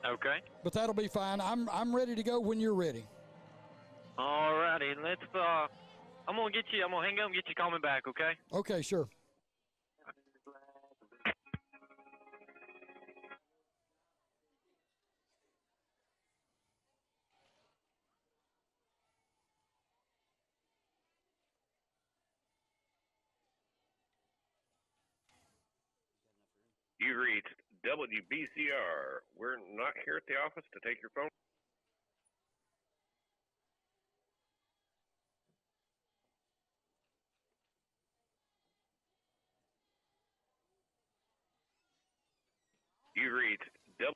Okay. but that'll be fine. I'm ready to go when you're ready. All righty. Let's. I'm gonna get you. I'm gonna hang up and get you. Call me back. Okay. Okay, sure. You reached WBCR. We're not here at the office to take your phone. You reached W.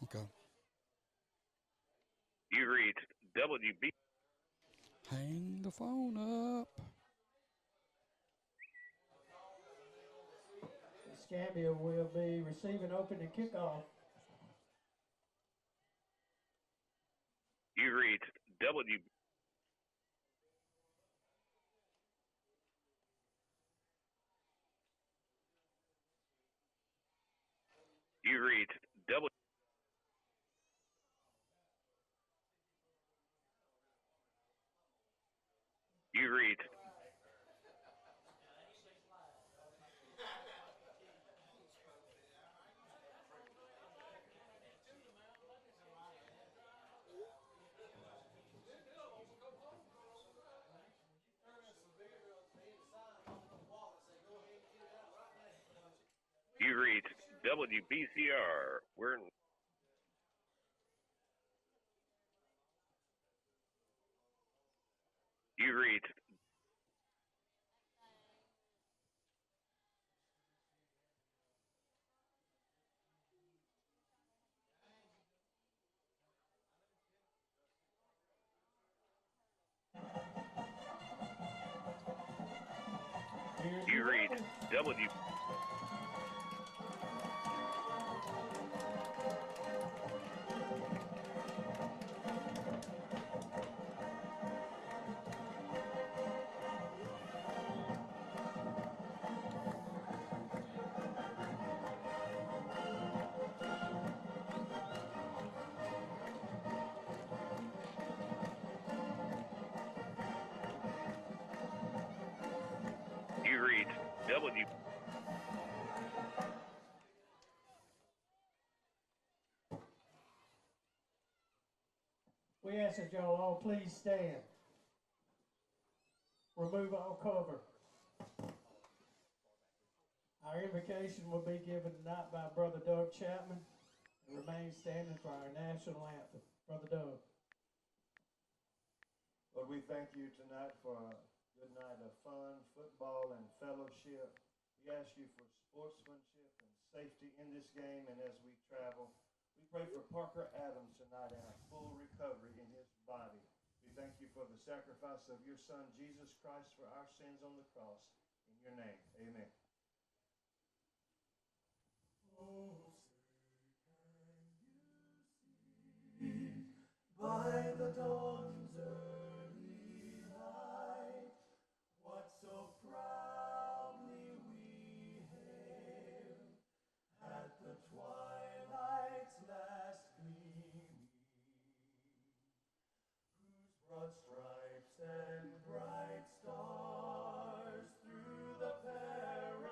Okay. You reached WB. Hang the phone up. Escambia will be receiving opening kickoff. You reached W. You reached W. You reached. You reached WBCR. We're. You reached. You reached W. You reached W. We ask that y'all all please stand. Remove all cover. Our invocation will be given tonight by Brother Doug Chapman and remain standing for our national anthem. Brother Doug. Lord, we thank you tonight for a good night of fun, football, and fellowship. We ask you for sportsmanship and safety in this game and as we travel. We pray for Parker Adams tonight and a full recovery in his body. We thank you for the sacrifice of your Son, Jesus Christ, for our sins on the cross. In your name, amen. Oh, say, can you see by the dawn's early light what so proudly we hailed at the twilight's last gleaming, whose broad stripes and bright stars through the perilous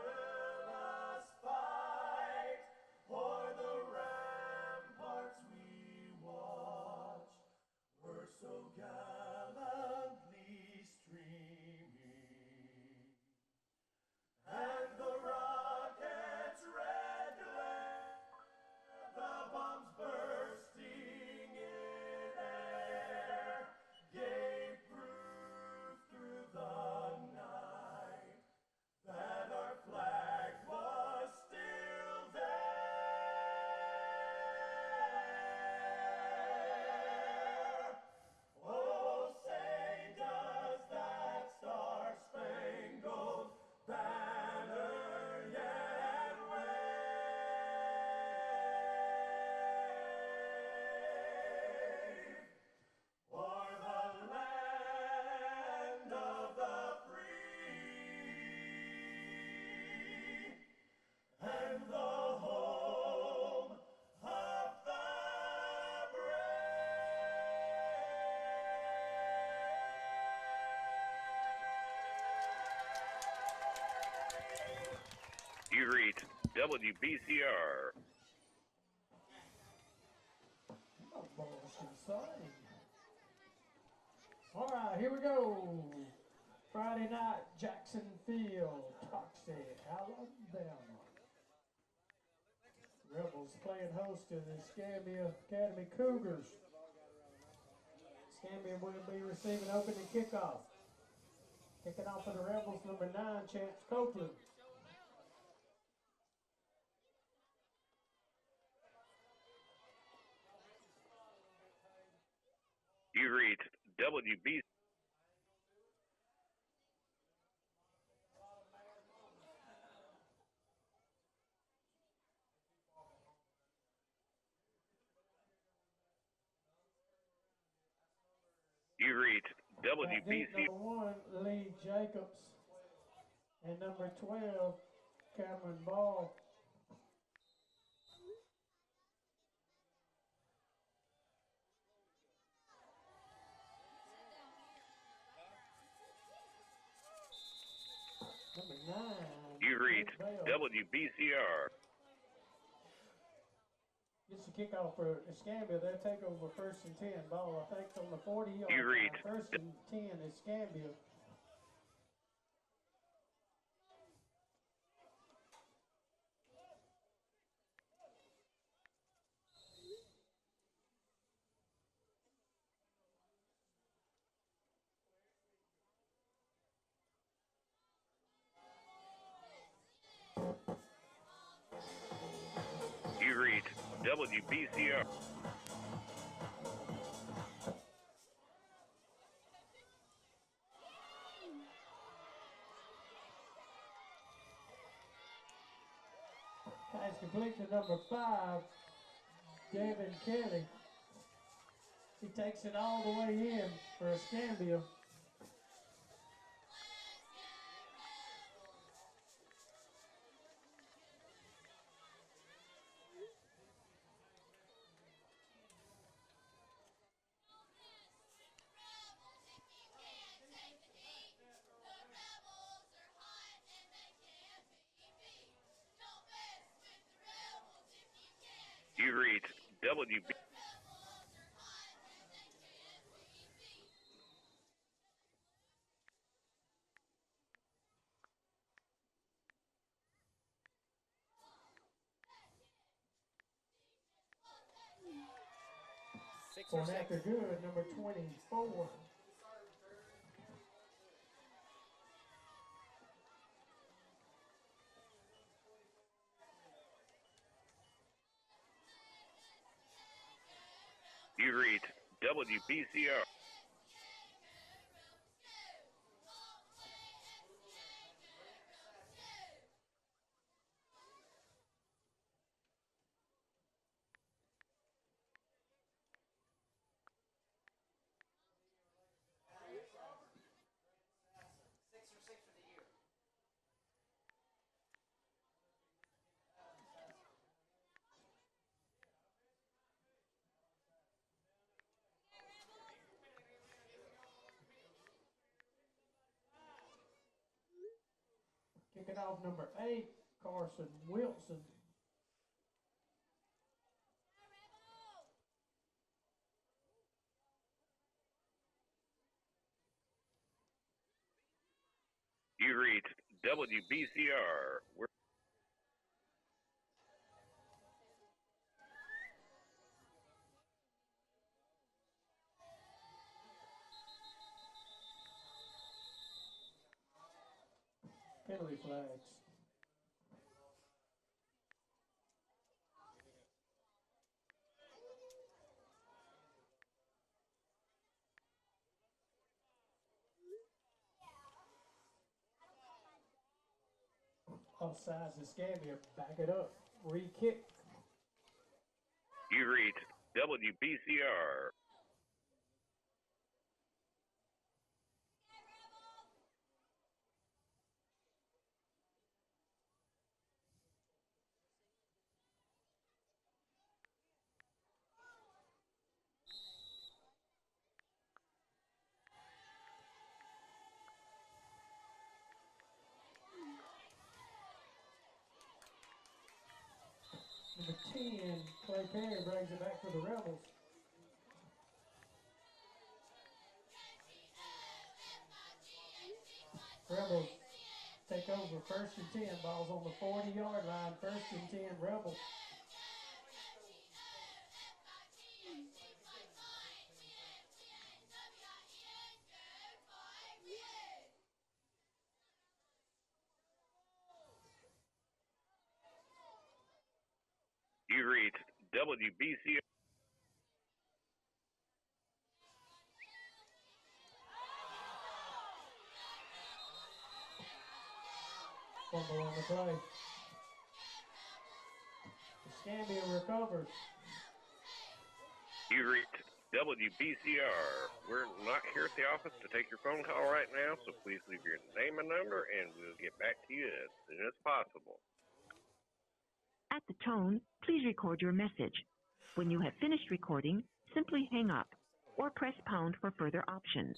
WBCR. Oh, bullshit, son. All right, here we go. Friday night, Jacksonville, Toxic, Alabama. Rebels playing host to the Escambia Academy Cougars. Escambia will be receiving opening kickoff. Kicking off for the Rebels, number 9, Chance Copeland. You reached WB. You reached WBC. Number 1, Lee Jacobs. And number 12, Cameron Ball. Number 9. You reached WBCR. Gets the kickoff for Escambia. They'll take over first and 10. Ball, I think, on the 40-yard You line. reached First and 10, Escambia. You reached WBCR. Pass complete to number 5, Devin Kelly. He takes it all the way in for Escambia. You reached WB. Going after good, number 24. You reached WBCR. Kicking off number 8, Carson Wilson. You reached WBCR. Penalty flags. Offsides, Escambia, back it up, re-kick. You reached WBCR. 10. Clay Perry brings it back for the Rebels. Rebels take over 1st and 10. Ball's on the 40-yard line. 1st and 10, Rebels. You reached WBCR. Fumble on the play. Escambia recovers. You reached WBCR. We're not here at the office to take your phone call right now, so please leave your name and number, and we'll get back to you as soon as possible. At the tone, please record your message. When you have finished recording, simply hang up or press pound for further options.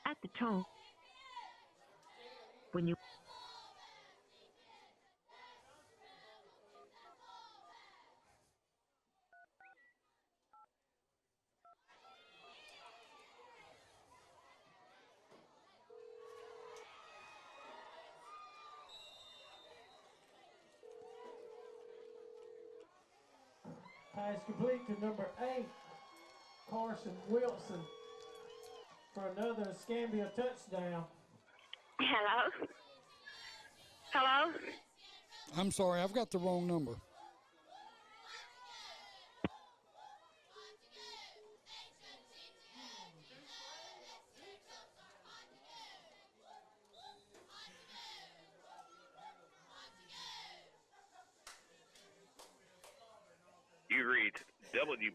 At the tone, when you Pass complete to number 8, Carson Wilson, for another Escambia touchdown. Hello? Hello? I'm sorry, I've got the wrong number. You reached W.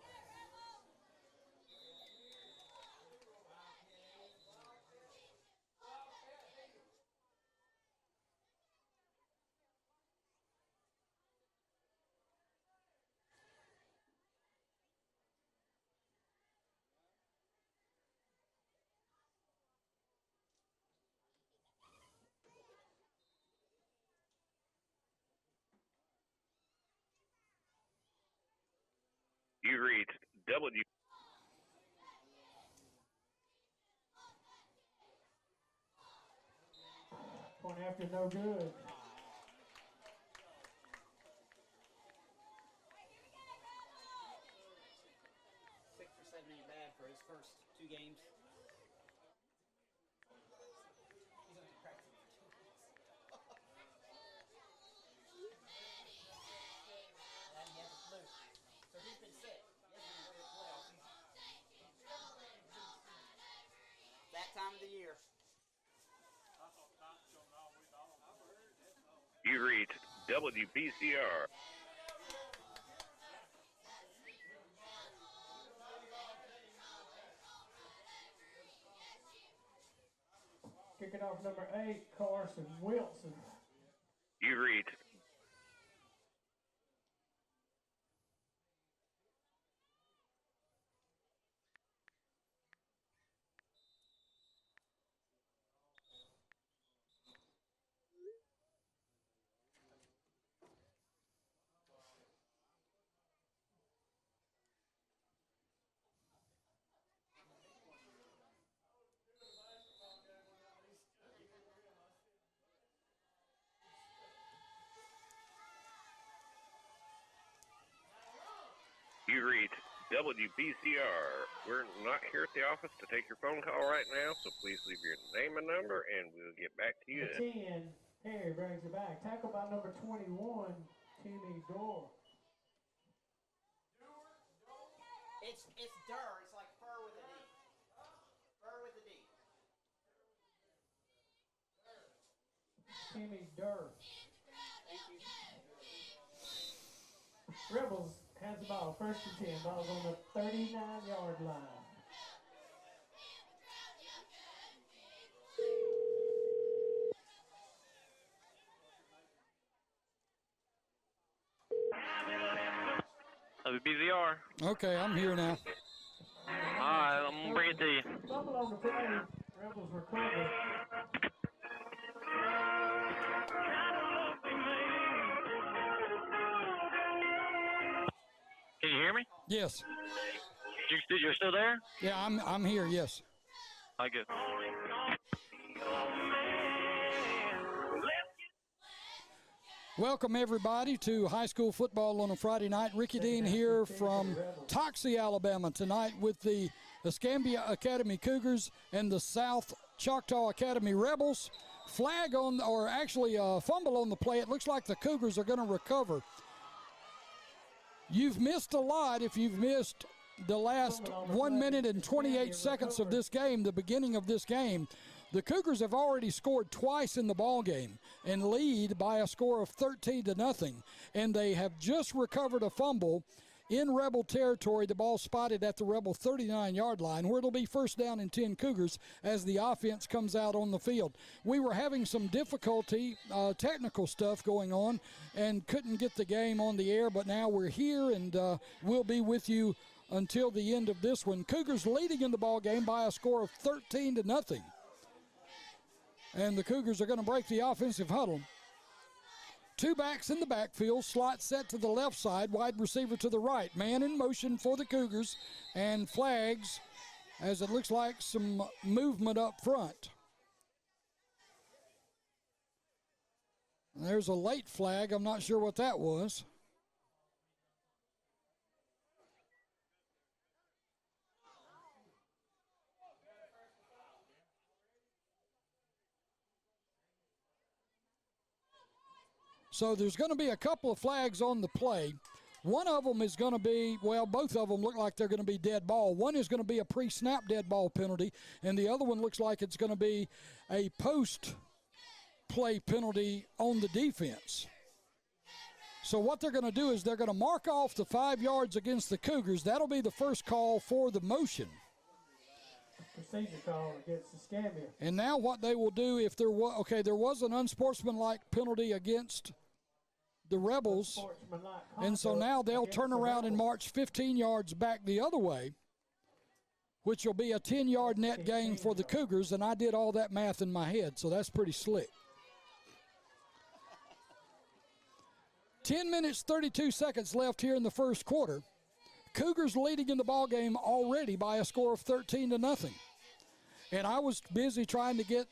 You reached W. Point after, no good. Six or seven ain't bad for his first 2 games. He's only practicing for 2 weeks. And he hasn't flew. So he's been sick. He hasn't been ready to play all season. That time of the year. You reached WBCR. Kicking off number 8, Carson Wilson. You reached. You reached WBCR. We're not here at the office to take your phone call right now, so please leave your name and number, and we'll get back to you. 10, Perry brings it back. Tackled by number 21, Timmy Dorr. It's Durr. It's like fur with a D. Fur with a D. Timmy Durr. Thank you. Rebels has the ball, 1st and 10. Ball's on the 39-yard line. WBZR. Okay, I'm here now. Alright, I'm gonna bring it to you. Fumble on the play. Rebels recover. Yes. You're still there? Yeah, I'm here, yes. I good. Welcome, everybody, to high school football on a Friday night. Ricky Dean here from Toxie, Alabama, tonight with the Escambia Academy Cougars and the South Choctaw Academy Rebels. Flag on, or actually a fumble on the play. It looks like the Cougars are going to recover. You've missed a lot if you've missed the last 1 minute and 28 seconds of this game, the beginning of this game. The Cougars have already scored twice in the ball game and lead by a score of 13-0, and they have just recovered a fumble in Rebel territory. The ball spotted at the Rebel 39-yard line, where it'll be first down and 10 Cougars as the offense comes out on the field. We were having some difficulty, technical stuff going on, and couldn't get the game on the air, but now we're here, and we'll be with you until the end of this one. Cougars leading in the ball game by a score of 13-0. And the Cougars are going to break the offensive huddle. Two backs in the backfield, slot set to the left side, wide receiver to the right. Man in motion for the Cougars, and flags as it looks like some movement up front. There's a late flag. I'm not sure what that was. So there's going to be a couple of flags on the play. One of them is going to be, well, both of them look like they're going to be dead ball. One is going to be a pre-snap dead ball penalty, and the other one looks like it's going to be a post-play penalty on the defense. So what they're going to do is they're going to mark off the 5 yards against the Cougars. That'll be the first call for the motion. Procedure call against Escambia. And now what they will do, if there was, okay, there was an unsportsmanlike penalty against the Rebels, and so now they'll turn around and march 15 yards back the other way, which will be a 10-yard net gain for the Cougars, and I did all that math in my head, so that's pretty slick. 10 minutes, 32 seconds left here in the first quarter. Cougars leading in the ball game already by a score of 13-0. And I was busy trying to get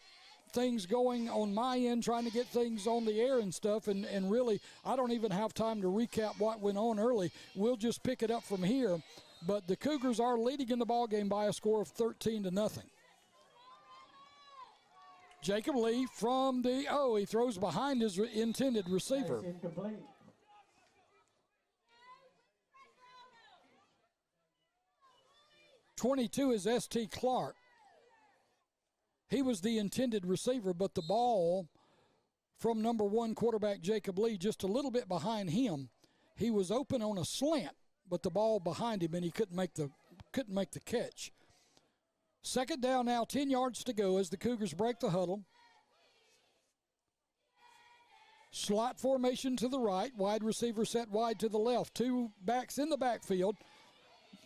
things going on my end, trying to get things on the air and stuff, and really I don't even have time to recap what went on early. We'll just pick it up from here. But the Cougars are leading in the ball game by a score of 13-0. Jacob Lee from the, he throws behind his intended receiver. That's incomplete. .22 is S.T. Clark. He was the intended receiver, but the ball from number 1 quarterback Jacob Lee just a little bit behind him. He was open on a slant, but the ball behind him, and he couldn't make the catch. Second down now, 10 yards to go as the Cougars break the huddle. Slot formation to the right, wide receiver set wide to the left. Two backs in the backfield.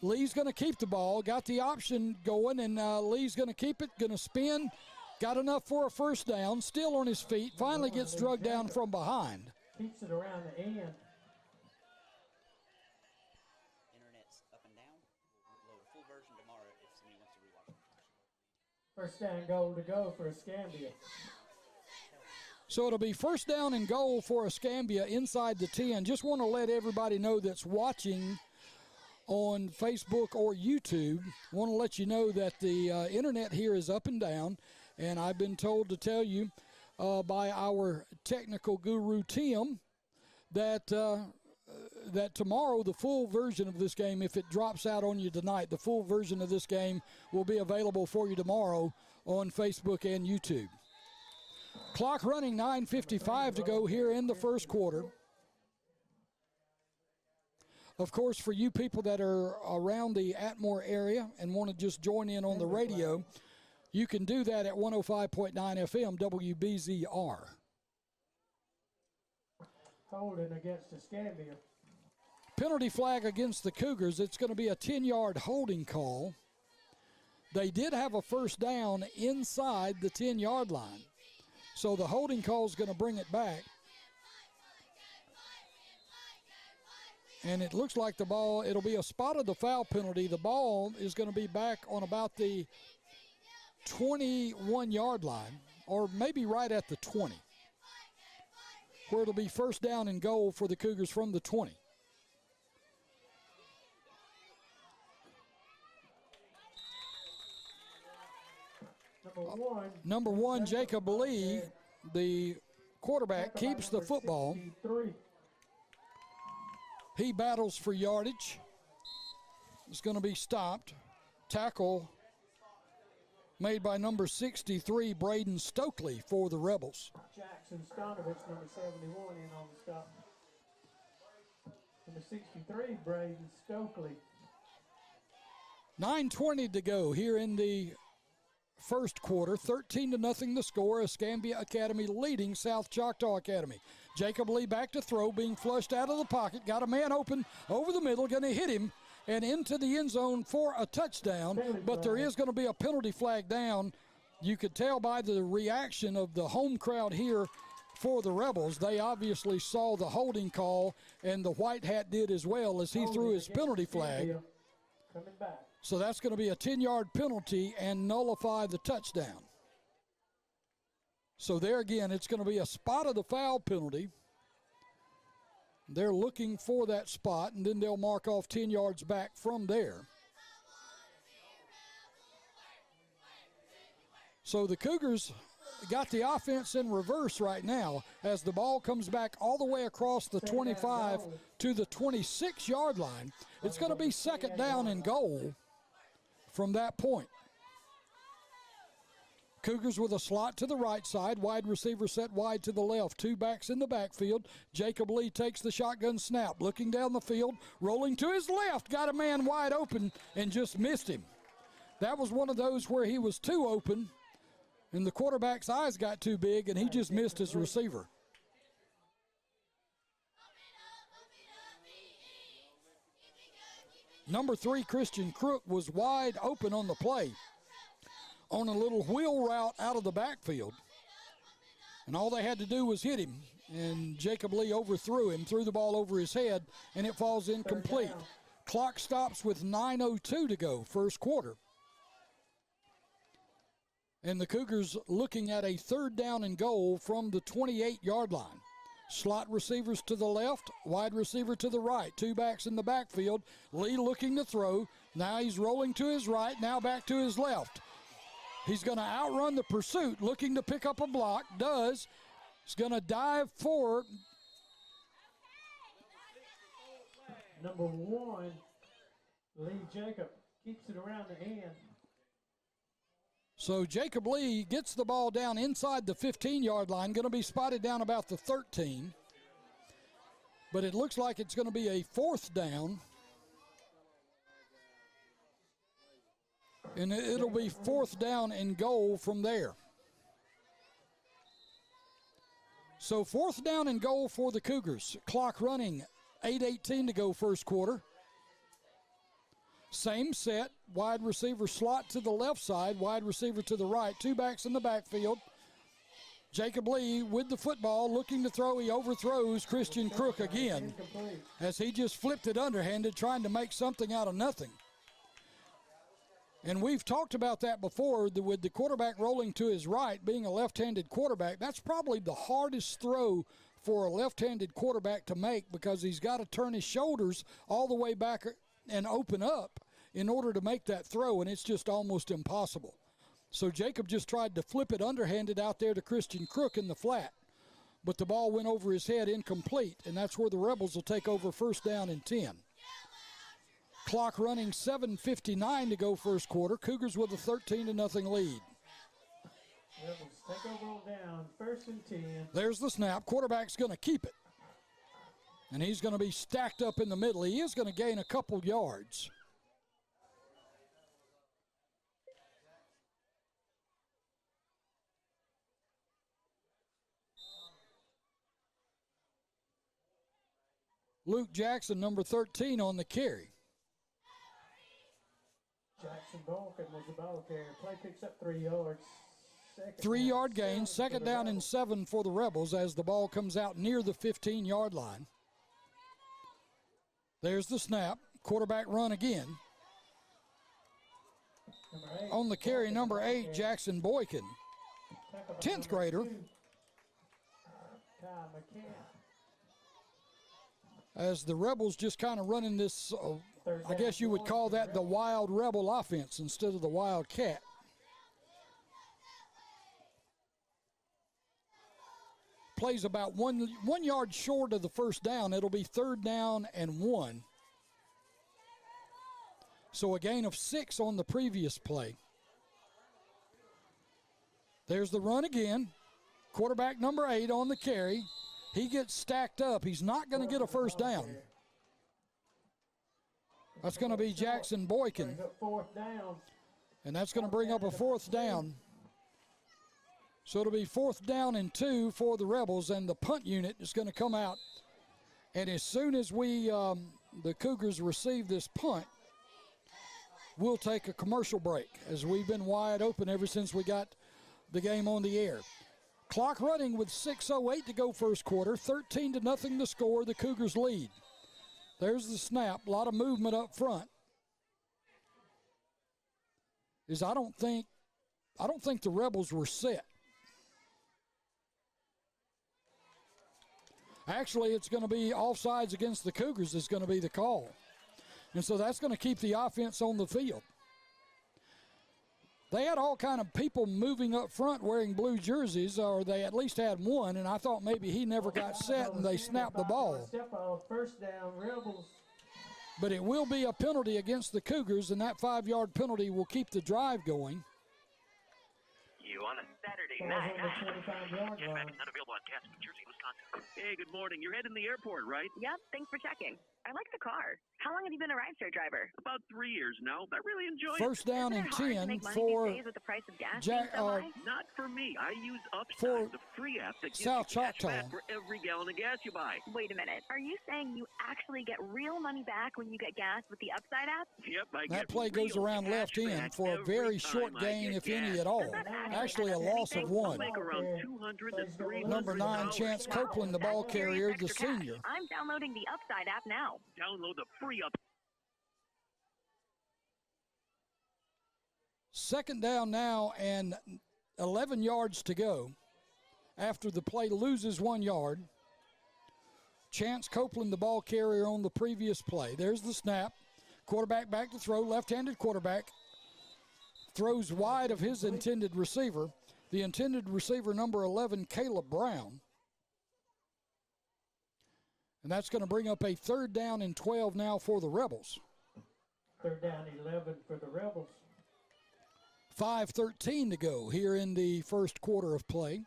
Lee's going to keep the ball, got the option going, and Lee's going to keep it, going to spin. Got enough for a first down, still on his feet, finally gets drugged down from behind. Keeps it around the end. Internet's up and down. We'll load a full version tomorrow if somebody wants to rewatch it. First down goal to go for Escambia. So it'll be first down and goal for Escambia inside the 10. Just want to let everybody know that's watching on Facebook or YouTube, want to let you know that the internet here is up and down, and I've been told to tell you by our technical guru Tim that that tomorrow the full version of this game, if it drops out on you tonight, the full version of this game will be available for you tomorrow on Facebook and YouTube. Clock running, 9:55 to go here in the first quarter. Of course, for you people that are around the Atmore area and want to just join in on the radio, you can do that at 105.9 FM WBZR. Holding against Escambia. Penalty flag against the Cougars. It's going to be a 10-yard holding call. They did have a first down inside the 10-yard line. So the holding call is going to bring it back. And it looks like the ball, it'll be a spot of the foul penalty. The ball is going to be back on about the 21-yard line, or maybe right at the 20, where it'll be first down and goal for the Cougars from the 20. Number one, Jacob Lee, the quarterback, keeps the football. He battles for yardage. It's going to be stopped. Tackle made by number 63, Braden Stokely, for the Rebels. Jackson Stonovich, number 71, in on the stop. Number 63, Braden Stokely. 9:20 to go here in the first quarter. 13-0 the score. Escambia Academy leading South Choctaw Academy. Jacob Lee back to throw, being flushed out of the pocket. Got a man open over the middle, going to hit him and into the end zone for a touchdown. But there is going to be a penalty flag down. You could tell by the reaction of the home crowd here for the Rebels. They obviously saw the holding call, and the white hat did as well as he threw his penalty flag. Coming back. So that's going to be a 10-yard penalty and nullify the touchdown. So there again, it's going to be a spot of the foul penalty. They're looking for that spot, and then they'll mark off 10 yards back from there. So the Cougars got the offense in reverse right now as the ball comes back all the way across the 25 to the 26-yard line. It's going to be second down and goal from that point. Cougars with a slot to the right side, wide receiver set wide to the left, two backs in the backfield. Jacob Lee takes the shotgun snap, looking down the field, rolling to his left, got a man wide open and just missed him. That was one of those where he was too open and the quarterback's eyes got too big and he just missed his receiver. Number 3, Christian Crook, was wide open on the play on a little wheel route out of the backfield. And all they had to do was hit him, and Jacob Lee overthrew him, threw the ball over his head, and it falls incomplete. Clock stops with 9:02 to go, first quarter. And the Cougars looking at a third down and goal from the 28-yard line. Slot receivers to the left, wide receiver to the right. Two backs in the backfield. Lee looking to throw. Now he's rolling to his right, now back to his left. He's going to outrun the pursuit, looking to pick up a block. Does. He's going to dive for number 1, Lee Jacob. Keeps it around the end. So Jacob Lee gets the ball down inside the 15-yard line, going to be spotted down about the 13. But it looks like it's going to be a fourth down. And it'll be fourth down and goal from there. So fourth down and goal for the Cougars. Clock running, 8:18 to go first quarter. Same set, wide receiver slot to the left side, wide receiver to the right, two backs in the backfield. Jacob Lee with the football, looking to throw. He overthrows Christian Crook again as he just flipped it underhanded, trying to make something out of nothing. And we've talked about that before, with the quarterback rolling to his right, being a left-handed quarterback. That's probably the hardest throw for a left-handed quarterback to make, because he's got to turn his shoulders all the way back and open up in order to make that throw, and it's just almost impossible. So Jacob just tried to flip it underhanded out there to Christian Crook in the flat, but the ball went over his head, incomplete, and that's where the Rebels will take over first down and 10. Clock running, 7:59 to go first quarter. Cougars with a 13-0 lead. Rebels take over on down, first and 10. There's the snap. Quarterback's going to keep it. And he's going to be stacked up in the middle. He is going to gain a couple yards. Luke Jackson, number 13, on the carry. Jackson Balkan was the ball carrier. Play picks up 3 yards. 3-yard gain, second down and 7 for the Rebels as the ball comes out near the 15-yard line. There's the snap. Quarterback run again. On the carry, number 8, Jackson Boykin. 10th grader. As the Rebels just kind of running this, I guess you would call that the Wild Rebel offense instead of the Wildcat. Plays about one yard short of the first down. It'll be 3rd down and 1. So a gain of 6 on the previous play. There's the run again. Quarterback number 8 on the carry. He gets stacked up. He's not going to get a first down. That's going to be Jackson Boykin. And that's going to bring up a 4th down. So it'll be 4th down and 2 for the Rebels, and the punt unit is going to come out. And as soon as the Cougars receive this punt, we'll take a commercial break, as we've been wide open ever since we got the game on the air. Clock running with 6:08 to go first quarter. 13-0 the score. The Cougars lead. There's the snap. A lot of movement up front. I don't think the Rebels were set. Actually, it's going to be offsides against the Cougars is going to be the call. And so that's going to keep the offense on the field. They had all kind of people moving up front wearing blue jerseys, or they at least had one, and I thought maybe he never got set and they snapped the ball. First down, Rebels. But it will be a penalty against the Cougars, and that 5-yard penalty will keep the drive going. You on a Saturday night. Unavailable on gas, New Jersey, Wisconsin. Hey, good morning. You're heading to the airport, right? Yep, thanks for checking. I like the car. How long have you been a rideshare driver? About 3 years now. I really enjoy it. First down and 10 for with the price of gas not for me. I use Upside, the free app that gives South you cash Choctaw. back for every gallon of gas you buy. Wait a minute. Are you saying you actually get real money back when you get gas with the Upside app? Yep, I that get play goes real around left cash end back for a very every short time I gain, get if any gas. at all. Actually, a loss of 1. Make around $200 to $300. Number 9, Chance Copeland, the ball carrier, the senior. I'm downloading the Upside app now. Download the free Upside. 2nd down now and 11 yards to go after the play loses 1 yard. Chance Copeland, the ball carrier on the previous play. There's the snap. Quarterback back to throw. Left-handed quarterback. Throws wide of his intended receiver. The intended receiver, number 11, Caleb Brown. And that's going to bring up a 3rd down and 12 now for the Rebels. 3rd down, 11 for the Rebels. 5:13 to go here in the first quarter of play.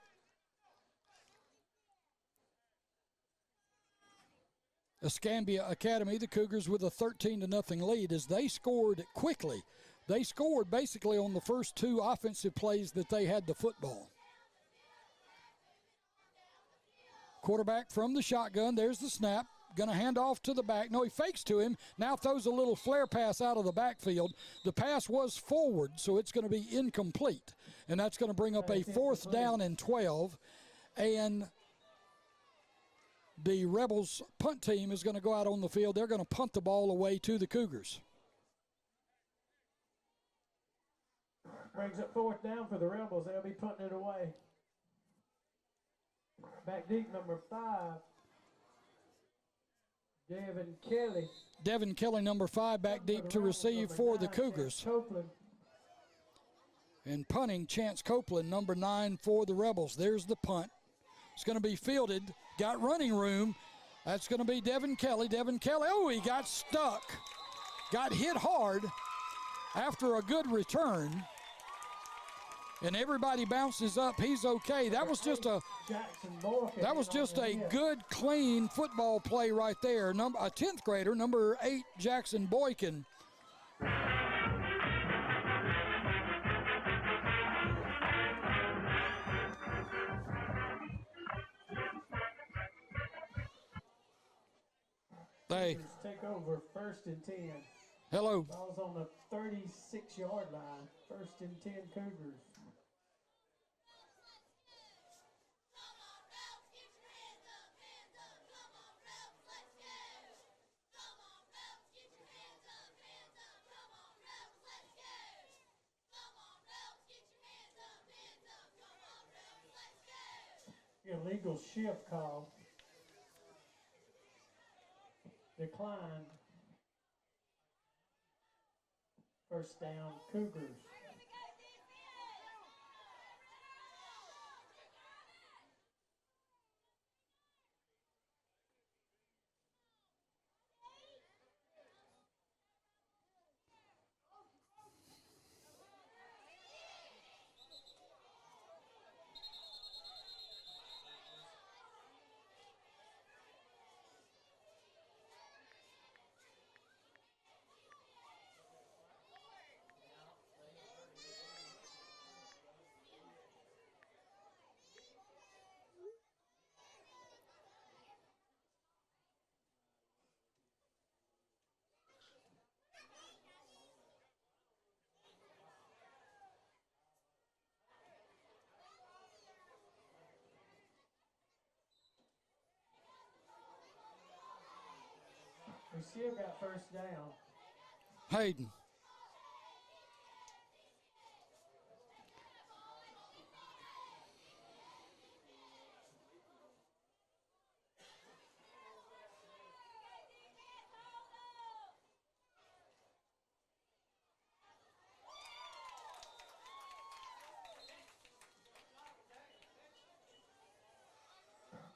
Escambia Academy, the Cougars with a 13-0 lead as they scored quickly. They scored basically on the first 2 offensive plays that they had the football. Quarterback from the shotgun. There's the snap. Going to hand off to the back. No, he fakes to him. Now throws a little flare pass out of the backfield. The pass was forward, so it's going to be incomplete. And that's going to bring up a 4th down and 12. And the Rebels punt team is going to go out on the field. They're going to punt the ball away to the Cougars. Brings up 4th down for the Rebels. They'll be punting it away. Back deep, number 5. Devin Kelly. Devin Kelly, number 5, back deep to receive for the Cougars. And punting, Chance Copeland, number 9 for the Rebels. There's the punt. It's going to be fielded. Got running room. That's going to be Devin Kelly. Devin Kelly, oh, he got stuck. Got hit hard after a good return. And everybody bounces up. He's okay. That was just a good, clean football play right there. A 10th grader, number 8, Jackson Boykin. They take over 1st and 10. Hello. Ball's on the 36-yard line. 1st and 10 Cougars. illegal shift call. Declined. First down, Cougars. We still got first down. Hayden.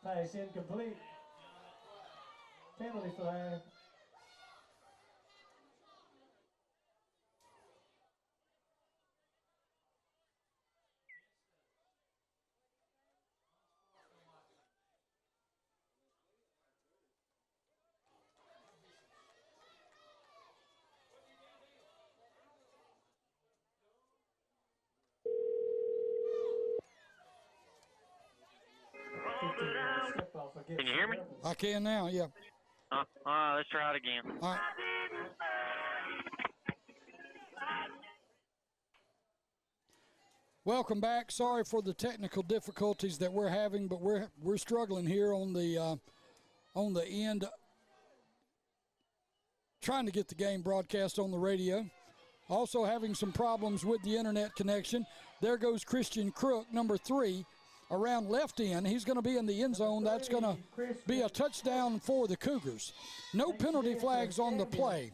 Pass incomplete. Penalty flag. Can you hear me? I can now, yeah. Let's try it again. All right. Welcome back. Sorry for the technical difficulties that we're having, but we're struggling here on the end, trying to get the game broadcast on the radio. Also having some problems with the internet connection. There goes Christian Crook, number 3, around left end. He's going to be in the end zone. That's going to be a touchdown for the Cougars. No penalty flags on the play.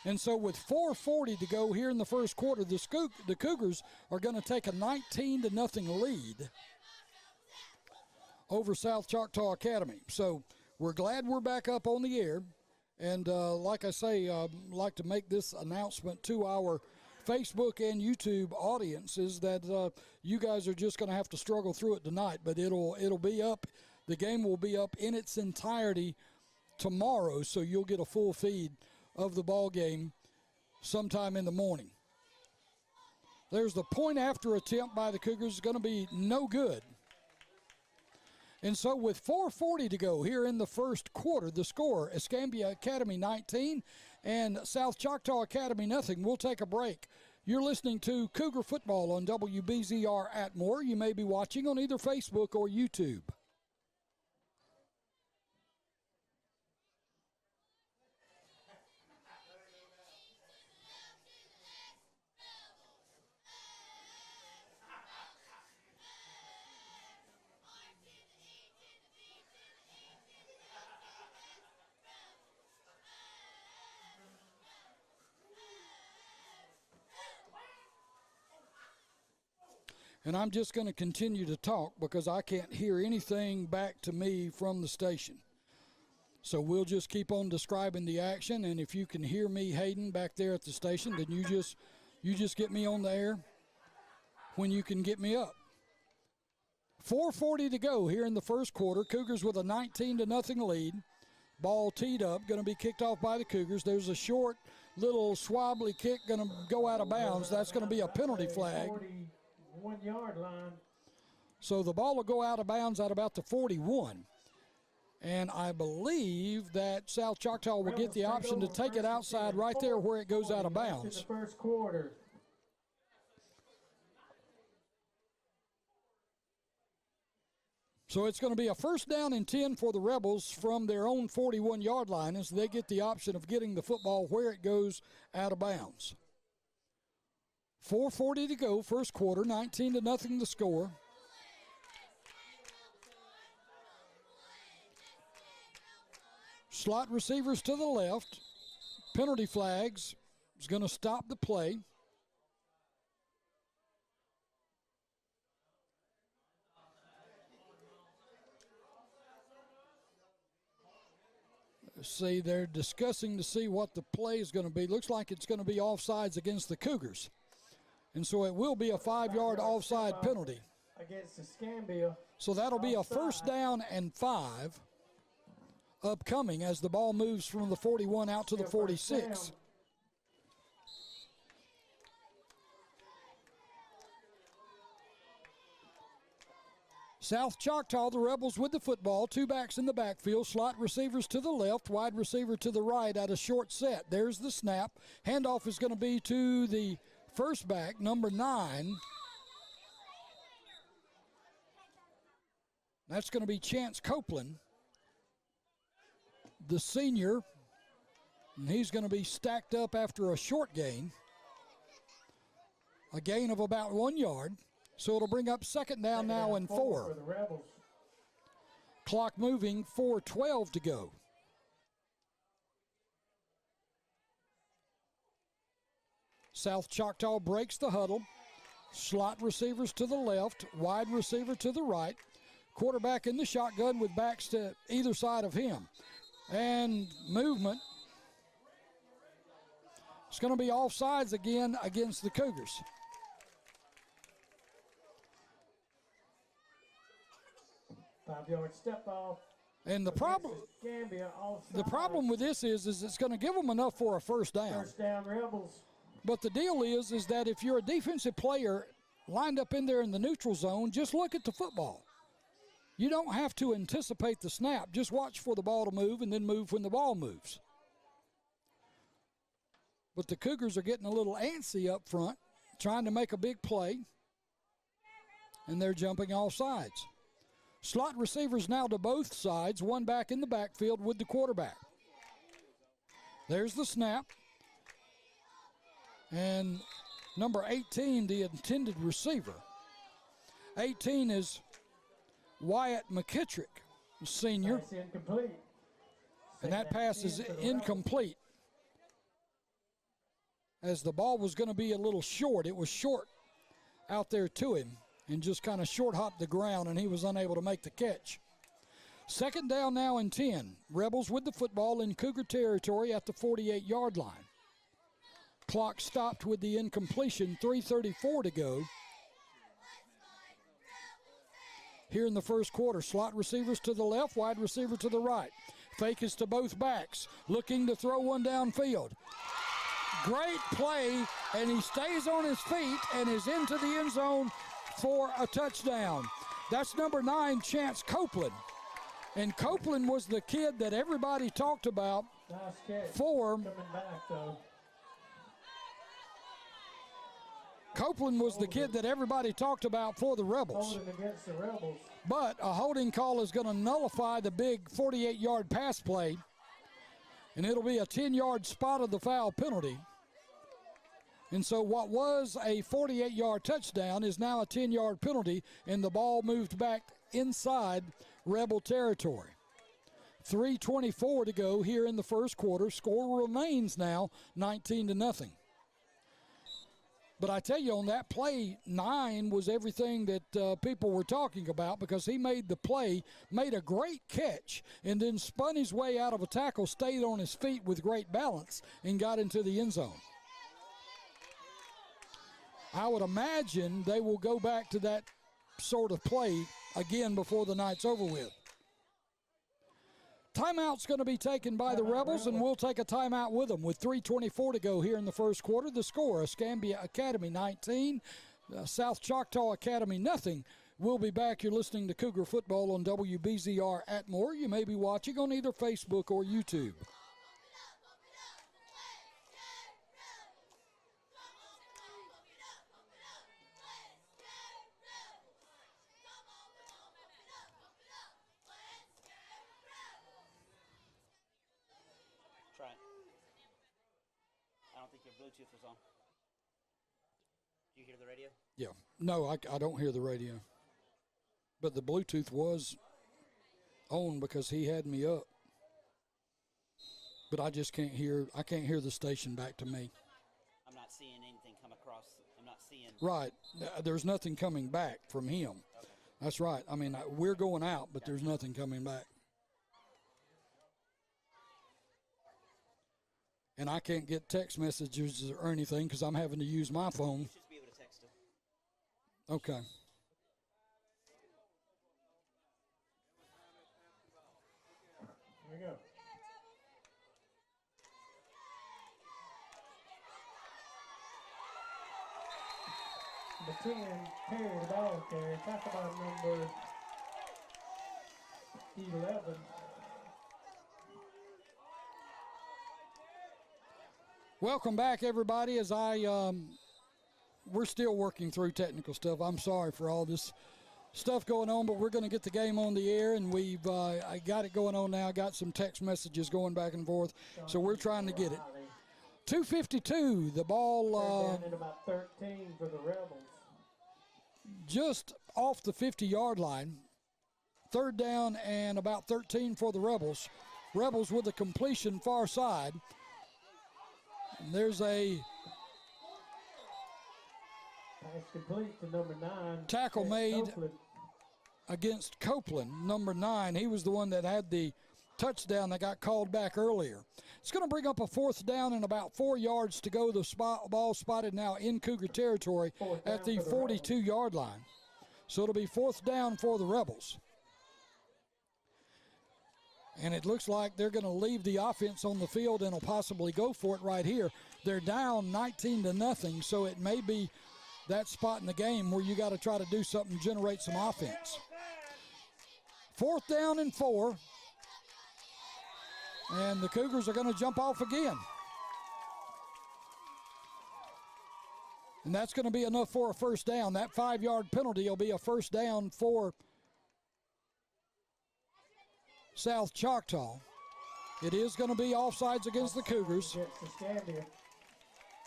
And so with 4:40 to go here in the first quarter, the Cougars are going to take a 19-0 lead over South Choctaw Academy. So we're glad we're back up on the air. And like I say, I'd like to make this announcement to our Facebook and YouTube audiences that you guys are just going to have to struggle through it tonight, but it'll be up. The game will be up in its entirety tomorrow, so you'll get a full feed of the ball game sometime in the morning. There's the point after attempt by the Cougars is going to be no good. And so with 4:40 to go here in the first quarter, the score, Escambia Academy 19 and South Choctaw Academy nothing. We'll take a break. You're listening to Cougar Football on WBZR Atmore. You may be watching on either Facebook or YouTube. And I'm just going to continue to talk because I can't hear anything back to me from the station. So we'll just keep on describing the action, and if you can hear me, Hayden, back there at the station, then you just get me on the air when you can get me up. 4:40 to go here in the first quarter. Cougars with a 19-0 lead. Ball teed up, going to be kicked off by the Cougars. There's a short little swabbly kick going to go out of bounds. That's going to be a penalty flag. 41-yard line. So the ball will go out of bounds at about the 41. And I believe that South Choctaw will get the option to take it outside right there where it goes out of bounds. In the first quarter. So it's going to be a first down and 10 for the Rebels from their own 41-yard line as they get the option of getting the football where it goes out of bounds. 4:40 to go, first quarter, 19-0 the score. Slot receivers to the left. Penalty flags is going to stop the play. Let's see, they're discussing to see what the play is going to be. Looks like it's going to be offsides against the Cougars. And so it will be a 5-yard offside penalty. Against Escambia. So that'll be a first down and 5 upcoming as the ball moves from the 41 out to the 46. South Choctaw, the Rebels with the football. 2 backs in the backfield. Slot receivers to the left, wide receiver to the right at a short set. There's the snap. Handoff is going to be to the first back, number 9. That's going to be Chance Copeland, the senior. And he's going to be stacked up after a short gain. A gain of about 1 yard. So it'll bring up second down now and 4. For the Rebels. Clock moving, 4:12 to go. South Choctaw breaks the huddle. Slot receivers to the left, wide receiver to the right. Quarterback in the shotgun with backs to either side of him. And movement. It's going to be offsides again against the Cougars. Five-yard step off. And the problem with this is it's going to give them enough for a first down. First down, Rebels. But the deal is that if you're a defensive player lined up in there in the neutral zone, just look at the football. You don't have to anticipate the snap. Just watch for the ball to move and then move when the ball moves. But the Cougars are getting a little antsy up front, trying to make a big play, and they're jumping all sides. Slot receivers now to both sides, 1 back in the backfield with the quarterback. There's the snap. And number 18, the intended receiver. 18 is Wyatt McKittrick, senior. That's incomplete. And that pass is incomplete. As the ball was going to be a little short. It was short out there to him and just kind of short hopped the ground, and he was unable to make the catch. Second down now and 10. Rebels with the football in Cougar territory at the 48-yard line. Clock stopped with the incompletion, 3:34 to go. Here in the first quarter, slot receivers to the left, wide receiver to the right. Fake is to both backs, looking to throw one downfield. Great play, and he stays on his feet and is into the end zone for a touchdown. That's number 9, Chance Copeland. And Copeland was the kid that everybody talked about for. Copeland was the kid that everybody talked about for the Rebels. Holding against the Rebels. But a holding call is going to nullify the big 48-yard pass play, and it'll be a 10-yard spot of the foul penalty. And so what was a 48-yard touchdown is now a 10-yard penalty, and the ball moved back inside Rebel territory. 3:24 to go here in the first quarter. Score remains now 19-0. But I tell you, on that play, 9 was everything that people were talking about, because he made the play, made a great catch, and then spun his way out of a tackle, stayed on his feet with great balance, and got into the end zone. I would imagine they will go back to that sort of play again before the night's over with. Timeout's going to be taken by the Rebels, and we'll take a timeout with them with 3:24 to go here in the first quarter. The score, Escambia Academy 19, South Choctaw Academy nothing. We'll be back. You're listening to Cougar Football on WBZR Atmore. You may be watching on either Facebook or YouTube. Bluetooth was on. Do you hear the radio? Yeah. No, I don't hear the radio. But the Bluetooth was on because he had me up. but I just can't hear. I can't hear the station back to me. I'm not seeing anything come across. I'm not seeing. Right. There's nothing coming back from him. Okay. That's right. I mean, we're going out, but there's nothing coming back. And I can't get text messages or anything because I'm having to use my phone. You should be able to text them. Okay. Here we go. The 10 carry the ball carry. Talk about number 11. Welcome back, everybody. As we're still working through technical stuff. I'm sorry for all this stuff going on, but we're going to get the game on the air, and I got it going on now. Got some text messages going back and forth, so we're trying to get it. 2:52, the ball at about 13 for the Rebels. Just off the 50-yard line. Third down and about 13 for the Rebels. Rebels with a completion far side. And there's a pass complete to number 9. Tackle made against Copeland, number 9. He was the one that had the touchdown that got called back earlier. It's going to bring up a 4th down and about 4 yards to go. The ball spotted now in Cougar territory at the 42-yard line. So it'll be 4th down for the Rebels. And it looks like they're going to leave the offense on the field and will possibly go for it right here. They're down 19-0, so it may be that spot in the game where you got to try to do something, generate some offense. 4th down and 4. And the Cougars are going to jump off again. And that's going to be enough for a 1st down. That 5-yard penalty will be a 1st down for South Choctaw. It is going to be offsides against the Cougars. Against Escambia.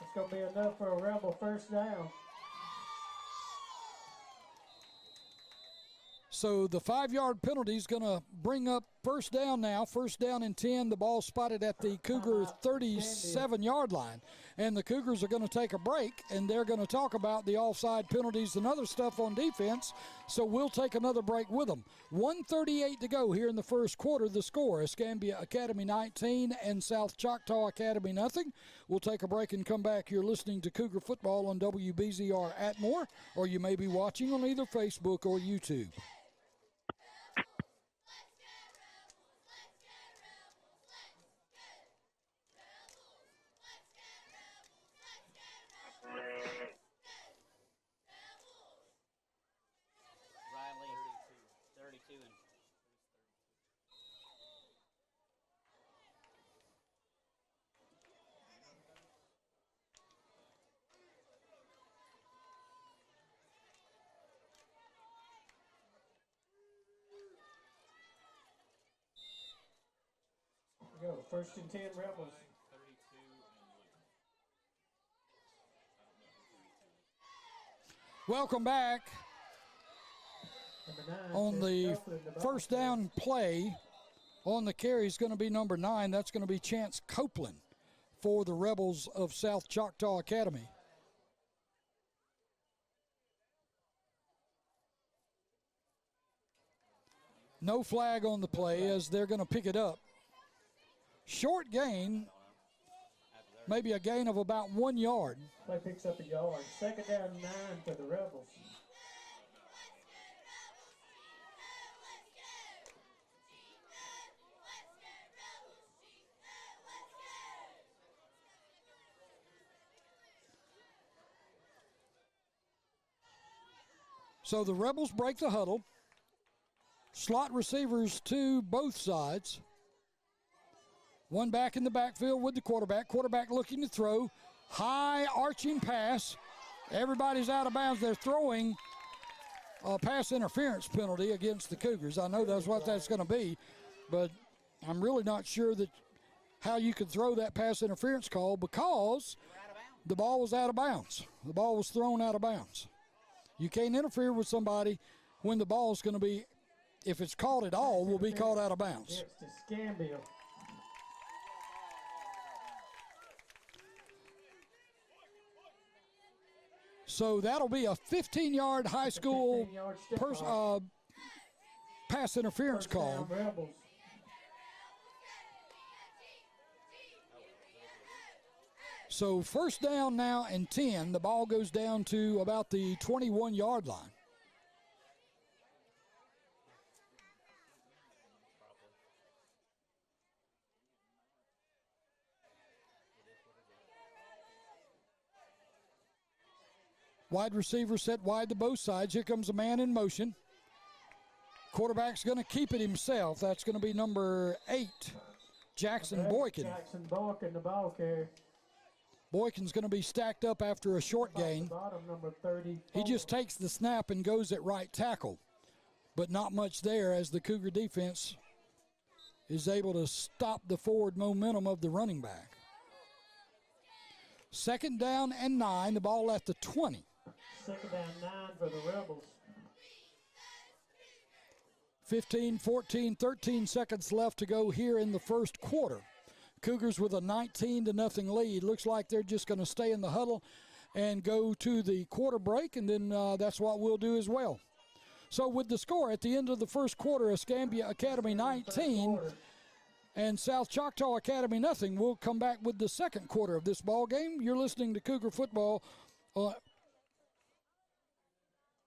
It's going to be enough for a Rebel 1st down. So the 5-yard penalty is going to bring up 1st down now. 1st down and 10. The ball spotted at the Cougar 37-yard line. And the Cougars are going to take a break, and they're going to talk about the offside penalties and other stuff on defense. So we'll take another break with them. 1:38 to go here in the first quarter. The score, Escambia Academy 19 and South Choctaw Academy nothing. We'll take a break and come back. You're listening to Cougar Football on WBZR Atmore, or you may be watching on either Facebook or YouTube. Go, 1st and 10 Rebels. Welcome back. On the 1st down play on the carry is going to be number 9. That's going to be Chance Copeland for the Rebels of South Choctaw Academy. No flag on the play as they're going to pick it up. Short gain, maybe a gain of about 1 yard. Play picks up a yard. 2nd down 9 for the Rebels. So the Rebels break the huddle. Slot receivers to both sides. One back in the backfield with the quarterback. Quarterback looking to throw. High arching pass. Everybody's out of bounds. They're throwing a pass interference penalty against the Cougars. I know that's what that's going to be, but I'm really not sure that how you could throw that pass interference call because the ball was out of bounds. The ball was thrown out of bounds. You can't interfere with somebody when the ball is going to be, if it's called at all, will be called out of bounds. It's to Escambia. So that'll be a 15-yard high school 15-yard step pass interference First down, call. Rebels. So first down now and 10. The ball goes down to about the 21-yard line. Wide receiver set wide to both sides. Here comes a man in motion. Quarterback's going to keep it himself. That's going to be number 8, Jackson Boykin. Jackson Boykin, the ball carrier. Boykin's going to be stacked up after a short gain. Bottom, number 30. He just takes the snap and goes at right tackle, but not much there as the Cougar defense is able to stop the forward momentum of the running back. Second down and 9, the ball at the 20. Second down, 9 for the Rebels. 15, 14, 13 seconds left to go here in the first quarter. Cougars with a 19-0 lead. Looks like they're just going to stay in the huddle and go to the quarter break, and then that's what we'll do as well. So with the score at the end of the first quarter, Escambia Academy 19 and South Choctaw Academy nothing. We'll come back with the second quarter of this ball game. You're listening to Cougar Football.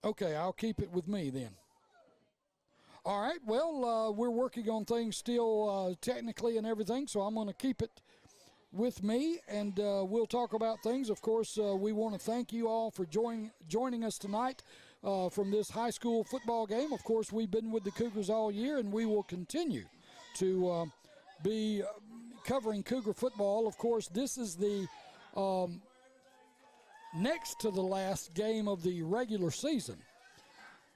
Okay, I'll keep it with me then. All right, well, we're working on things still technically and everything, so I'm going to keep it with me, and we'll talk about things. Of course, we want to thank you all for joining us tonight from this high school football game. Of course, we've been with the Cougars all year, and we will continue to be covering Cougar football. Of course, this is the next to the last game of the regular season,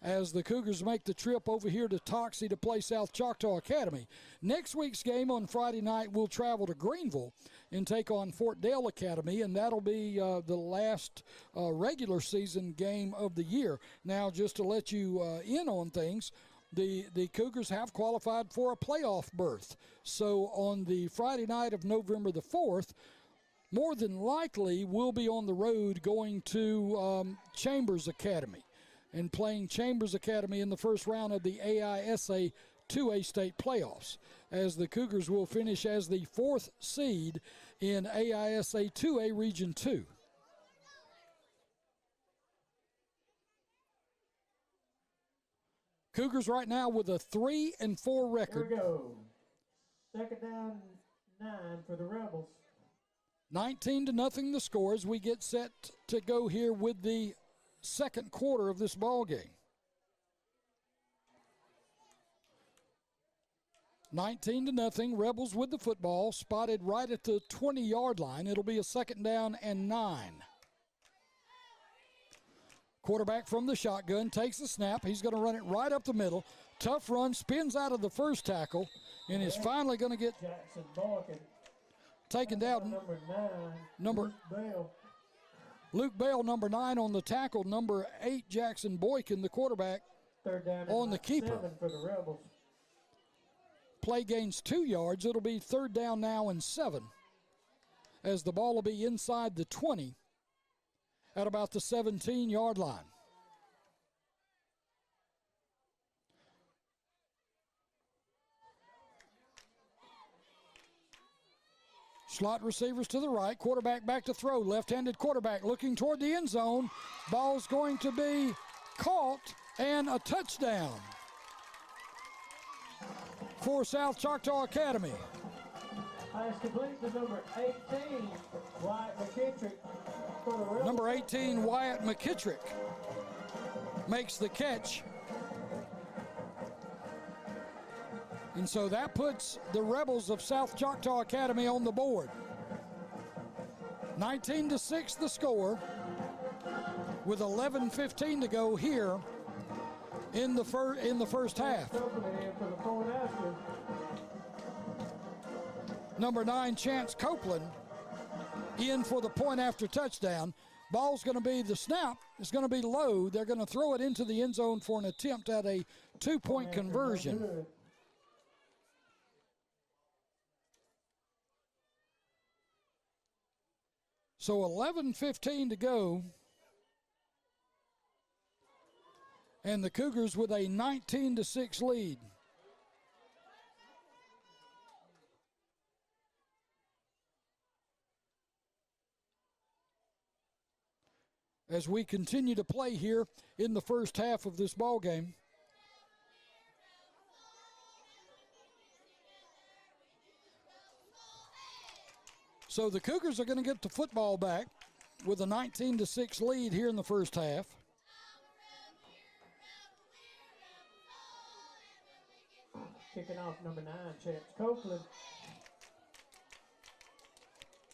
as the Cougars make the trip over here to Toxie to play South Choctaw Academy. Next week's game on Friday night, we'll travel to Greenville and take on Fort Dale Academy, and that'll be the last regular season game of the year. Now, just to let you in on things, the Cougars have qualified for a playoff berth. So on the Friday night of November the 4th, more than likely we'll be on the road going to Chambers Academy and playing Chambers Academy in the first round of the AISA 2A state playoffs, as the Cougars will finish as the 4th seed in AISA 2A Region 2. Cougars right now with a 3-4 record. Here we go. Second down, 9 for the Rebels. 19-0 the score as we get set to go here with the second quarter of this ball game. 19-0, Rebels with the football, spotted right at the 20-yard line. It'll be a second down and 9. Quarterback from the shotgun takes the snap. He's going to run it right up the middle. Tough run, spins out of the first tackle, and is finally going to get Jackson Boykin taken down. Number 9. Luke Bell, number 9 on the tackle. Number 8, Jackson Boykin, the quarterback, Third down on the keeper. 7 for the Rebels. Play gains 2 yards. It'll be third down now and 7, as the ball will be inside the 20 at about the 17-yard line. Slot receivers to the right, quarterback back to throw, left-handed quarterback looking toward the end zone. Ball's going to be caught and a touchdown for South Choctaw Academy. Pass complete to number 18, Wyatt McKittrick for the Rebels. Number 18, Wyatt McKittrick makes the catch. And so that puts the Rebels of South Choctaw Academy on the board. 19-6 the score, with 11:15 to go here in the first half. Number 9, Chance Copeland, in for the point after touchdown. Ball's going to be, the snap is going to be low. They're going to throw it into the end zone for an attempt at a 2-point conversion. So 11:15 to go And the Cougars with a 19-6 lead. As we continue to play here in the first half of this ball game. So the Cougars are going to get the football back with a 19-6 lead here in the first half. Kicking off number 9, Chance Copeland.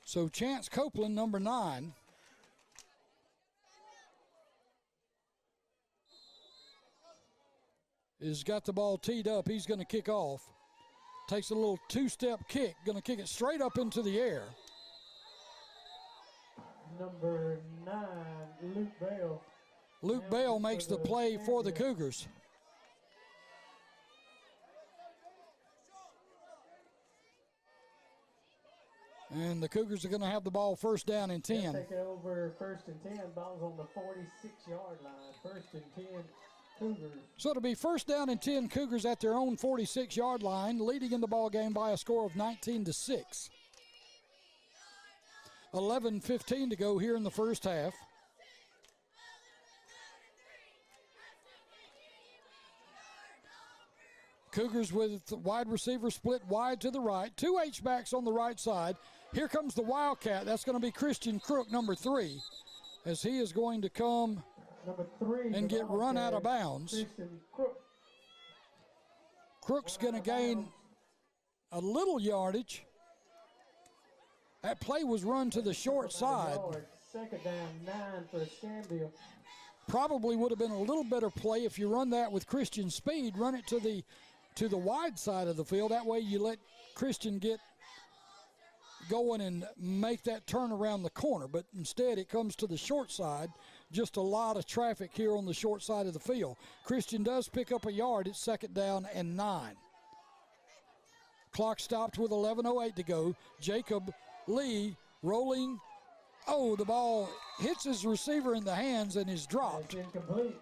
So Chance Copeland, number 9. Has got the ball teed up. He's going to kick off. Takes a little two-step kick. Going to kick it straight up into the air. Number 9, Luke Bell. Luke Bell makes the play for the Cougars. And the Cougars are going to have the ball first down and 10. They'll take it over first and 10. Ball's on the 46-yard line. First and 10, Cougars. So it'll be first down and 10, Cougars at their own 46-yard line, leading in the ball game by a score of 19-6. 11:15 to go here in the first half. Cougars with wide receiver split wide to the right. 2 H-backs on the right side. Here comes the Wildcat. That's going to be Christian Crook, number 3, as he is going to come number 3 and get run out of bounds. Christian Crook. Crook's going to gain a little yardage. That play was run to the short side. Second down, 9 for Escambia. Probably would have been a little better play if you run that with Christian speed. Run it to the wide side of the field. That way you let Christian get going and make that turn around the corner. But instead it comes to the short side. Just a lot of traffic here on the short side of the field. Christian does pick up a yard. It's second down and 9. Clock stopped with 11:08 to go. Jacob Lee rolling. Oh, the ball hits his receiver in the hands and is dropped. That's incomplete.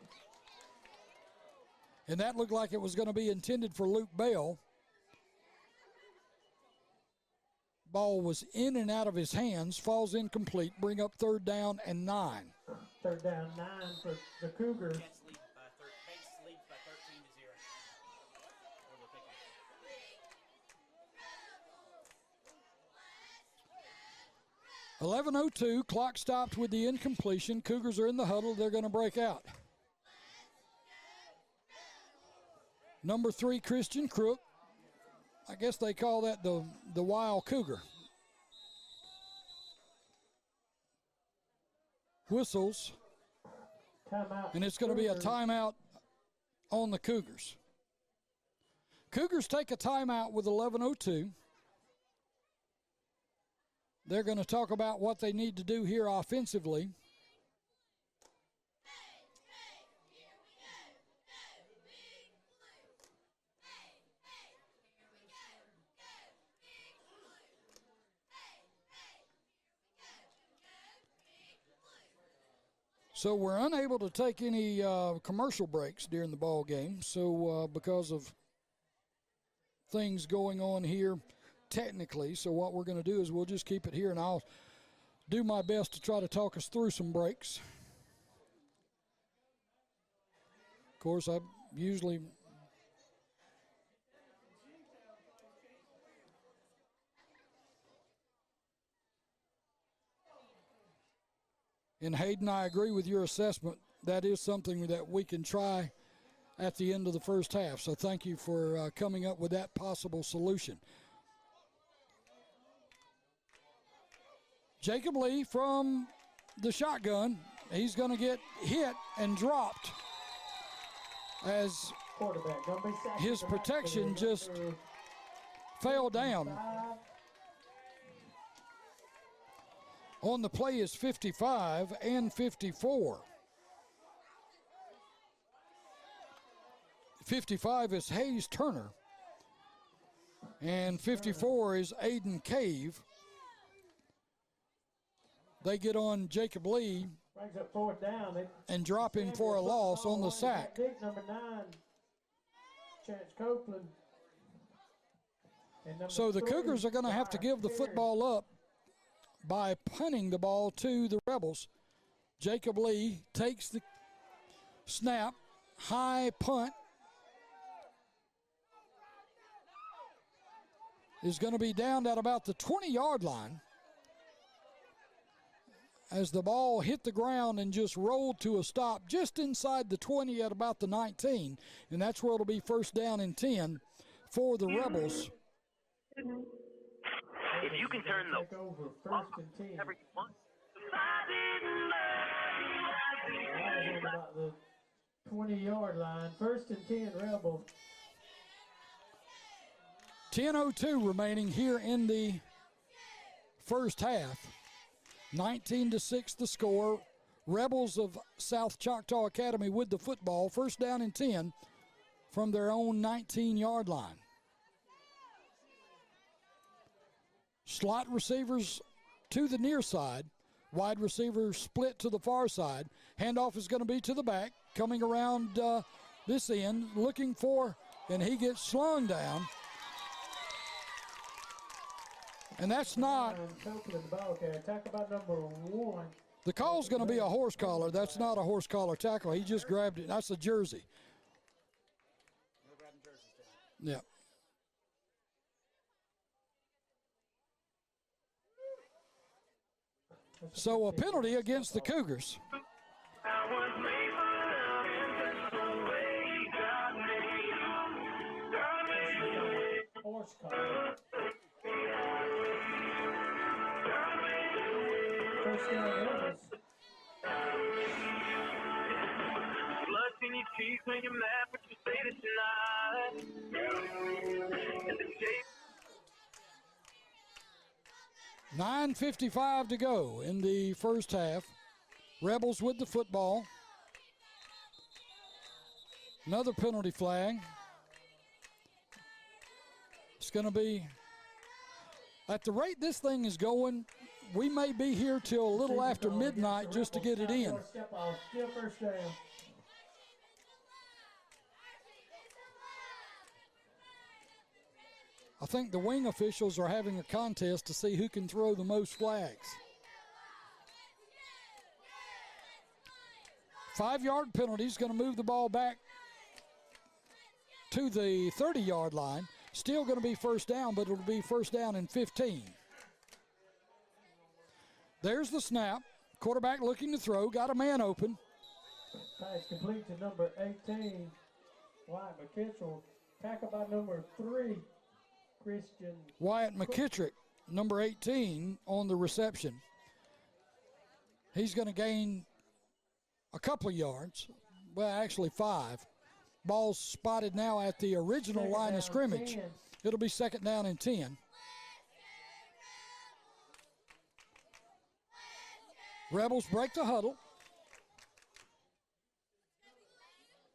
And that looked like it was going to be intended for Luke Bell. Ball was in and out of his hands, falls incomplete, bring up third down and 9. Third down, 9 for the Cougars. Banks leads by 13-0. 11:02, clock stopped with the incompletion. Cougars are in the huddle. They're going to break out. Number 3, Christian Crook. I guess they call that the Wild Cougar. Whistles. Timeout. And it's going to be a timeout on the Cougars. Cougars take a timeout with 11:02. They're going to talk about what they need to do here offensively. So we're unable to take any commercial breaks during the ball game. So because of things going on here technically, so what we're going to do is we'll just keep it here, and I'll do my best to try to talk us through some breaks. Of course, I usually and Hayden, I agree with your assessment. That is something that we can try at the end of the first half. So thank you for coming up with that possible solution. Jacob Lee from the shotgun. He's going to get hit and dropped as his protection just fell down. On the play is 55 and 54. 55 is Hayes Turner. And 54 is Aiden Cave. They get on Jacob Lee Brings up fourth down. and drop him for a loss on the sack. Number 9, Chance Copeland. So the Cougars are going to have to give the football up by punting the ball to the Rebels. Jacob Lee takes the snap, high punt. Is going to be down at about the 20-yard line as the ball hit the ground and just rolled to a stop just inside the 20 at about the 19. And that's where it'll be first down and 10 for the Rebels. If you can turn the first and 10. Whatever you want. About the 20-yard line. First and 10, Rebels. 10:02 remaining here in the first half. 19-6 the score. Rebels of South Choctaw Academy with the football. First down and 10 from their own 19-yard line. Slot receivers to the near side. Wide receivers split to the far side. Handoff is going to be to the back. Coming around this end, looking for, and he gets slung down. And that's not. The call's going to be a horse collar. That's not a horse collar tackle. He just grabbed it. That's a jersey. Yeah. So a penalty against the Cougars. Horse collar. First down, Rebels. Blood in your cheeks when you're mad, but you say that you're not. 9:55 to go in the first half. Rebels with the football. Another penalty flag. It's going to be, at the rate this thing is going, we may be here till a little after midnight just to get it in. Still first down. I think the wing officials are having a contest to see who can throw the most flags. 5-yard penalty is going to move the ball back to the 30-yard line. Still going to be first down, but it'll be first down and 15. There's the snap. Quarterback looking to throw. Got a man open. Pass complete to number 18, Wyatt McKittrick. Tackle by number 3, Christian. Wyatt McKittrick, number 18, on the reception. He's going to gain a couple of yards. Well, actually 5. Ball's spotted now at the original line of scrimmage. It'll be second down and 10. Rebels break the huddle.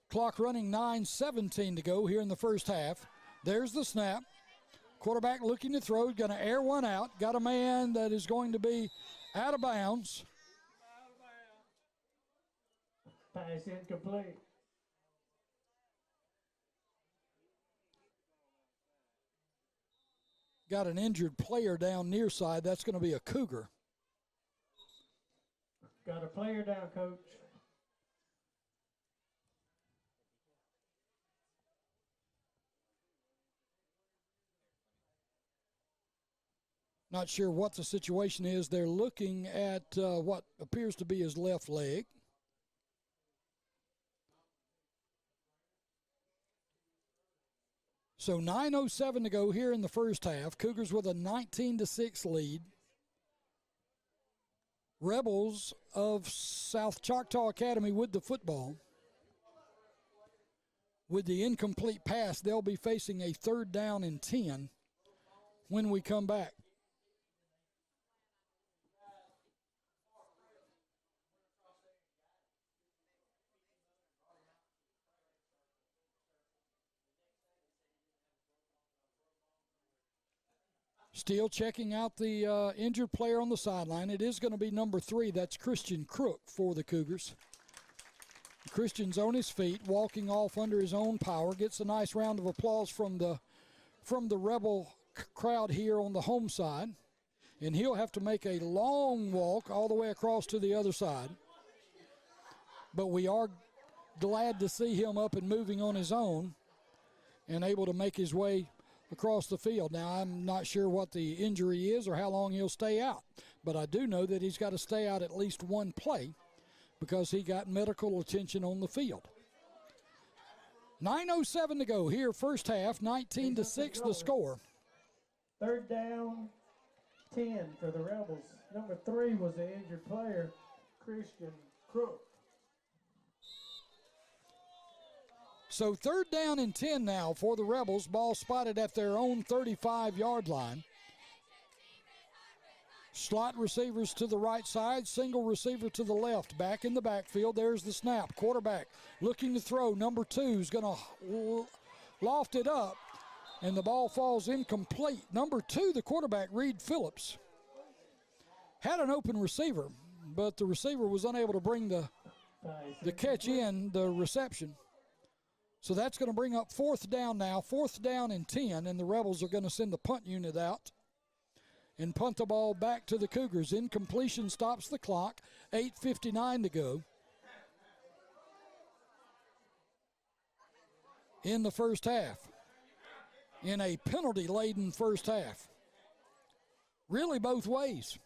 Clock running, 9:17 to go here in the first half. There's the snap. Quarterback looking to throw, going to air one out. Got a man that is going to be out of bounds. Pass incomplete. Got an injured player down near side. That's going to be a Cougar. Got a player down, Coach. Not sure what the situation is. They're looking at what appears to be his left leg. So 9:07 to go here in the first half. Cougars with a 19-6 lead. Rebels of South Choctaw Academy with the football. With the incomplete pass, they'll be facing a third down and 10 when we come back. Still checking out the injured player on the sideline. It is going to be number 3. That's Christian Crook for the Cougars. Christian's on his feet, walking off under his own power. Gets a nice round of applause from the Rebel crowd here on the home side. And he'll have to make a long walk all the way across to the other side. But we are glad to see him up and moving on his own and able to make his way across the field. Now, I'm not sure what the injury is or how long he'll stay out, but I do know that he's got to stay out at least one play because he got medical attention on the field. 9:07 to go here, first half, 19-6 the score. Third down, 10 for the Rebels. Number 3 was the injured player, Christian Crook. So third down and 10 now for the Rebels. Ball spotted at their own 35-yard line. Slot receivers to the right side, single receiver to the left. Back in the backfield, there's the snap. Quarterback looking to throw. Number 2 is going to loft it up, and the ball falls incomplete. Number 2, the quarterback, Reed Phillips, had an open receiver, but the receiver was unable to bring the catch in, the reception. So that's going to bring up fourth down now, 4th down and 10, and the Rebels are going to send the punt unit out and punt the ball back to the Cougars. Incompletion stops the clock, 8:59 to go in the first half, in a penalty-laden first half. Really both ways.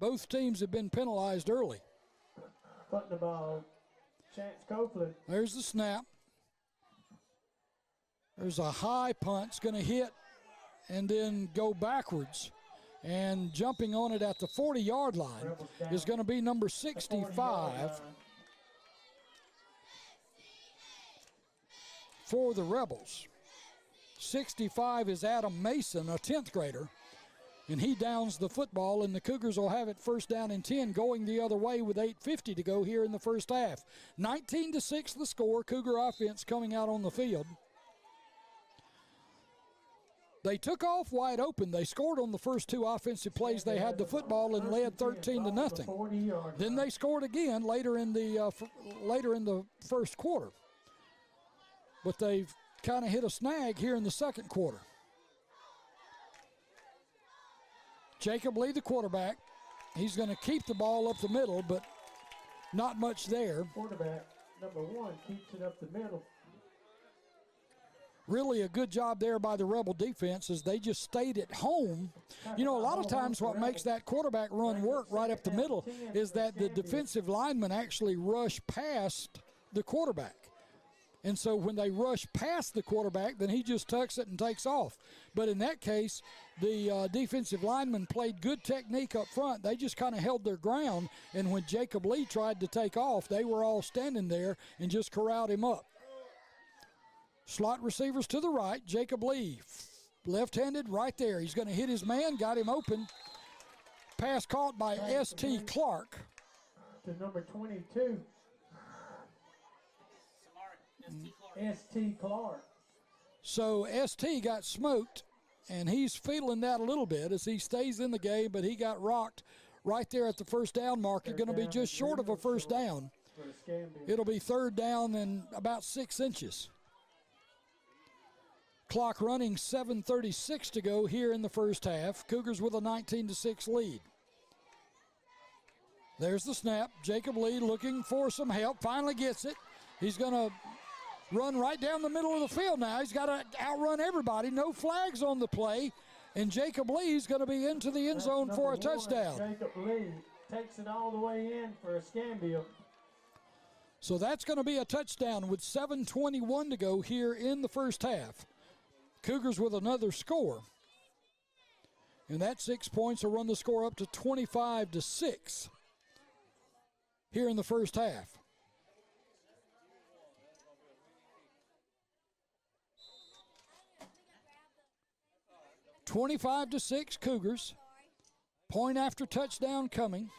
Both teams have been penalized early. Punting the ball, Chance Copeland. There's the snap. There's a high punt. It's going to hit and then go backwards. And jumping on it at the 40-yard line is going to be number 65 for the Rebels. 65 is Adam Mason, a 10th grader. And he downs the football, and the Cougars will have it first down and 10 going the other way with 8:50 to go here in the first half. 19-6 the score. Cougar offense coming out on the field. They took off wide open. They scored on the first 2 offensive plays. They had the football and led 13-0. Then they scored again later in the first quarter. But they've kind of hit a snag here in the second quarter. Jacob Lee, the quarterback, he's going to keep the ball up the middle, but not much there. Quarterback number 1 keeps it up the middle. Really a good job there by the Rebel defense as they just stayed at home. You know, a lot of times what makes that quarterback run work right up the middle is that the defensive linemen actually rush past the quarterback. And so when they rush past the quarterback, then he just tucks it and takes off. But in that case, the defensive linemen played good technique up front. They just kind of held their ground. And when Jacob Lee tried to take off, they were all standing there and just corralled him up. Slot receivers to the right. Jacob Lee, left-handed right there. He's going to hit his man, got him open. Pass caught by S.T. Clark. To number 22. S.T. Clark. So S.T. got smoked, and he's feeling that a little bit as he stays in the game, but he got rocked right there at the first down marker. Going to be just short of a first down. It'll be third down and about 6 inches. Clock running, 7:36 to go here in the first half. Cougars with a 19-6 lead. There's the snap. Jacob Lee looking for some help. Finally gets it. He's going to run right down the middle of the field now. He's got to outrun everybody. No flags on the play. And Jacob Lee's going to be into the end zone for a touchdown. Jacob Lee takes it all the way in for Escambia. So that's going to be a touchdown with 7:21 to go here in the first half. Cougars with another score. And that 6 points will run the score up to 25-6 here in the first half. (25-6) Cougars. Point after touchdown coming.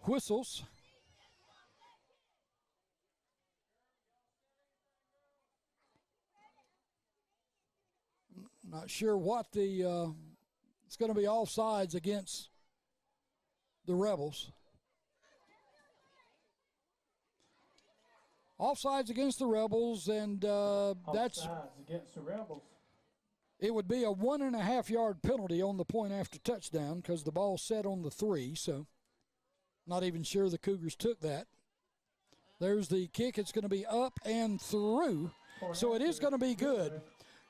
Whistles. Not sure what the it's going to be offsides against the Rebels. Offsides against the Rebels, and that's Offsides against the Rebels. It would be a 1.5-yard penalty on the point after touchdown because the ball set on the 3, so not even sure the Cougars took that. There's the kick. It's going to be up and through, so it is going to be good.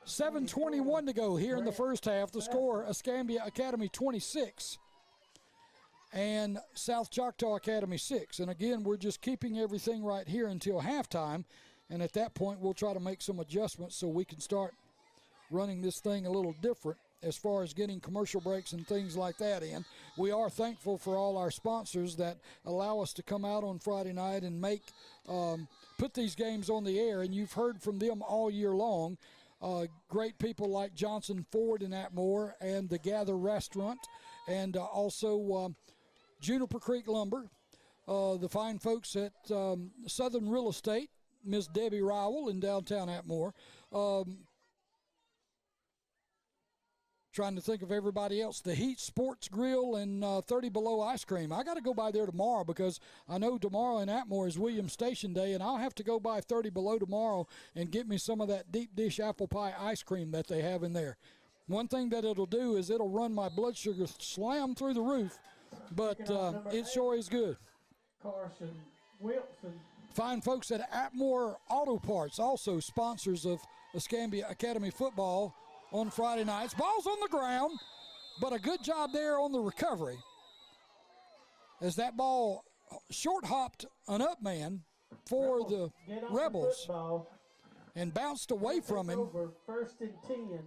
7:21 to go here in the first half. The score, Escambia Academy 26 and South Choctaw Academy 6. And again, we're just keeping everything right here until halftime, and at that point we'll try to make some adjustments so we can start running this thing a little different as far as getting commercial breaks and things like that in. We are thankful for all our sponsors that allow us to come out on Friday night and make put these games on the air, and you've heard from them all year long. Great people like Johnson Ford in Atmore and the Gather Restaurant, and also Juniper Creek Lumber, the fine folks at Southern Real Estate, Miss Debbie Rowell in downtown Atmore. Trying to think of everybody else. The Heat Sports Grill and 30 Below Ice Cream. I got to go by there tomorrow because I know tomorrow in Atmore is Williams Station Day, and I'll have to go by 30 Below tomorrow and get me some of that deep dish apple pie ice cream that they have in there. One thing that it'll do is it'll run my blood sugar slam through the roof, but it sure is good. Carson Wilson. Fine folks at Atmore Auto Parts, also sponsors of Escambia Academy football on Friday nights. Ball's on the ground, but a good job there on the recovery as that ball short-hopped an up man for the Rebels and bounced away from him. First and 10.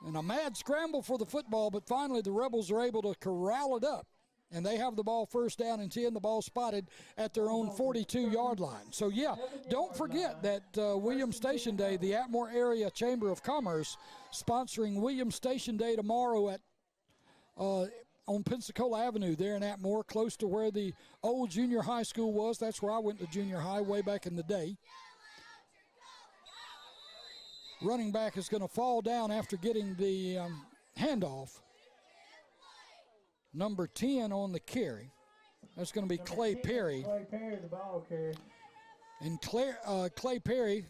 And a mad scramble for the football, but finally the Rebels are able to corral it up. And they have the ball first down and 10, the ball spotted at their own 42-yard line. So, yeah, don't forget that Williams Station Day, the Atmore Area Chamber of Commerce, sponsoring Williams Station Day tomorrow at on Pensacola Avenue there in Atmore, close to where the old junior high school was. That's where I went to junior high way back in the day. Running back is going to fall down after getting the handoff. Number 10 on the carry. That's going to be Clay Perry. Clay Perry, the ball carrier. And Clay Perry,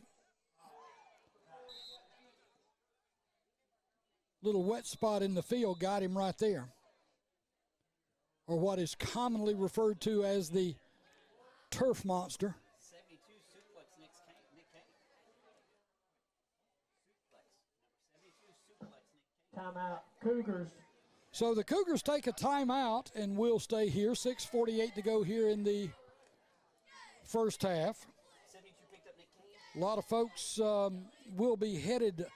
little wet spot in the field, got him right there. Or what is commonly referred to as the turf monster. 72 suplex Nick Kane. Suplex. Number 72 suplex Nick Kane. Timeout, Cougars. So the Cougars take a timeout and will stay here. 6:48 to go here in the first half. A lot of folks will be headed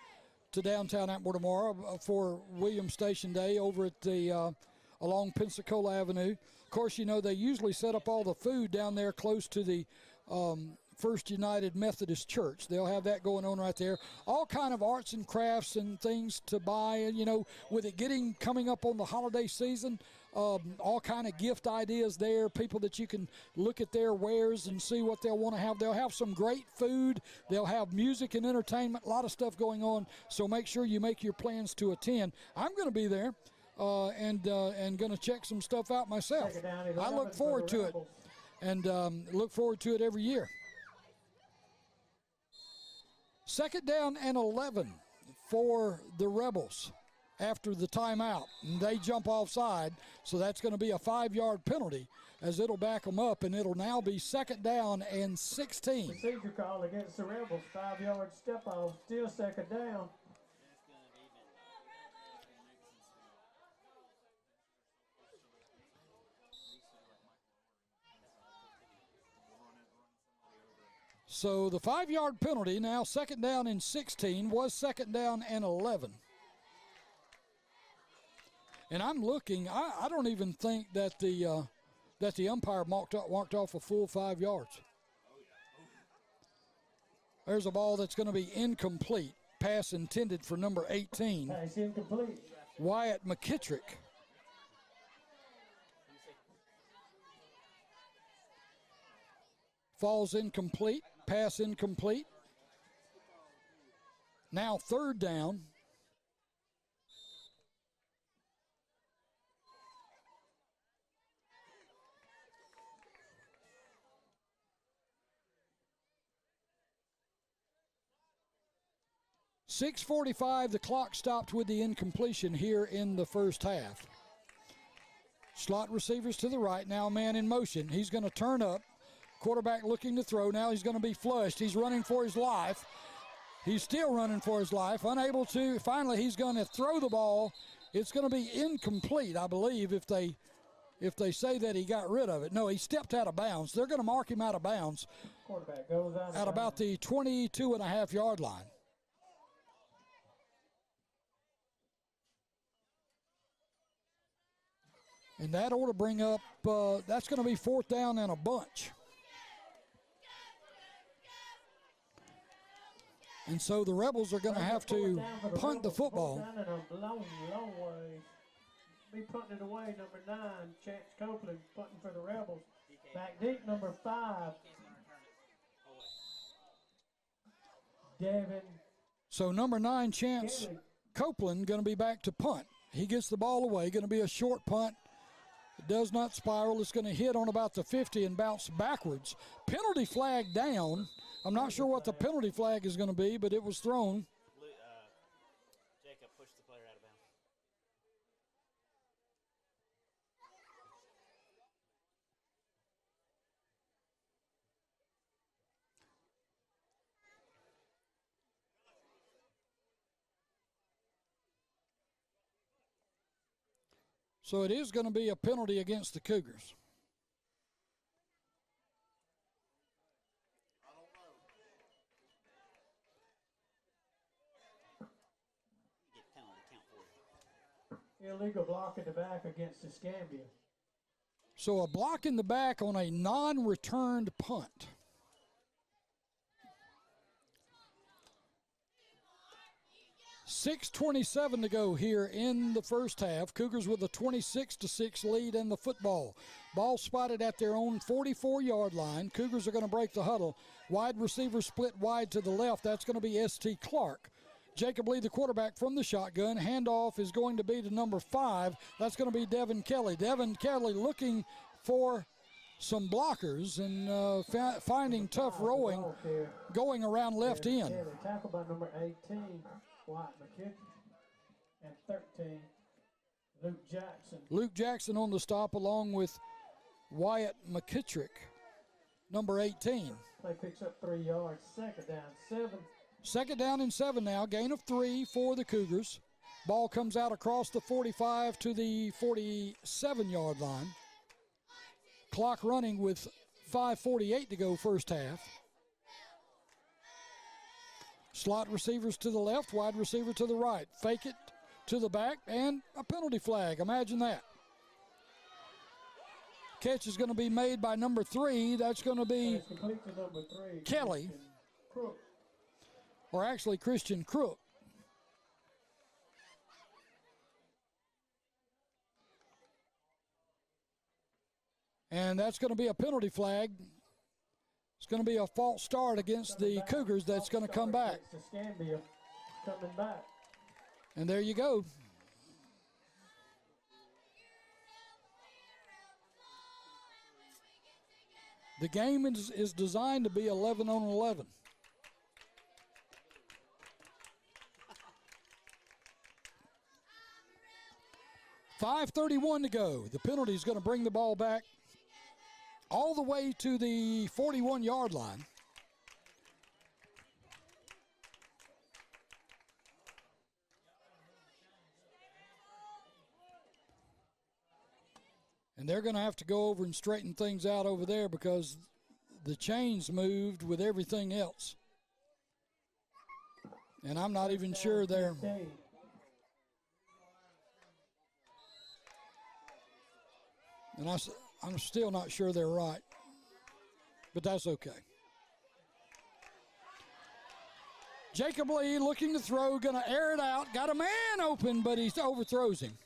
to downtown Atmore tomorrow for Williams Station Day over at the along Pensacola Avenue. Of course, you know, they usually set up all the food down there close to the First United Methodist Church. They'll have that going on right there. All kind of arts and crafts and things to buy. And, you know, with it coming up on the holiday season, all kind of gift ideas there, people that you can look at their wares and see what they'll want to have. They'll have some great food. They'll have music and entertainment, a lot of stuff going on. So make sure you make your plans to attend. I'm going to be there and going to check some stuff out myself. I look forward to it and look forward to it every year. Second down and 11 for the Rebels after the timeout. And they jump offside, so that's going to be a 5-yard penalty as it'll back them up, and it'll now be second down and 16. Procedure call against the Rebels, 5-yard step off, still second down. So the 5-yard penalty, now second down and 16, was second down and 11. And I'm looking, I don't even think that the umpire marked off a full 5 yards. There's a ball that's going to be incomplete. Pass intended for number 18. Pass incomplete. Wyatt McKittrick. Falls incomplete. Pass incomplete. Now third down. 6:45, the clock stopped with the incompletion here in the first half. Slot receivers to the right, now man in motion. He's going to turn up. Quarterback looking to throw. Now he's going to be flushed. He's running for his life. He's still running for his life, unable to. Finally, he's going to throw the ball. It's going to be incomplete, I believe, if they say that he got rid of it. No, he stepped out of bounds. They're going to mark him out of bounds Quarterback goes out at about the 22.5-yard line. And that ought to bring up, that's going to be 4th down and a bunch. And so the Rebels are going to have to punt the football. Down in a long way. Be punting it away, number 9, Chance Copeland, punting for the Rebels. Back deep, number 5, Devin. So number 9, Chance Kelly. Copeland, going to be back to punt. He gets the ball away, going to be a short punt. It does not spiral. It's going to hit on about the 50 and bounce backwards. Penalty flag down. I'm not sure what the penalty flag is going to be, but it was thrown. Jacob pushed the player out of bounds. So it is going to be a penalty against the Cougars. Illegal block in the back against Escambia. So a block in the back on a non-returned punt. .6:27 to go here in the first half. Cougars with a 26-6 lead in the football. Ball spotted at their own 44-yard line. Cougars are going to break the huddle. Wide receiver split wide to the left. That's going to be S.T. Clark. Jacob Lee, the quarterback, from the shotgun. Handoff is going to be to number 5. That's going to be Devin Kelly. Devin Kelly looking for some blockers and finding tough rowing going around left end. Yeah, tackled by number 18, Wyatt McKinney, and 13, Luke Jackson. Luke Jackson on the stop along with Wyatt McKittrick, number 18. Play picks up 3 yards. 2nd down, 7. 2nd down and 7 now. Gain of 3 for the Cougars. Ball comes out across the 45 to the 47-yard line. Clock running with 5:48 to go first half. Slot receivers to the left, wide receiver to the right. Fake it to the back, and a penalty flag. Imagine that. Catch is going to be made by number 3. That's going to be Kelly. Or actually Christian Crook. And that's going to be a penalty flag. It's going to be a false start against the Cougars that's going to come back. And there you go. The game is designed to be 11 on 11. .5:31 to go. The penalty is going to bring the ball back all the way to the 41-yard line. And they're going to have to go over and straighten things out over there because the chains moved with everything else. And I'm not even sure they're... And I'm still not sure they're right. But that's okay. Jacob Lee looking to throw, going to air it out. Got a man open, but he overthrows him.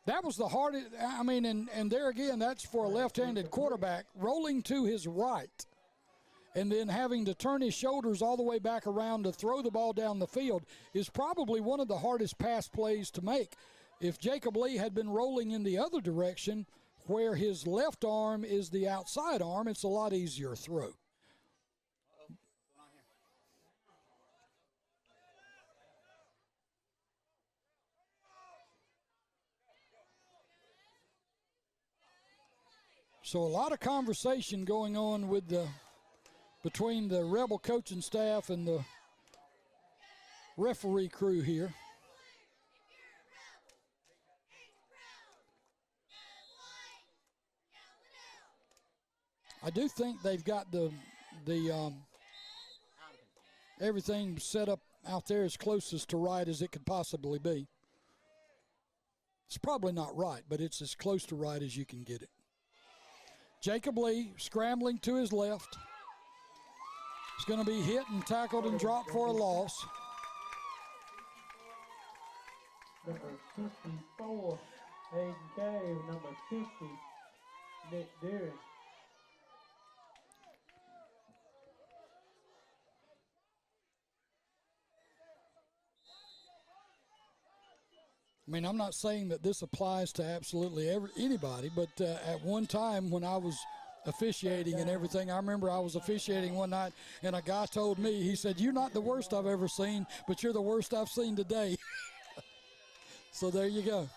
That was the hardest. I mean, and there again, that's for a left-handed quarterback. Rolling to his right and then having to turn his shoulders all the way back around to throw the ball down the field is probably one of the hardest pass plays to make. If Jacob Lee had been rolling in the other direction, where his left arm is the outside arm, it's a lot easier throw. So a lot of conversation going on with between the Rebel coaching staff and the referee crew here. I do think they've got the everything set up out there as closest to right as it could possibly be. It's probably not right, but it's as close to right as you can get it. Jacob Lee scrambling to his left. He's going to be hit and tackled and dropped for a loss. Number 54, Hayden Cave. Number 50, Nick Deary. I mean, I'm not saying that this applies to absolutely anybody, but at one time when I was officiating and everything, I remember I was officiating one night, and a guy told me, he said, "You're not the worst I've ever seen, but you're the worst I've seen today." So there you go.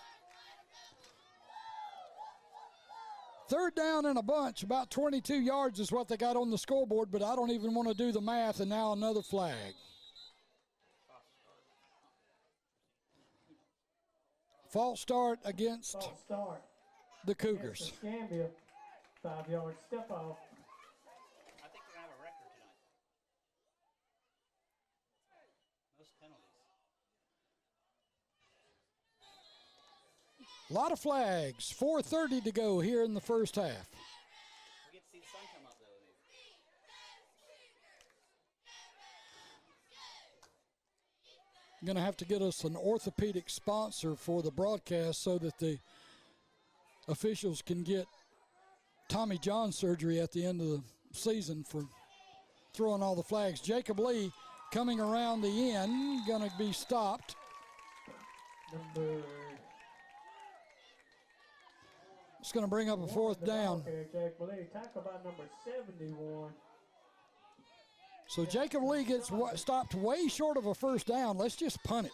Third down and a bunch, about 22 yards is what they got on the scoreboard, but I don't even want to do the math, and now another flag. False start against the Cougars. Escambia, 5-yard step off. I think they're going to have a record tonight. Most penalties. A lot of flags. 4:30 to go here in the first half. We get to see the sun come up, though. Going to have to get us an orthopedic sponsor for the broadcast so that the officials can get Tommy John surgery at the end of the season for throwing all the flags. Jacob Lee coming around the end, going to be stopped. It's going to bring up a fourth down. Jacob Lee, tackle by number 71. So Jacob Lee gets stopped way short of a first down. Let's just punt it.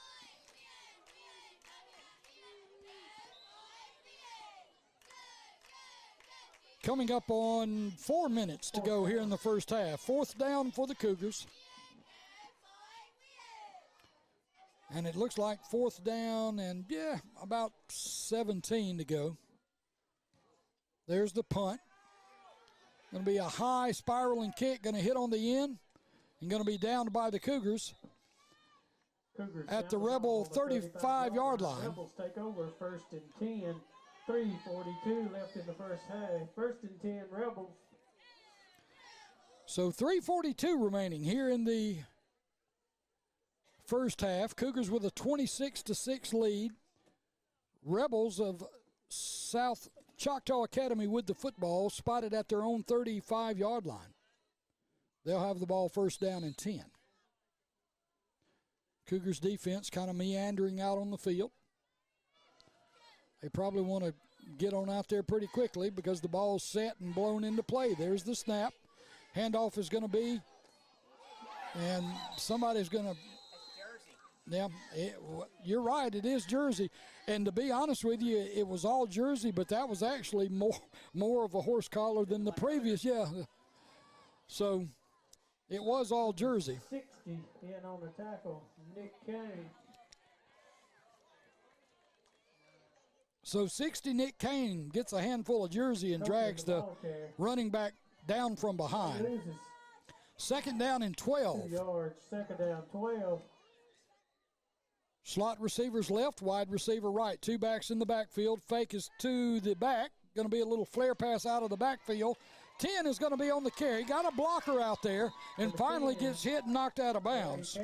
Coming up on 4 minutes to go here in the first half. Fourth down for the Cougars. And it looks like fourth down and, yeah, about 17 to go. There's the punt. Going to be a high spiraling kick, going to hit on the end. And going to be downed by the Cougars at the Rebel 35-yard line. Rebels take over, 1st and 10. 3:42 left in the first half. 1st and 10 Rebels. So 3:42 remaining here in the first half. Cougars with a 26-6 lead. Rebels of South Choctaw Academy with the football spotted at their own 35-yard line. They'll have the ball first down and 10. Cougars defense kind of meandering out on the field. They probably want to get on out there pretty quickly because the ball's set and blown into play. There's the snap. Handoff is going to be, and somebody's going to. Yeah, you're right. It is Jersey. And to be honest with you, it was all Jersey, but that was actually more of a horse collar than the previous. Yeah. So it was all Jersey. 60 in on the tackle, Nick Kane. So 60 Nick Kane gets a handful of Jersey and drags the running back down from behind. Second down and 12. 2 yards, second down, 12. Slot receivers left, wide receiver right. Two backs in the backfield. Fake is to the back. Going to be a little flare pass out of the backfield. 10 is going to be on the carry. Got a blocker out there and finally gets hit and knocked out of bounds.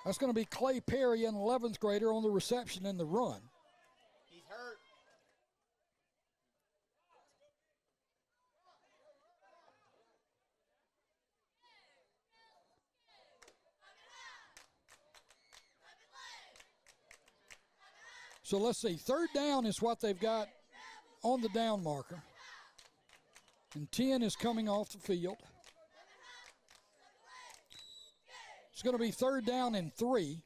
That's going to be Clay Perry, an 11th grader, on the reception and the run. He's hurt. So let's see. Third down is what they've got on the down marker. And 10 is coming off the field. It's going to be third down and 3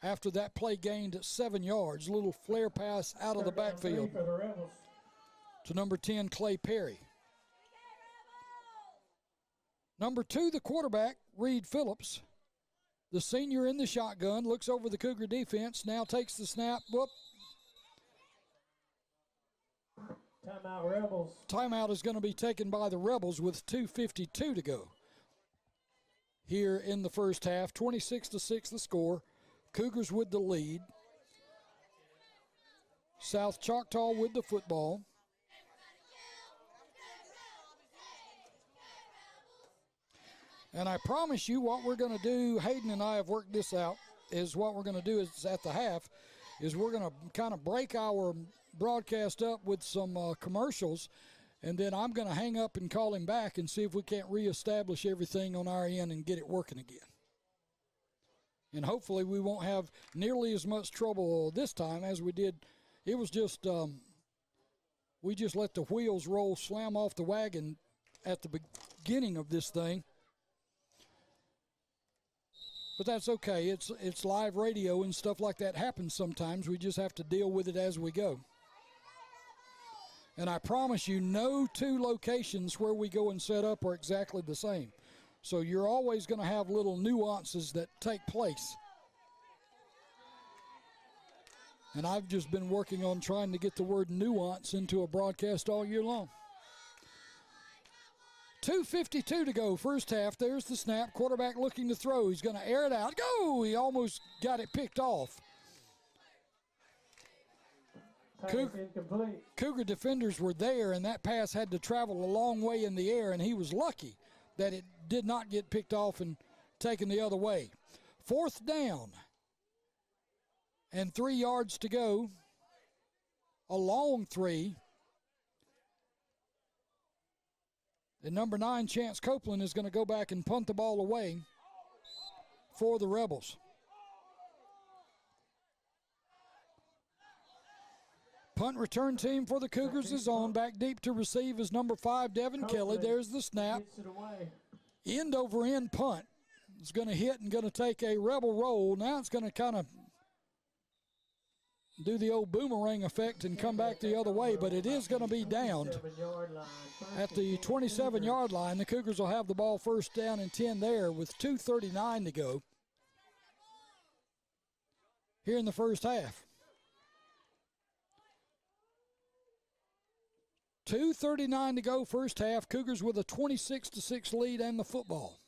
after that play gained at 7 yards. A little flare pass out of the backfield. to number 10, Clay Perry. Number 2, the quarterback, Reed Phillips. The senior in the shotgun, looks over the Cougar defense, now takes the snap. Whoop. Timeout, Rebels. Timeout is going to be taken by the Rebels with 2:52 to go. Here in the first half, 26-6 the score. Cougars with the lead. South Choctaw with the football. And I promise you what we're going to do, Hayden and I have worked this out, is what we're going to do is at the half, is we're going to kind of break our broadcast up with some commercials, and then I'm going to hang up and call him back and see if we can't reestablish everything on our end and get it working again. And hopefully we won't have nearly as much trouble this time as we did. It was just, we just let the wheels roll, slam off the wagon at the beginning of this thing. But that's okay. It's live radio and stuff like that happens sometimes. We just have to deal with it as we go. And I promise you, no two locations where we go and set up are exactly the same. So you're always going to have little nuances that take place. And I've just been working on trying to get the word nuance into a broadcast all year long. 2:52 to go, first half. There's the snap. Quarterback looking to throw. He's going to air it out. Go! He almost got it picked off. Cougar defenders were there, and that pass had to travel a long way in the air, and he was lucky that it did not get picked off and taken the other way. Fourth down and 3 yards to go. A long 3. And number 9, Chance Copeland, is going to go back and punt the ball away for the Rebels. Punt return team for the Cougars is on. Back deep to receive is number 5, Devin Kelly. There's the snap. End over end punt. It's going to hit and going to take a Rebel roll. Now it's going to kind of do the old boomerang effect and come back the other way, but it is going to be downed at the 27-yard line. The Cougars will have the ball first down and 10 there with 2:39 to go here in the first half. 2:39 to go first half. Cougars with a 26-6 lead and the football.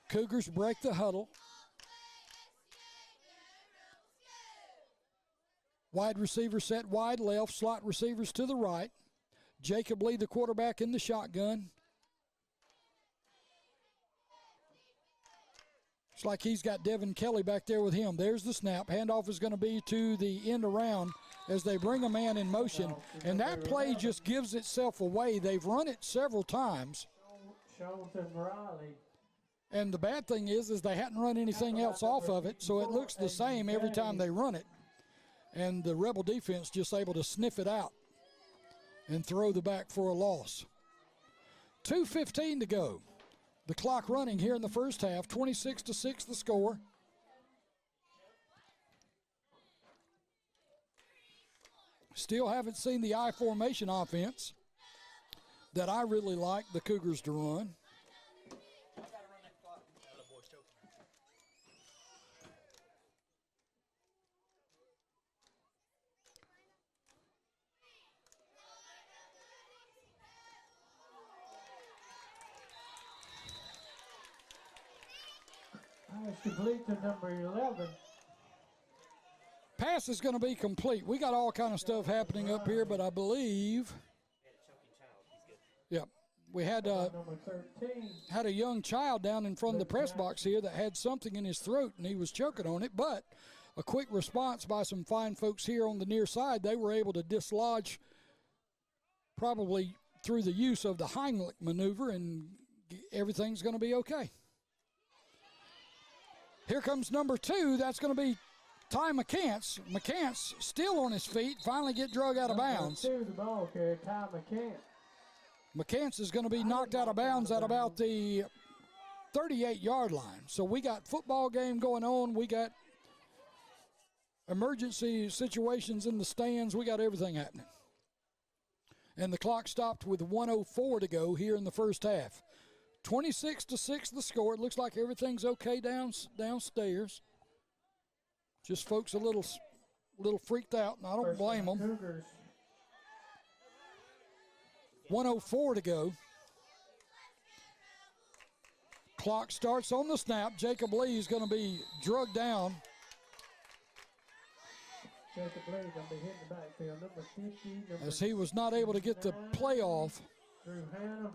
Cougars break the huddle. Wide receiver set wide left, slot receivers to the right. Jacob Lee, the quarterback, in the shotgun. It's like he's got Devin Kelly back there with him. There's the snap. Handoff is going to be to the end around as they bring a man in motion. And that play just gives itself away. They've run it several times. And the bad thing is they hadn't run anything else off of it, so it looks the same every time they run it. And the Rebel defense just able to sniff it out and throw the back for a loss. 2:15 to go. The clock running here in the first half, 26-6 the score. Still haven't seen the I formation offense that I really like the Cougars to run. Complete to number 11. Pass is going to be complete. We got all kind of stuff happening up here, but I believe, yeah, we had a young child down in front of the press box here that had something in his throat and he was choking on it, but a quick response by some fine folks here on the near side. They were able to dislodge, probably through the use of the Heimlich maneuver, and everything's going to be okay. Here comes number 2. That's going to be Ty McCants. McCants still on his feet, finally get drug out of bounds. The ball carrier, Ty McCants. McCants is going to be knocked out of bounds at about the 38-yard line. So we got football game going on. We got emergency situations in the stands. We got everything happening. And the clock stopped with 1:04 to go here in the first half. 26-6 the score. It looks like everything's okay downstairs. Just folks a little freaked out, and I don't blame them. 1:04 to go. Clock starts on the snap. Jacob Lee is going to be drugged down. Jacob Lee going to be hitting the backfield. Number 50. As he was not able to get the play off. Drew Hannah,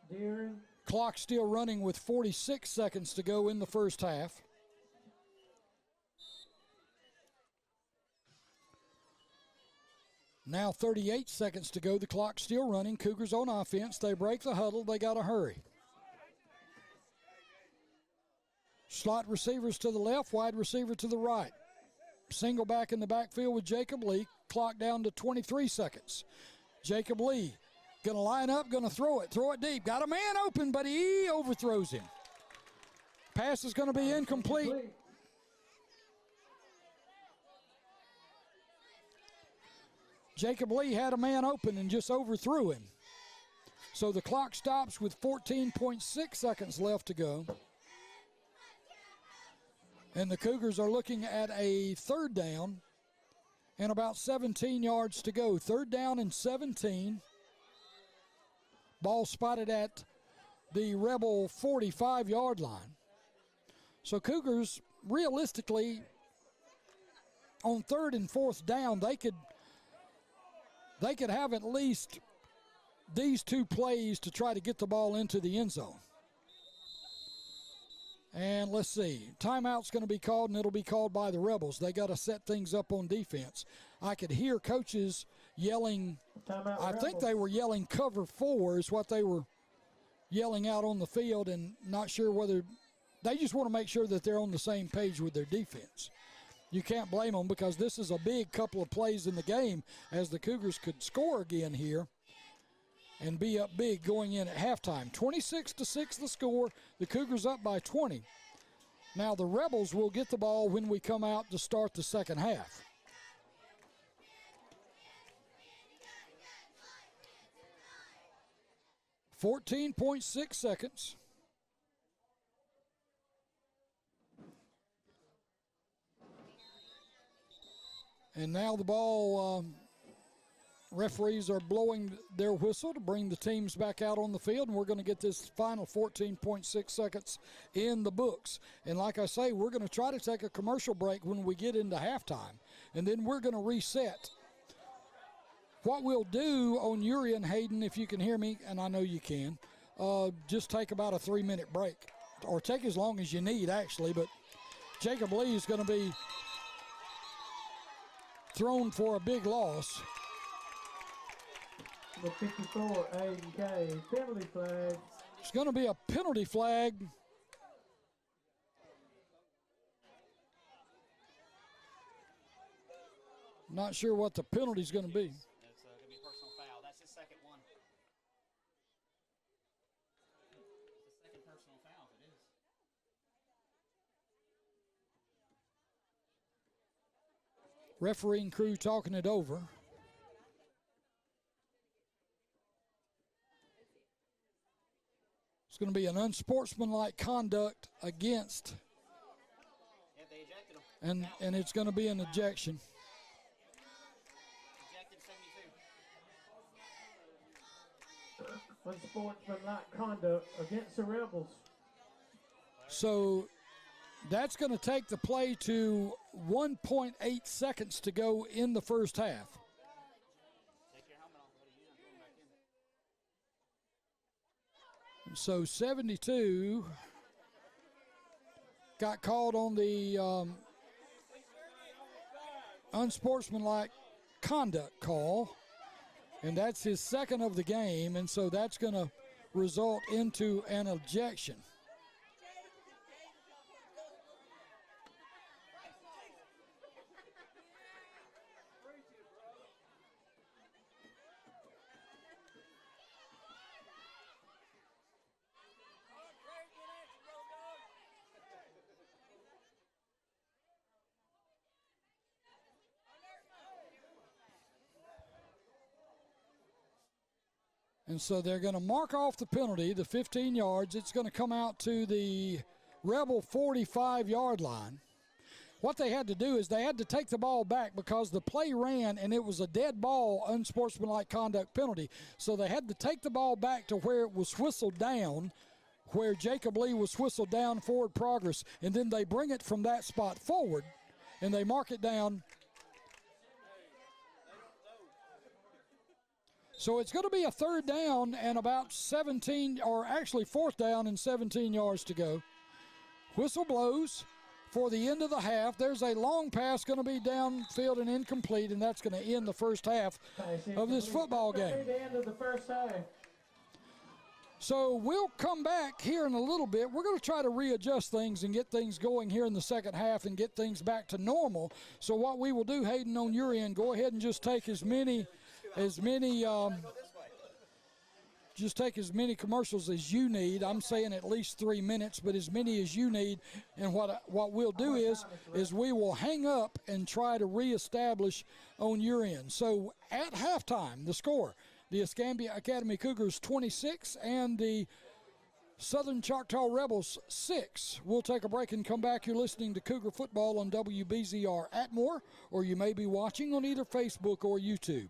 Deering. Clock still running with 46 seconds to go in the first half. Now 38 seconds to go. The clock still running. Cougars on offense. They break the huddle. They got to hurry. Slot receivers to the left, wide receiver to the right. Single back in the backfield with Jacob Lee. Clock down to 23 seconds. Jacob Lee going to line up, going to throw it deep. Got a man open, but he overthrows him. Pass is going to be incomplete. Jacob Lee had a man open and just overthrew him. So the clock stops with 14.6 seconds left to go. And the Cougars are looking at a third down and about 17 yards to go. Third down and 17. Ball spotted at the Rebel 45-yard line. So Cougars, realistically, on third and fourth down, they could have at least these two plays to try to get the ball into the end zone. And let's see, timeout's going to be called, and it'll be called by the Rebels. They got to set things up on defense. I could hear coaches yelling, I think they were yelling cover 4 is what they were yelling out on the field, and not sure whether they just want to make sure that they're on the same page with their defense. You can't blame them because this is a big couple of plays in the game as the Cougars could score again here and be up big going in at halftime. 26-6 the score. The Cougars up by 20. Now the Rebels will get the ball when we come out to start the second half. .6 seconds. And now the ball, referees are blowing their whistle to bring the teams back out on the field, and we're going to get this final 14.6 seconds in the books. And like I say, we're going to try to take a commercial break when we get into halftime, and then we're going to reset. What we'll do on Uri and Hayden, if you can hear me, and I know you can, just take about a 3-minute break, or take as long as you need, actually. But Jacob Lee is going to be thrown for a big loss. The 54, Aiden Kay, penalty flag. It's going to be a penalty flag. Not sure what the penalty is going to be. It's going to be a personal foul. That's his second one. It's the second personal foul, if it is. Refereeing crew talking it over. It's going to be an unsportsmanlike conduct against, Yeah, they ejected him. and it's going to be an ejection. Ejected 72. Unsportsmanlike conduct against the Rebels. So that's going to take the play to 1.8 seconds to go in the first half. Take your helmet off, buddy. You're not going back in. So 72 got called on the unsportsmanlike conduct call, and that's his second of the game, and so that's going to result into an ejection. And so they're going to mark off the penalty, the 15 yards. It's going to come out to the Rebel 45-yard line. What they had to do is they had to take the ball back because the play ran and it was a dead ball, unsportsmanlike conduct penalty. So they had to take the ball back to where it was whistled down, where Jacob Lee was whistled down forward progress, and then they bring it from that spot forward and they mark it down. So it's going to be a 3rd down and about 17, or actually 4th down and 17 yards to go. Whistle blows for the end of the half. There's a long pass going to be downfield and incomplete, and that's going to end the first half of this football game. The end of the first half. So we'll come back here in a little bit. We're going to try to readjust things and get things going here in the second half and get things back to normal. So what we will do, Hayden, on your end, go ahead and just take as many commercials as you need. I'm saying at least 3 minutes, but as many as you need. And what we'll do is we will hang up and try to reestablish on your end. So at halftime, the score, the Escambia Academy Cougars 26 and the Southern Choctaw Rebels 6. We'll take a break and come back. You're listening to Cougar Football on WBZR Atmore, or you may be watching on either Facebook or YouTube.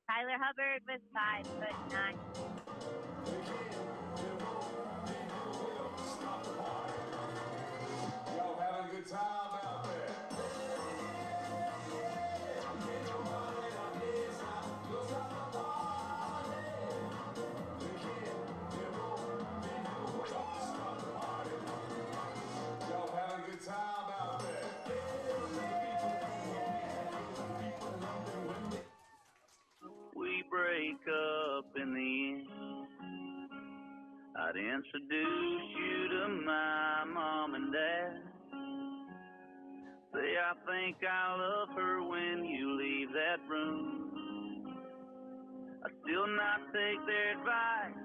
Tyler Hubbard with 5'9". Y'all having a good time out there? Y'all having a good time out there? We break up in the end. I'd introduce you to my mom and dad. Say I think I love her when you leave that room. I still not take their advice.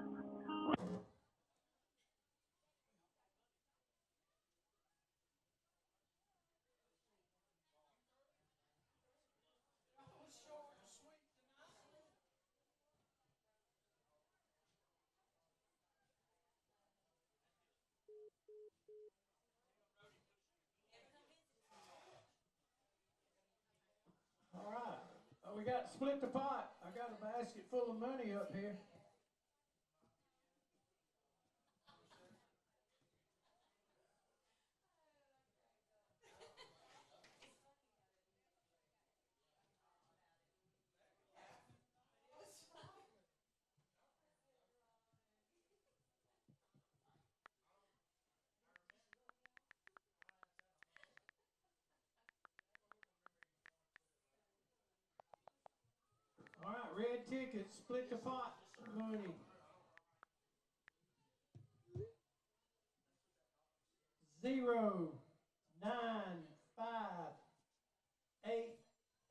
All right. We got split the pot. I got a basket full of money up here. red ticket, split the pot money. 0, 9, 5, 8,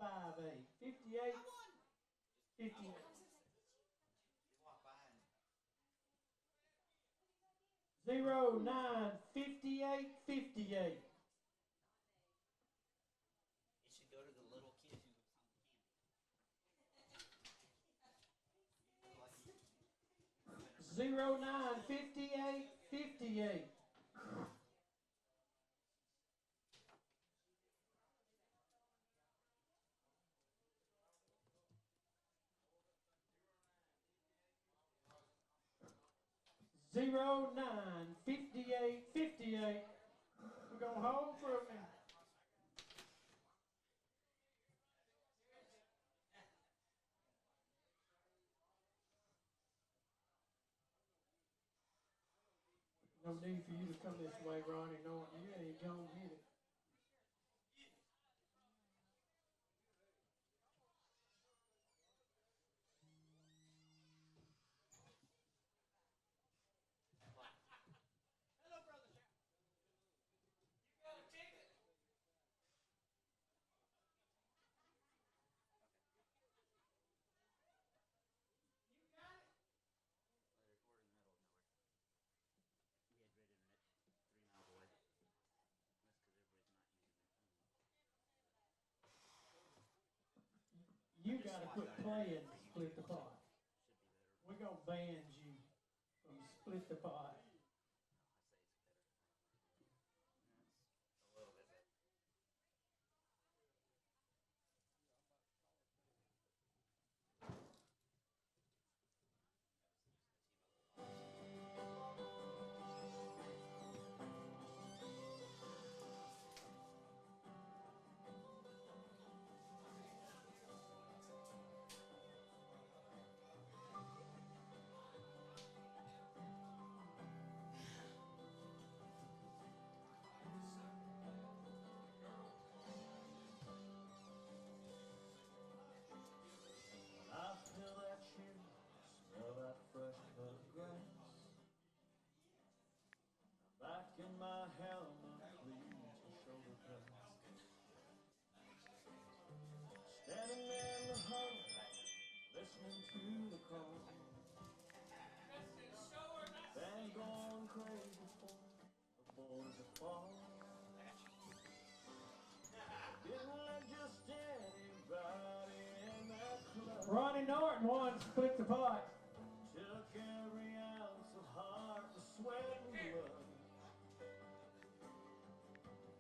5, 8. 58, 58. 0, 9, 58, 58. It should go to the little kid who found the candy. 0, 9, 58, 58. 0, 9, 58, 58. We're going home for a minute. No need for you to come this way, Ronnie. No, you ain't gonna get it. You gotta quit playing Split the Pot. We're gonna ban you from Split the Pot. I feel that chill, smell that fresh cut grass. Back in my helmet, please, a shoulder pads. Standing in the huddle, listening to the call. Band going crazy for the boys that fall. Didn't let just anybody in that club. Ronnie Norton won Split the Pot. Took every ounce of heart, the sweat and blood.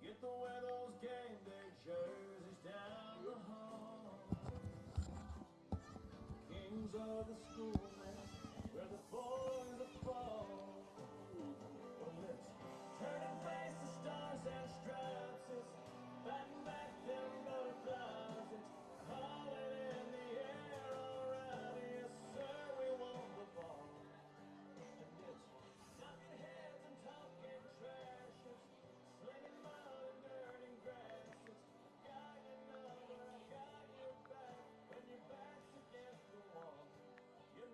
Get to wear those game day jerseys down the hall. Kings of the school, man, where the boys are fall. Well, let's turn and face the stars and stripes. It's batting back them butterflies. It's calling in the air, alright. Yes, sir, we want the ball. And it's knocking heads and talking trash. It's slinging mud and dirt and grass. It's got your number, I got your back. When your back's against the wall, you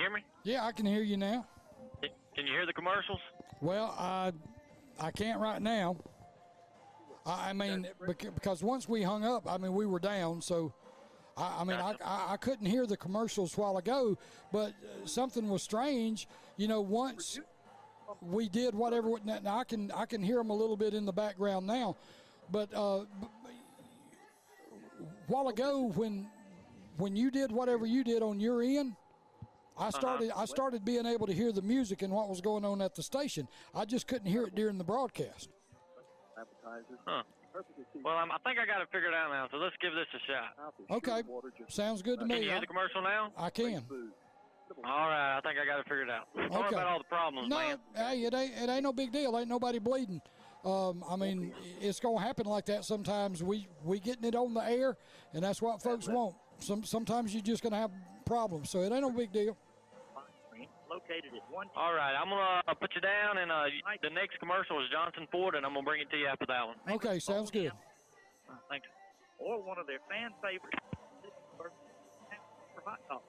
hear me? Yeah, I can hear you now. Can you hear the commercials? Well, I can't right now. I mean, because once we hung up, I mean, we were down, so I couldn't hear the commercials a while ago, but something was strange. You know, once we did whatever, now I can hear them a little bit in the background now, but a while ago when you did whatever you did on your end, I started being able to hear the music and what was going on at the station. I just couldn't hear it during the broadcast. Huh. Well, I think I got it figured out now, so let's give this a shot. Okay, sounds good to me. Can you hear the commercial now? I can. All right, I think I got it figured out. Sorry about all the problems, man. Hey, it ain't no big deal. Ain't nobody bleeding. I mean, it's gonna happen like that sometimes. We getting it on the air, and that's what folks want. Sometimes you're just gonna have problems, so it ain't no big deal. Located at 1. All right, I'm going to put you down, and the next commercial is Johnson Ford, and I'm going to bring it to you after that one. Okay, sounds good. Thanks. Or one of their fan favorites for hot dogs.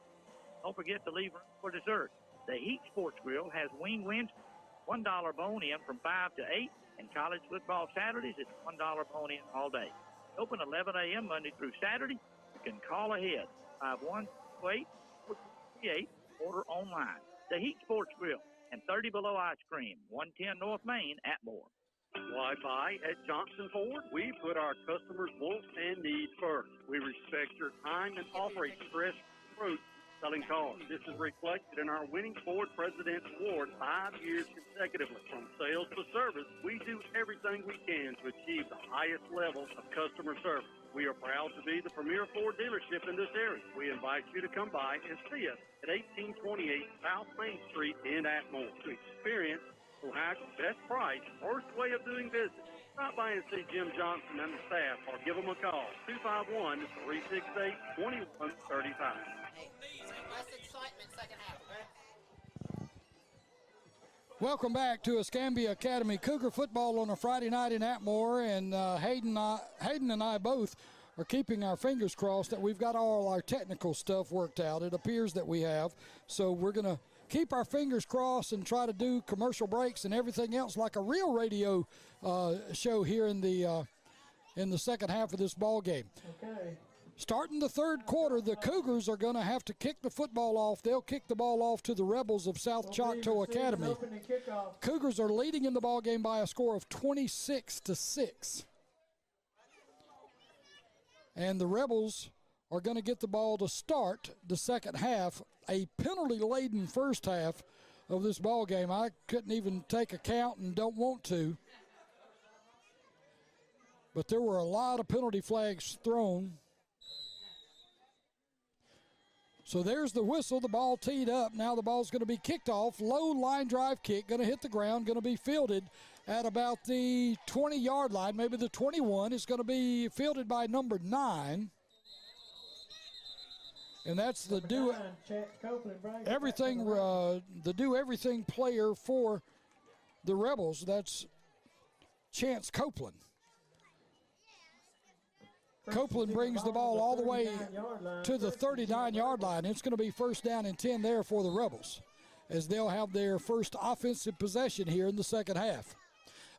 Don't forget to leave room for dessert. The Heat Sports Grill has wing Wednesday, $1 bone-in from 5 to 8, and college football Saturdays, it's $1 bone-in all day. Open 11 a.m. Monday through Saturday. You can call ahead, 5128, order online. The Heat Sports Grill and 30 Below Ice Cream, 110 North Main, Atmore. Wi-Fi at Johnson Ford. We put our customers' wants and needs first. We respect your time and offer a stress approach selling cars. This is reflected in our winning Ford President's Award 5 years consecutively. From sales to service, we do everything we can to achieve the highest level of customer service. We are proud to be the premier Ford dealership in this area. We invite you to come by and see us at 1828 South Main Street in Atmore to experience Ohio's best price, worst way of doing business. Stop by and see Jim Johnson and the staff or give them a call, 251-368-2135. Less excitement second half, okay? Welcome back to Escambia Academy Cougar football on a Friday night in Atmore, and Hayden and I both are keeping our fingers crossed that we've got all our technical stuff worked out. It appears that we have, so we're going to keep our fingers crossed and try to do commercial breaks and everything else like a real radio show here in the second half of this ball game. Okay. Starting the third quarter, the Cougars are going to have to kick the football off. They'll kick the ball off to the Rebels of South Choctaw Academy. Cougars are leading in the ball game by a score of 26-6. And the Rebels are going to get the ball to start the second half, a penalty-laden first half of this ball game. I couldn't even take a count and don't want to. But there were a lot of penalty flags thrown. So there's the whistle, the ball teed up. Now the ball's going to be kicked off. Low line drive kick, going to hit the ground, going to be fielded at about the 20-yard line, maybe the 21. It's going to be fielded by number 9. And that's the do everything player for the Rebels. That's Chance Copeland. Copeland brings the ball all the way to the 39-yard line. It's going to be first down and 10 there for the Rebels, as they'll have their first offensive possession here in the second half.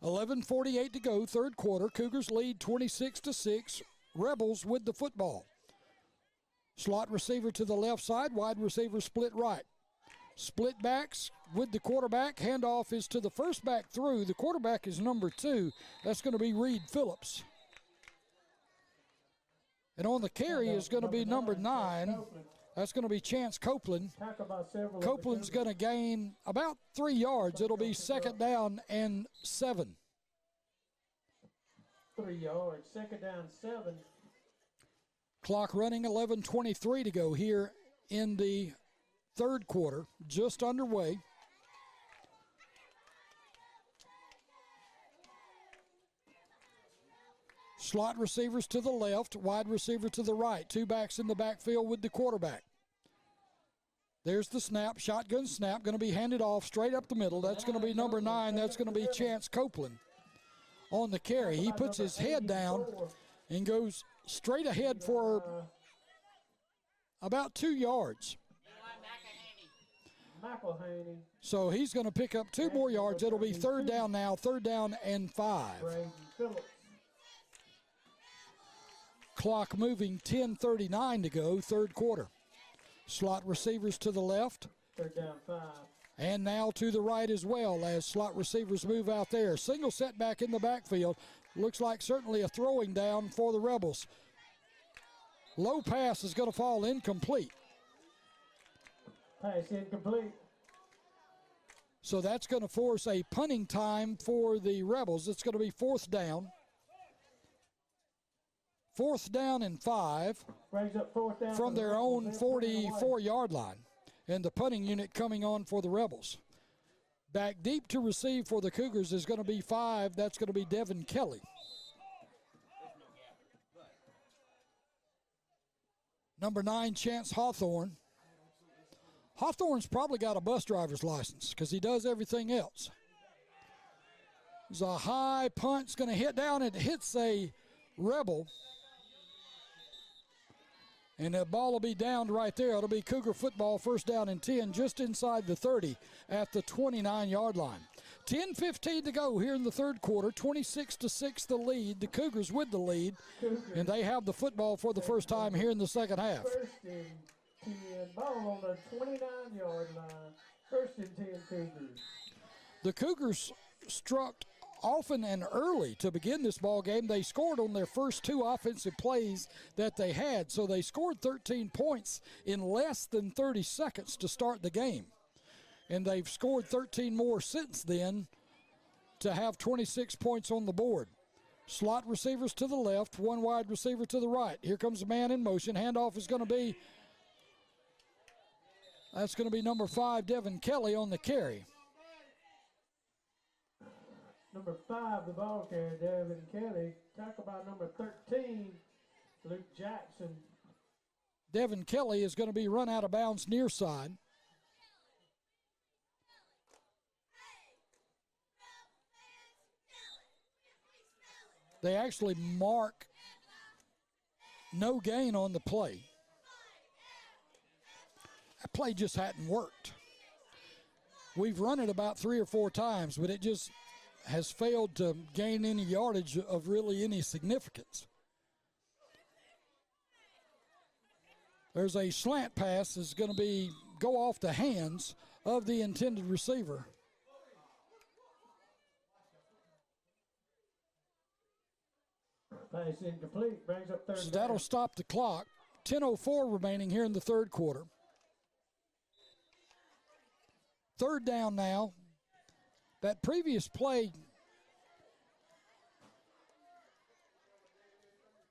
11:48 to go, third quarter. Cougars lead 26-6. Rebels with the football. Slot receiver to the left side, wide receiver split right. Split backs with the quarterback. Handoff is to the first back through. The quarterback is number 2. That's going to be Reed Phillips. And on the carry is going to be number 9. That's going to be Chance Copeland. Copeland's going to gain about 3 yards. It'll be second down and 7. 3 yards, second down, 7. Clock running, 11:23 to go here in the third quarter, just underway. Slot receivers to the left, wide receiver to the right. 2 backs in the backfield with the quarterback. There's the snap, shotgun snap, going to be handed off straight up the middle. That's going to be number 9. That's going to be Chance Copeland on the carry. He puts his head down and goes straight ahead for about 2 yards. McElhaney. So he's going to pick up 2 more yards. It'll be 3rd down now, 3rd down and 5. Braden Phillips. Clock moving, 10:39 to go, 3rd quarter. Slot receivers to the left. 3rd down 5. And now to the right as well as slot receivers move out there. Single setback in the backfield. Looks like certainly a throwing down for the Rebels. Low pass is going to fall incomplete. Pass incomplete. So that's going to force a punting time for the Rebels. It's going to be 4th down. 4th down and 5 Brings up 4th down from their own 44-yard line. And the punting unit coming on for the Rebels. Back deep to receive for the Cougars is going to be 5. That's going to be Devin Kelly. Number 9, Chance Hawthorne. Hawthorne's probably got a bus driver's license because he does everything else. There's a high punt. It's going to hit down. It hits a Rebel. And the ball will be downed right there. It'll be Cougar football, 1st down and 10, just inside the 30 at the 29-yard line. 10:15 to go here in the 3rd quarter. 26-6 the lead. The Cougars with the lead. And they have the football for the first time here in the 2nd half. 1st and 10. Ball on the 29-yard line. 1st and 10 Cougars. The Cougars struck often and early to begin this ball game. They scored on their first 2 offensive plays that they had, so they scored 13 points in less than 30 seconds to start the game. And they've scored 13 more since then to have 26 points on the board. Slot receivers to the left, 1 wide receiver to the right. Here comes a man in motion. Handoff is going to be, that's going to be number 5, Devin Kelly on the carry. Number 5, the ball carrier, Devin Kelly. Tackled by number 13, Luke Jackson. Devin Kelly is going to be run out of bounds near side. They actually mark no gain on the play. That play just hadn't worked. We've run it about 3 or 4 times, but it just has failed to gain any yardage of really any significance. There's a slant pass that's going to go off the hands of the intended receiver. Pass incomplete, brings up 3rd So that'll stop the clock. 10:04 remaining here in the 3rd quarter. 3rd down now. That previous play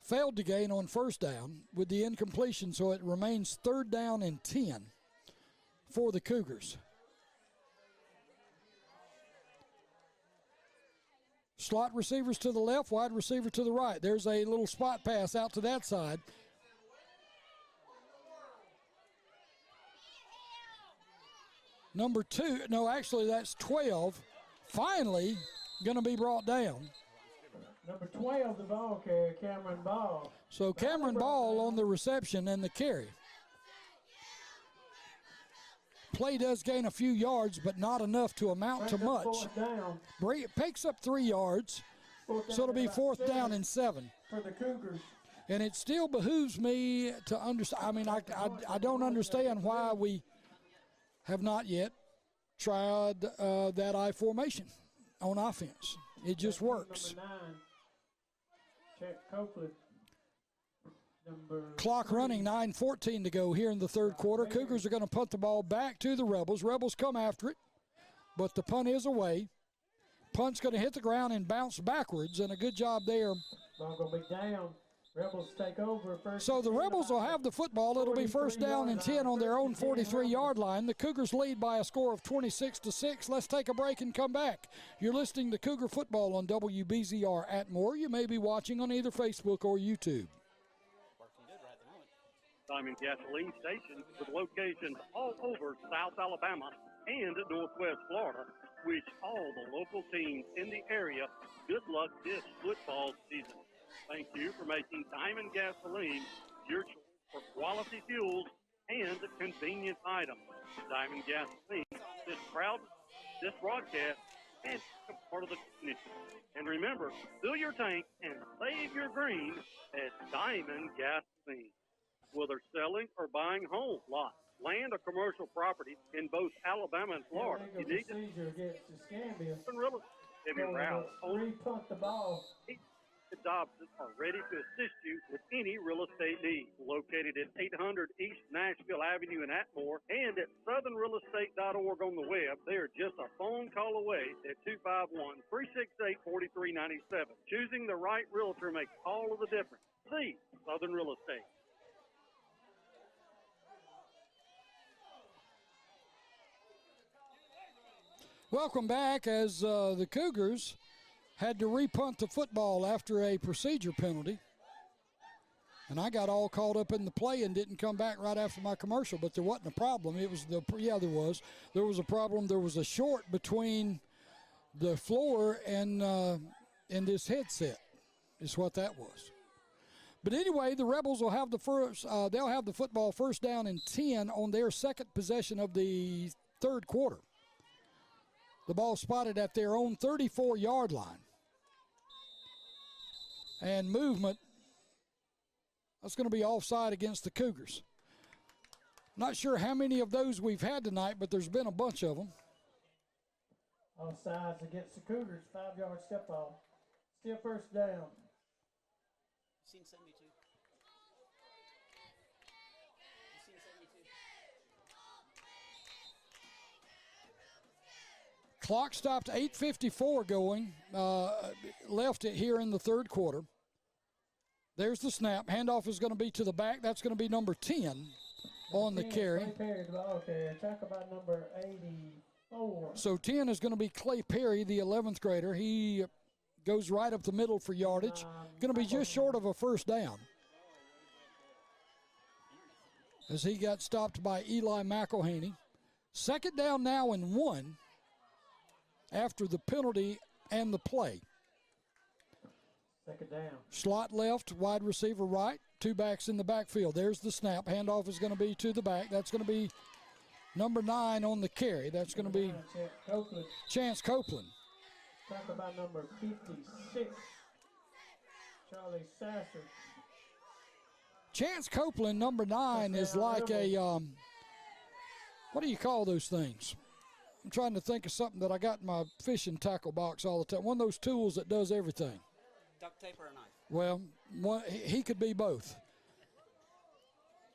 failed to gain on 1st down with the incompletion, so it remains 3rd down and 10 for the Cougars. Slot receivers to the left, wide receiver to the right. There's a little spot pass out to that side. Number 2, no, actually that's 12. Finally going to be brought down. Number 12, the ball carrier, Cameron Ball. So Cameron Ball on the reception and the carry. Play does gain a few yards, but not enough to amount to much. 4th down. It picks up 3 yards, so it'll be 4th down and 7. For the Cougars. And it still behooves me to understand. I mean, I don't understand why we have not yet tried that I formation on offense. It just works. Number 9, Chet Copeland. Clock running, 9:14 to go here in the 3rd quarter. Cougars are going to punt the ball back to the Rebels. Rebels come after it, but the punt is away. Punt's going to hit the ground and bounce backwards, and a good job there. Ball going to be down. Rebels take over. So the Rebels will have the football. It'll be 1st down and 10 on their own 43-yard line. The Cougars lead by a score of 26-6. Let's take a break and come back. You're listening to Cougar Football on WBZR Atmore. You may be watching on either Facebook or YouTube. Simon Gasoline Station with locations all over South Alabama and Northwest Florida. Wish all the local teams in the area good luck this football season. Thank you for making Diamond Gasoline your choice for quality fuels and a convenience item. Diamond Gasoline is proud of this broadcast and a part of the community. And remember, fill your tank and save your green at Diamond Gasoline. Whether selling or buying homes, lots, land, or commercial property in both Alabama and Florida, you need to against Escambia. heavy route. Repunt the ball. The Dobsons are ready to assist you with any real estate needs. Located at 800 East Nashville Avenue in Atmore and at southernrealestate.org on the web, they are just a phone call away at 251-368-4397. Choosing the right realtor makes all of the difference. See Southern Real Estate. Welcome back as the Cougars had to repunt the football after a procedure penalty. And I got all caught up in the play and didn't come back right after my commercial, but there wasn't a problem. It was there was. There was a problem. There was a short between the floor and this headset is what that was. But anyway, the Rebels will have the they'll have the football first down and 10 on their second possession of the third quarter. The ball spotted at their own 34-yard line. And movement, that's going to be offside against the Cougars. Not sure how many of those we've had tonight, but there's been a bunch of them. Offsides against the Cougars, 5-yard step off. Still first down. Seen 72. Seen 72. Clock stopped, 8:54 going, left it here in the third quarter. There's the snap. Handoff is going to be to the back. That's going to be number 10 on the carry. Okay, talk about number 84. So 10 is going to be Clay Perry, the 11th grader. He goes right up the middle for yardage. Going to be just short of a first down, as he got stopped by Eli McElhaney. Second down now and 1 after the penalty and the play. Second down. Slot left, wide receiver right, two backs in the backfield. There's the snap. Handoff is going to be to the back. That's going to be number 9 on the carry. That's going to be Chance Copeland. Talk about number 56, Charlie Sasser. Chance Copeland, number 9, is like a, what do you call those things? I'm trying to think of something that I got in my fishing tackle box all the time. One of those tools that does everything. Duct tape or a knife? Well, he could be both.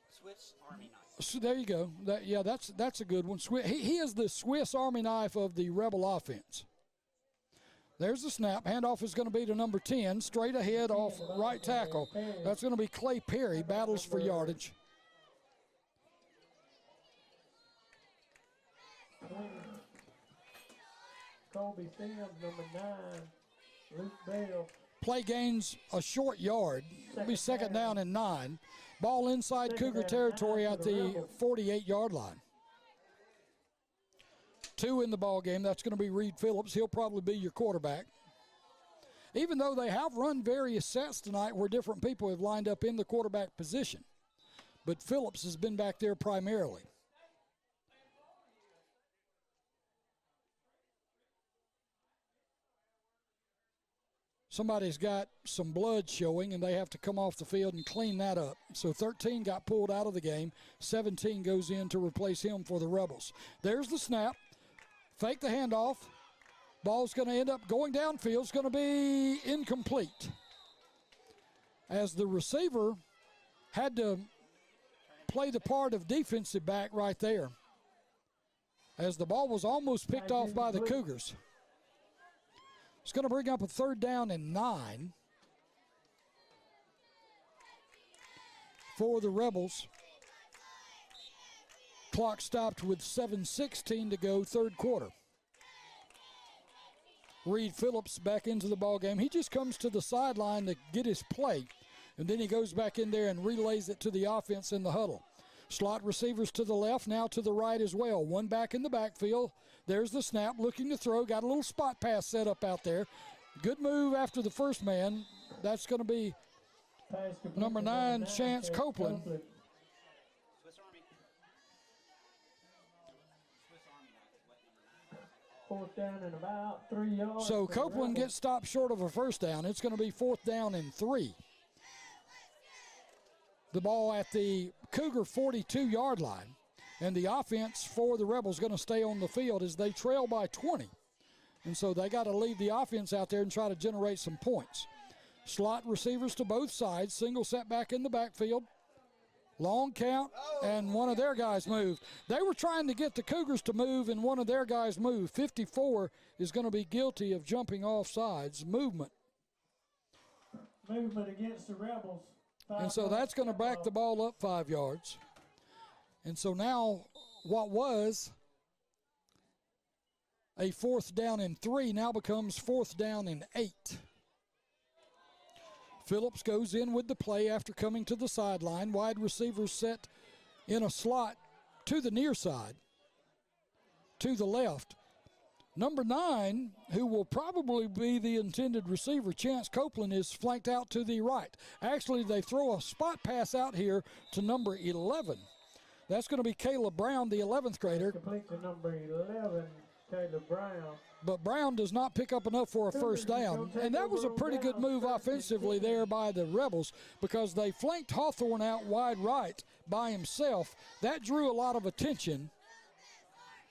Swiss Army knife. So there you go. That's a good one. He is the Swiss Army knife of the Rebel offense. There's the snap. Handoff is going to be to number 10, straight ahead off right tackle. That's going to be Clay Perry, battles for yardage. Colby Sims, number 9, Luke Bell. Play gains a short yard. It'll be second down and 9. Ball inside Cougar territory at the 48-yard line. 2 in the ball game. That's going to be Reed Phillips. He'll probably be your quarterback. Even though they have run various sets tonight where different people have lined up in the quarterback position. But Phillips has been back there primarily. Somebody's got some blood showing, and they have to come off the field and clean that up. So 13 got pulled out of the game. 17 goes in to replace him for the Rebels. There's the snap. Fake the handoff. Ball's going to end up going downfield. It's going to be incomplete, as the receiver had to play the part of defensive back right there, as the ball was almost picked off by the Cougars. It's going to bring up a third down and 9 for the Rebels. Clock stopped with 7:16 to go, third quarter. Reed Phillips back into the ball game. He just comes to the sideline to get his play, and then he goes back in there and relays it to the offense in the huddle. Slot receivers to the left, now to the right as well. One back in the backfield. There's the snap, looking to throw. Got a little spot pass set up out there. Good move after the first man. That's going to be number 9, Chance Copeland. 4th down and about 3 yards. So for the Copeland Rebels. gets stopped short of a first down. It's going to be 4th down and 3. The ball at the Cougar 42-yard line. And the offense for the Rebels going to stay on the field as they trail by 20. And so they got to leave the offense out there and try to generate some points. Slot receivers to both sides. Single setback in the backfield. Long count, and one of their guys moved. They were trying to get the Cougars to move, and one of their guys moved. 54 is going to be guilty of jumping off sides. Movement. Movement against the Rebels. And so that's going to back the ball up 5 yards. And so now what was a 4th down and 3 now becomes 4th down and 8. Phillips goes in with the play after coming to the sideline. Wide receivers set in a slot to the near side, to the left. Number 9, who will probably be the intended receiver, Chance Copeland, is flanked out to the right. Actually, they throw a spot pass out here to number 11. That's going to be Caleb Brown, the 11th grader. Complete to number 11, Caleb Brown. But Brown does not pick up enough for a first down. And that was a pretty good move offensively there by the Rebels because they flanked Hawthorne out wide right by himself. That drew a lot of attention,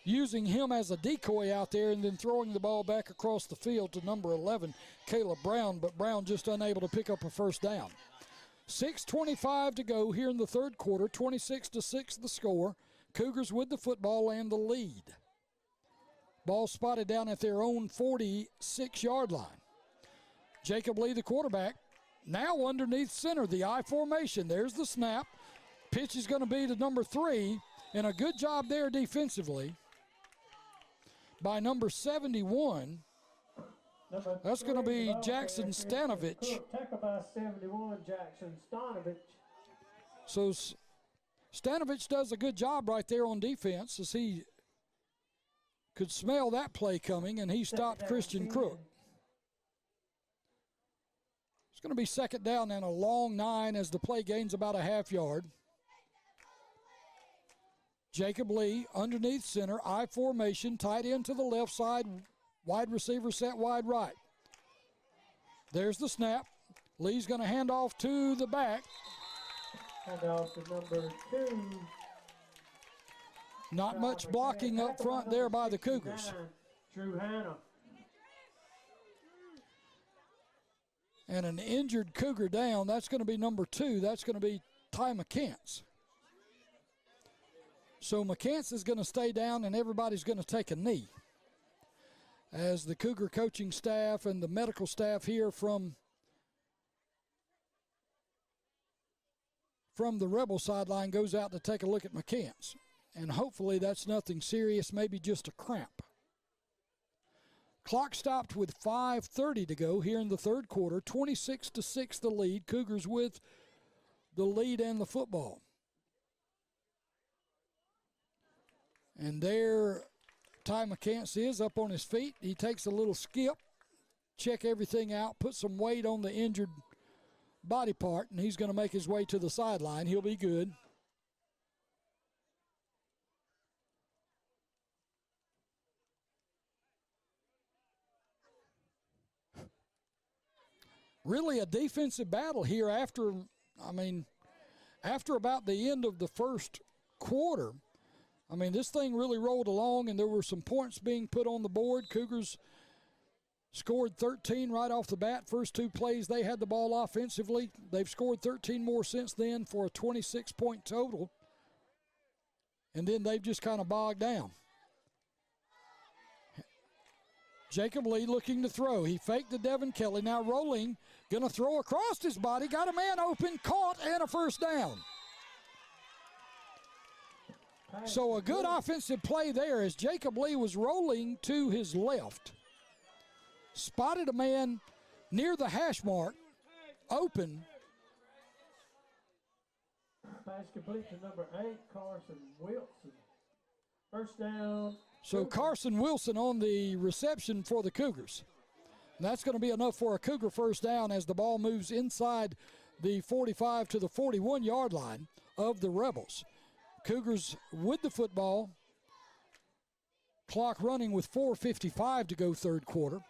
using him as a decoy out there and then throwing the ball back across the field to number 11, Caleb Brown, but Brown just unable to pick up a first down. 6:25 to go here in the third quarter, 26-6 the score. Cougars with the football and the lead. Ball spotted down at their own 46-yard line. Jacob Lee, the quarterback, now underneath center, the I formation. There's the snap. Pitch is going to be to number 3, and a good job there defensively by number 71. That's going to be Jackson Stanovich. Tackle by 71, Jackson Stanovich. So Stanovich does a good job right there on defense as he could smell that play coming, and he stopped Christian Crook. It's going to be 2nd down and a long 9 as the play gains about a half yard. Jacob Lee underneath center, I formation, tight end to the left side, wide receiver set wide right. There's the snap. Lee's going to hand off to the back. Hand off to number 2. Not much blocking up front there by the Cougars. Drew Hanna. And an injured Cougar down. That's going to be number 2. That's going to be Ty McCants. So McCants is going to stay down and everybody's going to take a knee, as the Cougar coaching staff and the medical staff here from the Rebel sideline goes out to take a look at McCants. And hopefully that's nothing serious, maybe just a cramp. Clock stopped with 5:30 to go here in the third quarter. 26-6 the lead. Cougars with the lead and the football. And there Ty McCants is up on his feet. He takes a little skip, check everything out, put some weight on the injured body part, and he's going to make his way to the sideline. He'll be good. Really a defensive battle here after about the end of the first quarter. This thing really rolled along, and there were some points being put on the board. Cougars scored 13 right off the bat. First 2 plays, they had the ball offensively. They've scored 13 more since then for a 26-point total. And then they've just kind of bogged down. Jacob Lee looking to throw. He faked to Devin Kelly. Now rolling, going to throw across his body. Got a man open, caught, and a first down. So a good offensive play there as Jacob Lee was rolling to his left. Spotted a man near the hash mark, open. Pass complete to number 8, Carson Wilson. First down. So Carson Wilson on the reception for the Cougars. And that's going to be enough for a Cougar first down as the ball moves inside the 45 to the 41-yard line of the Rebels. Cougars with the football Clock running with 4:55 to go third quarter.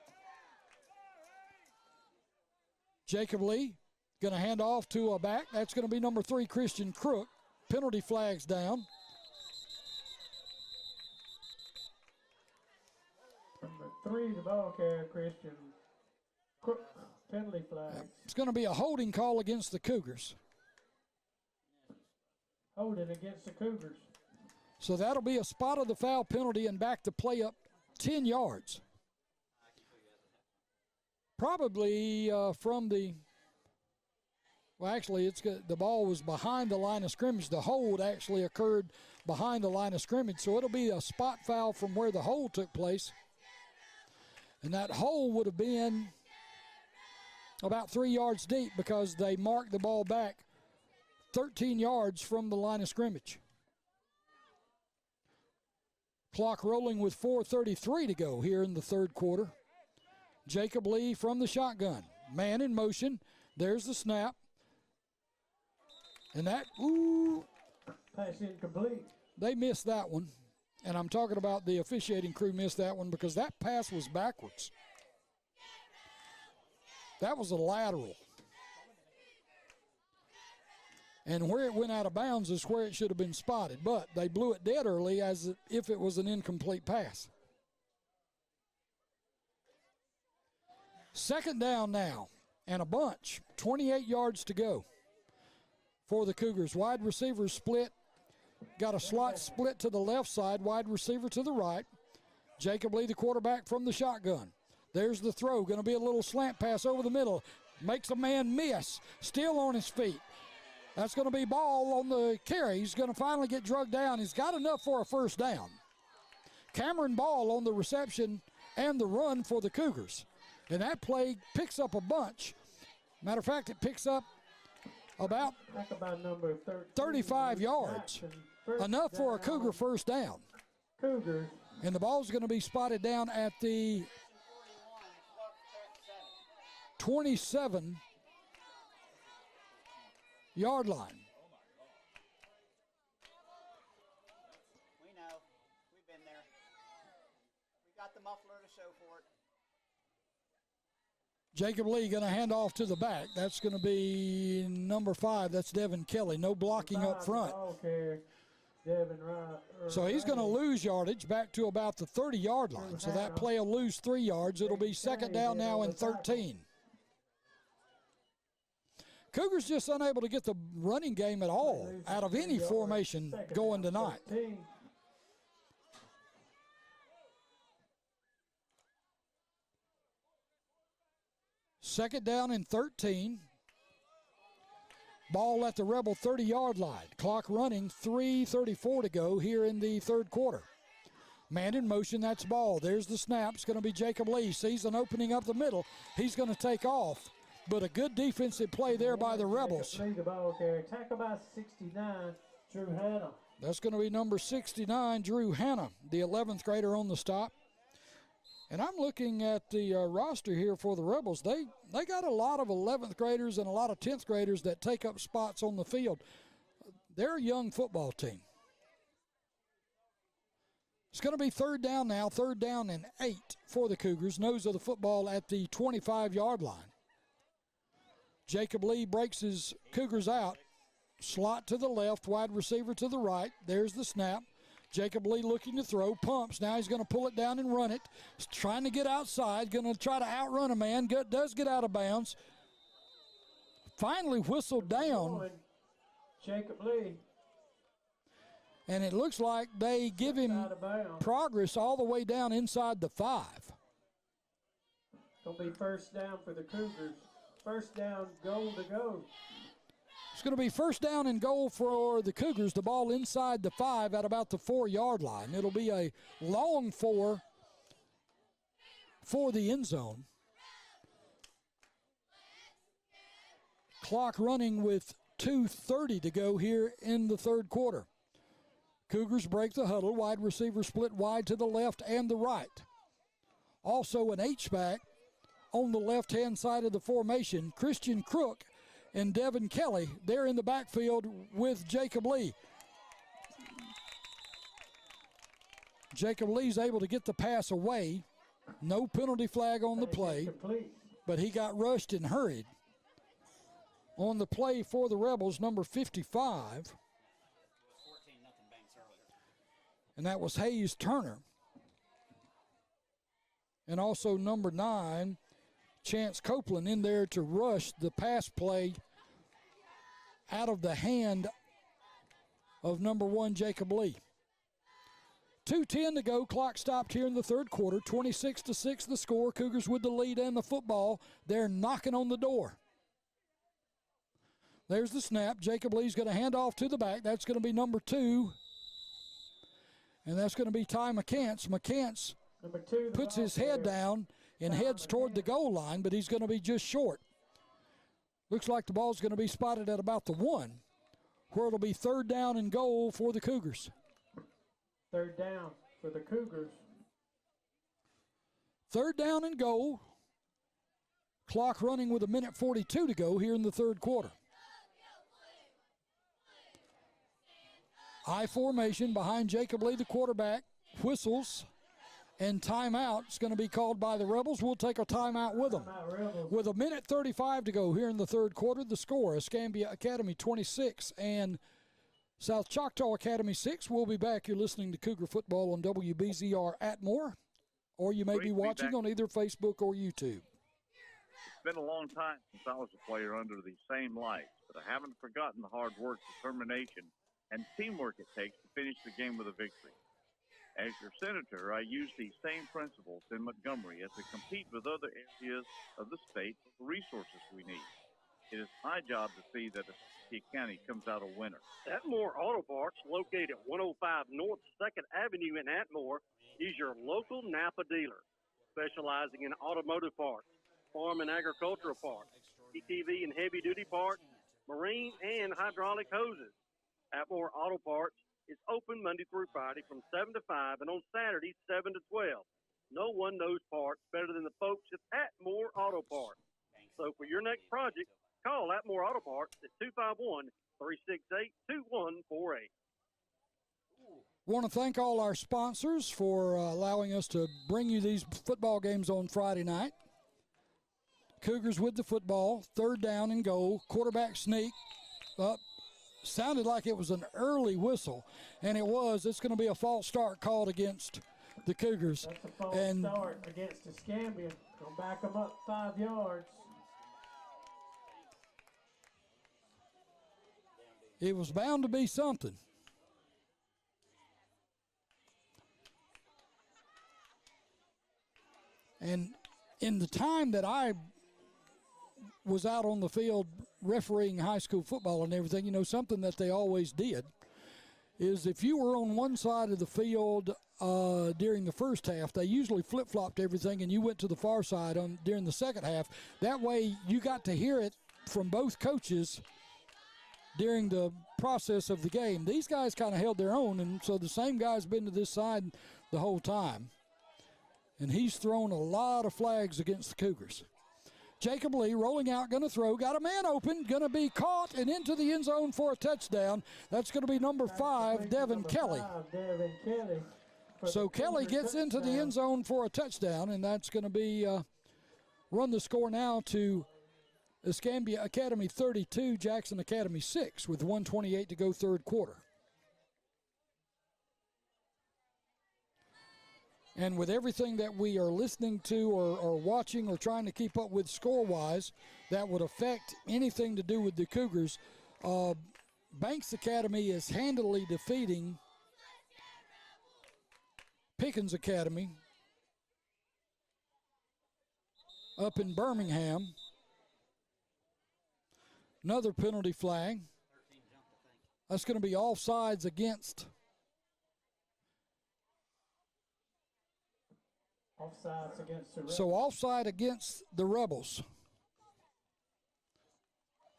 Jacob Lee going to hand off to a back. That's going to be number 3, Christian Crook. Penalty flags down. Number 3, the ball carrier, Christian Crook. Penalty flags. It's going to be a holding call against the Cougars. Holding against the Cougars. So that'll be a spot of the foul penalty and back to play up 10 yards. Probably from the, well, actually, the ball was behind the line of scrimmage. The hold actually occurred behind the line of scrimmage, so it'll be a spot foul from where the hold took place. And that hole would have been about 3 yards deep because they marked the ball back 13 yards from the line of scrimmage. Clock rolling with 4:33 to go here in the third quarter. Jacob Lee from the shotgun. Man in motion. There's the snap. And that, pass incomplete. They missed that one. And I'm talking about the officiating crew missed that one because that pass was backwards. That was a lateral. And where it went out of bounds is where it should have been spotted. But they blew it dead early as if it was an incomplete pass. Second down now, and a bunch. 28 yards to go for the Cougars. Wide receiver split. Got a slot split to the left side, wide receiver to the right. Jacob Lee, the quarterback from the shotgun. There's the throw. Going to be a little slant pass over the middle. Makes a man miss. Still on his feet. That's going to be ball on the carry. He's going to finally get drugged down. He's got enough for a first down. Cameron Ball on the reception and the run for the Cougars. And that play picks up a bunch. Matter of fact, it picks up about number 35 yards. Enough for a Cougar first down. Cougars. And the ball's going to be spotted down at the 27-yard line. We know. We've been there. We got the muffler to show for it. Jacob Lee going to hand off to the back. That's going to be number 5. That's Devin Kelly. No blocking up front. Okay. Devin Wright. So he's going to lose yardage back to about the 30-yard line. So that play will lose 3 yards. It'll be second down now and 13. Cougars just unable to get the running game at all out of any formation going tonight. Second down and 13. Ball at the Rebel 30-yard line. Clock running, 3:34 to go here in the third quarter. Man in motion, that's ball. There's the snap. It's going to be Jacob Lee. Sees an opening up the middle. He's going to take off. But a good defensive play there by the Rebels. The ball carrier. Tackle by 69, Drew Hanna. That's going to be number 69, Drew Hanna, the 11th grader on the stop. And I'm looking at the roster here for the Rebels. They got a lot of 11th graders and a lot of 10th graders that take up spots on the field. They're a young football team. It's going to be third down now, third down and 8 for the Cougars. Nose of the football at the 25-yard line. Jacob Lee breaks his Cougars out. Slot to the left, wide receiver to the right. There's the snap. Jacob Lee looking to throw, pumps. Now he's going to pull it down and run it. He's trying to get outside, going to try to outrun a man. Does get out of bounds. Finally whistled down. Jacob Lee. And it looks like they give him progress all the way down inside the 5. Going to be first down for the Cougars. First down, goal to go. It's going to be first down and goal for the Cougars. The ball inside the 5 at about the 4-yard line. It'll be a long 4 for the end zone. Clock running with 2:30 to go here in the third quarter. Cougars break the huddle. Wide receiver split wide to the left and the right. Also an H-back on the left-hand side of the formation. Christian Crook and Devin Kelly, they're in the backfield with Jacob Lee. Jacob Lee's able to get the pass away. No penalty flag on the play, but he got rushed and hurried. On the play for the Rebels, number 55. And that was Hayes Turner. And also number 9, Chance Copeland, in there to rush the pass play out of the hand of number 1, Jacob Lee. 2:10 to go. Clock stopped here in the third quarter. 26-6 the score. Cougars with the lead and the football. They're knocking on the door. There's the snap. Jacob Lee's going to hand off to the back. That's going to be number 2. And that's going to be Ty McCants. McCants puts his head down and heads toward the goal line, but he's going to be just short. Looks like the ball's going to be spotted at about the 1, where it'll be 3rd down and goal for the Cougars. 3rd down for the Cougars. 3rd down and goal. Clock running with 1:42 to go here in the third quarter. I formation behind Jacob Lee, the quarterback. Whistles and timeout is going to be called by the Rebels. We'll take a timeout with them. With 1:35 to go here in the third quarter, the score, Escambia Academy 26 and South Choctaw Academy 6. We'll be back. You're listening to Cougar Football on WBZR Atmore, or you may be watching on either Facebook or YouTube. It's been a long time since I was a player under these same lights, but I haven't forgotten the hard work, determination, and teamwork it takes to finish the game with a victory. As your senator, I use these same principles in Montgomery as we compete with other areas of the state with the resources we need. It is my job to see that Escambia County comes out a winner. Atmore Auto Parts, located at 105 North 2nd Avenue in Atmore, is your local Napa dealer, specializing in automotive parts, farm and agricultural parts, ATV and heavy-duty parts, marine and hydraulic hoses. Atmore Auto Parts is open Monday through Friday from 7 to 5 and on Saturdays 7 to 12. No one knows parts better than the folks at Atmore Auto Parts. So for your next project, call Atmore Auto Parts at 251-368-2148. Want to thank all our sponsors for allowing us to bring you these football games on Friday night. Cougars with the football, 3rd down and goal, quarterback sneak up. Sounded like it was an early whistle, and it was. It's going to be a false start called against the Cougars. That's a false start against Escambia. Gonna back them up 5 yards. It was bound to be something. And in the time that I was out on the field refereeing high school football and everything, you know, something that they always did is if you were on one side of the field during the first half, they usually flip-flopped everything and you went to the far side during the second half. That way you got to hear it from both coaches during the process of the game. These guys kind of held their own, and so the same guy's been to this side the whole time. And he's thrown a lot of flags against the Cougars. Jacob Lee rolling out, going to throw, got a man open, going to be caught and into the end zone for a touchdown. That's going to be number 5, Devin Kelly. So Kelly gets into the end zone for a touchdown, and that's going to be run the score now to Escambia Academy 32, Jackson Academy 6, with 1:28 to go third quarter. And with everything that we are listening to or watching or trying to keep up with score-wise that would affect anything to do with the Cougars, Banks Academy is handily defeating Pickens Academy up in Birmingham. Another penalty flag. That's going to be offsides against. Offsides against the Rebels. So offside against the Rebels.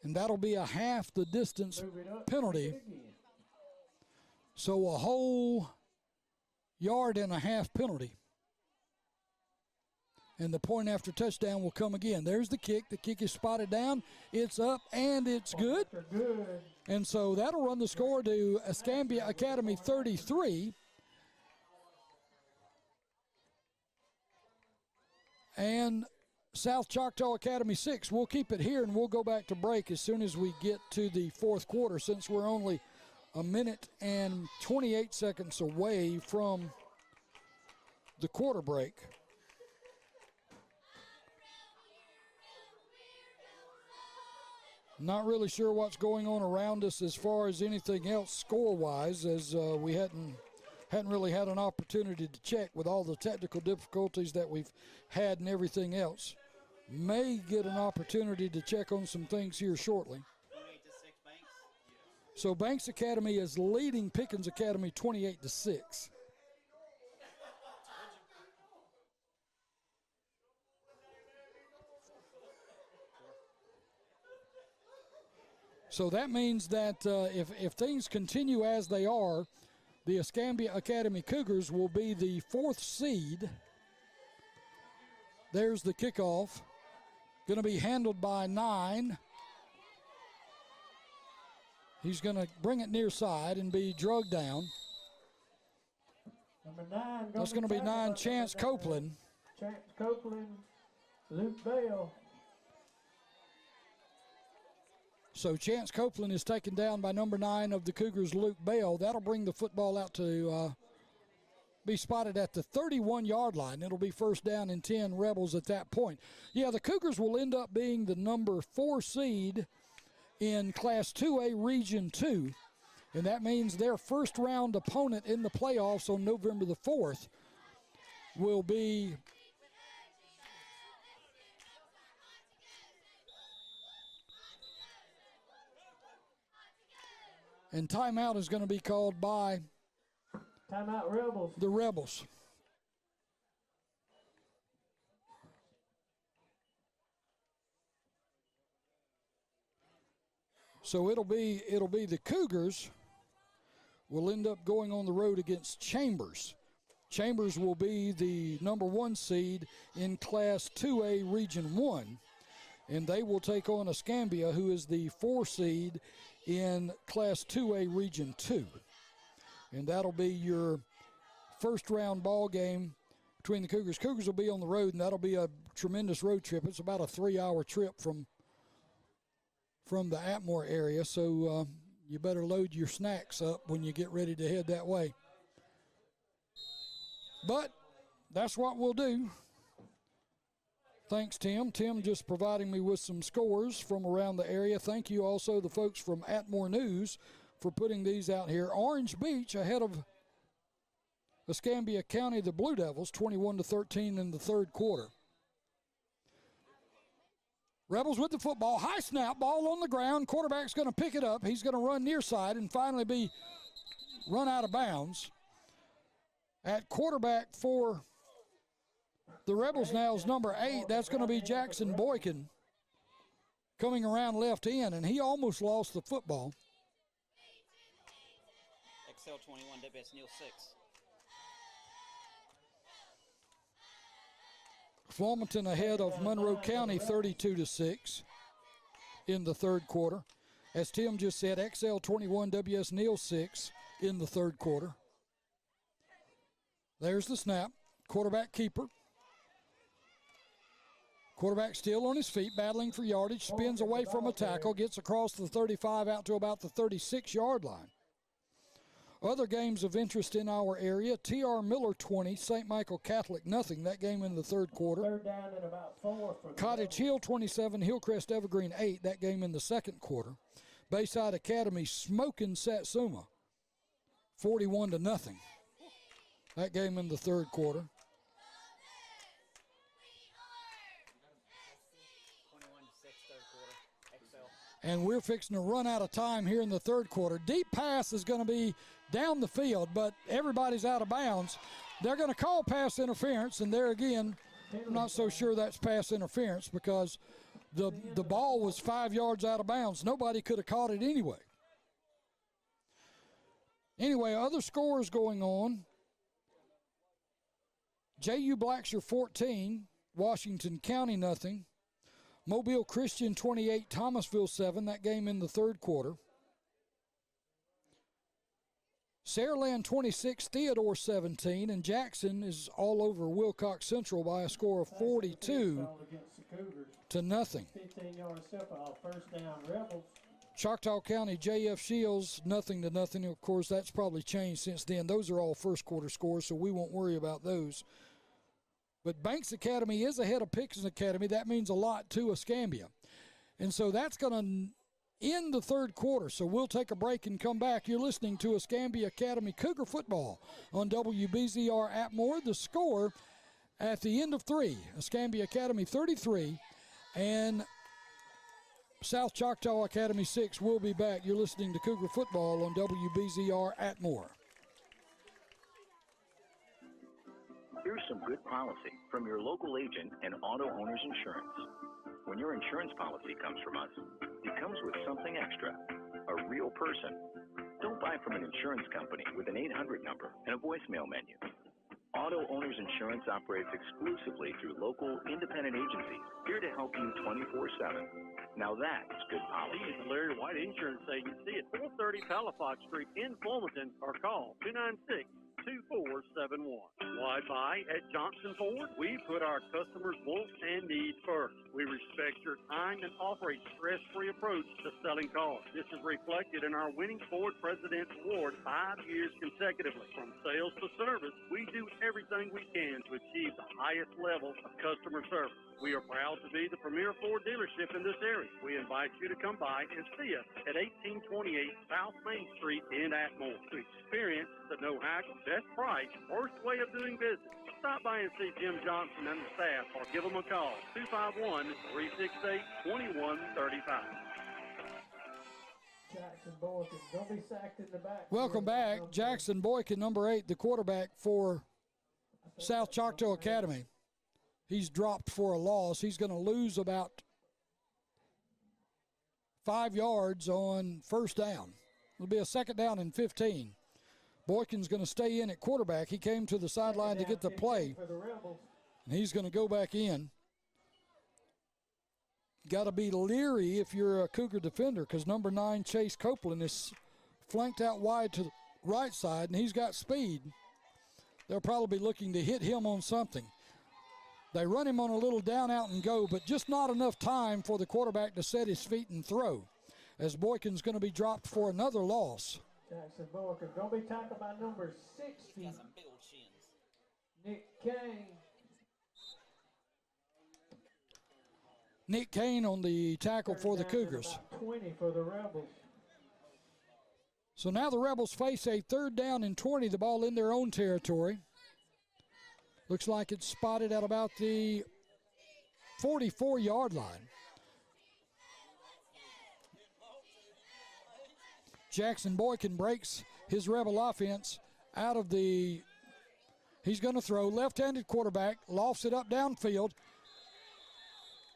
And that'll be a half the distance penalty. So a whole yard and a half penalty. And the point after touchdown will come again. There's the kick. The kick is spotted down. It's up, and it's good. And so that'll run the score to Escambia Academy 33 and South Choctaw Academy 6. We'll keep it here, and we'll go back to break as soon as we get to the fourth quarter, since we're only a minute and 28 seconds away from the quarter break. Not really sure what's going on around us as far as anything else score-wise, as we hadn't really had an opportunity to check with all the technical difficulties that we've had and everything else. May get an opportunity to check on some things here shortly. So Banks Academy is leading Pickens Academy 28-6. So that means that if things continue as they are, the Escambia Academy Cougars will be the 4th seed. There's the kickoff. Going to be handled by 9. He's going to bring it near side and be drugged down. Number 9. That's going to be 9, Chance Copeland. Chance Copeland, Luke Bell. So Chance Copeland is taken down by number 9 of the Cougars, Luke Bell. That'll bring the football out to be spotted at the 31-yard line. It'll be first down and 10 Rebels at that point. Yeah, the Cougars will end up being the number 4 seed in Class 2A Region 2, and that means their first-round opponent in the playoffs on November the 4th will be and timeout is going to be called by Timeout Rebels. The Rebels. So it'll be the Cougars will end up going on the road against Chambers. Chambers will be the number 1 seed in Class 2A Region 1, and they will take on Escambia, who is the 4 seed in Class 2A Region 2. And that'll be your first round ball game between the Cougars. Cougars will be on the road, and that'll be a tremendous road trip. It's about a 3-hour trip from the Atmore area, so you better load your snacks up when you get ready to head that way. But that's what we'll do. Thanks, Tim. Tim just providing me with some scores from around the area. Thank you also the folks from Atmore News for putting these out here. Orange Beach ahead of Escambia County, the Blue Devils, 21-13 in the third quarter. Rebels with the football. High snap, ball on the ground. Quarterback's going to pick it up. He's going to run near side and finally be run out of bounds. At quarterback for the Rebels now is number 8. That's going to be Jackson Boykin coming around left end, and he almost lost the football. XL 21, WS Neal 6. Flamerton ahead of Monroe County 32-6 in the third quarter. As Tim just said, XL 21, WS Neal 6 in the third quarter. There's the snap. Quarterback keeper. Quarterback still on his feet, battling for yardage, spins away from a tackle, gets across the 35 out to about the 36-yard line. Other games of interest in our area, T.R. Miller 20, St. Michael Catholic nothing. That game in the third quarter. Third down and about 4 for Cottage Hill 27, Hillcrest Evergreen 8. That game in the second quarter. Bayside Academy smoking Satsuma 41-0. That game in the third quarter. And we're fixing to run out of time here in the third quarter. Deep pass is going to be down the field, but everybody's out of bounds. They're going to call pass interference, and there again, I'm not so sure that's pass interference because the ball was 5 yards out of bounds. Nobody could have caught it anyway. Anyway, other scores going on. J.U. Blackshear 14, Washington County nothing. Mobile Christian 28, Thomasville 7, that game in the third quarter. Saraland 26, Theodore 17, and Jackson is all over Wilcox Central by a score of 42 to nothing. 15-yard step-off, first down, Rebels. Choctaw County, J.F. Shields, 0-0. Of course, that's probably changed since then. Those are all first quarter scores, so we won't worry about those. But Banks Academy is ahead of Pickens Academy. That means a lot to Escambia. And so that's going to end the third quarter. So we'll take a break and come back. You're listening to Escambia Academy Cougar football on WBZR Atmore. The score at the end of 3, Escambia Academy 33 and South Choctaw Academy 6. We'll be back. You're listening to Cougar football on WBZR Atmore. Here's some good policy from your local agent and Auto Owners Insurance. When your insurance policy comes from us, it comes with something extra, a real person. Don't buy from an insurance company with an 800 number and a voicemail menu. Auto Owners Insurance operates exclusively through local independent agencies here to help you 24/7. Now that's good policy. He is the Larry White Insurance Agency at 430 Palafox Street in Fulmerton, or call 296-2471. Why buy at Johnson Ford? We put our customers' wants and needs first. We respect your time and offer a stress-free approach to selling cars. This is reflected in our winning Ford President's Award 5 years consecutively. From sales to service, we do everything we can to achieve the highest level of customer service. We are proud to be the premier Ford dealership in this area. We invite you to come by and see us at 1828 South Main Street in Atmore to experience the no-hack, best price, worst way of doing business. Stop by and see Jim Johnson and the staff or give them a call, 251-368-2135. Jackson Boykin, don't be sacked in the back. Welcome back. Jackson Boykin, number 8, the quarterback for South Choctaw Academy. He's dropped for a loss. He's going to lose about 5 yards on first down. It'll be a second down and 15. Boykin's going to stay in at quarterback. He came to the sideline to get the play, and he's going to go back in. Got to be leery if you're a Cougar defender, because number 9, Chase Copeland, is flanked out wide to the right side, and he's got speed. They'll probably be looking to hit him on something. They run him on a little down, out, and go, but just not enough time for the quarterback to set his feet and throw, as Boykin's going to be dropped for another loss. Jackson Boykin, don't be tackled by number 60, Nick Kane. Nick Kane on the tackle for the Cougars. 20 for the Rebels. So now the Rebels face a third down and 20, the ball in their own territory. Looks like it's spotted at about the 44-yard line. Jackson Boykin breaks his Rebel offense out of the, he's going to throw, left-handed quarterback, lofts it up downfield.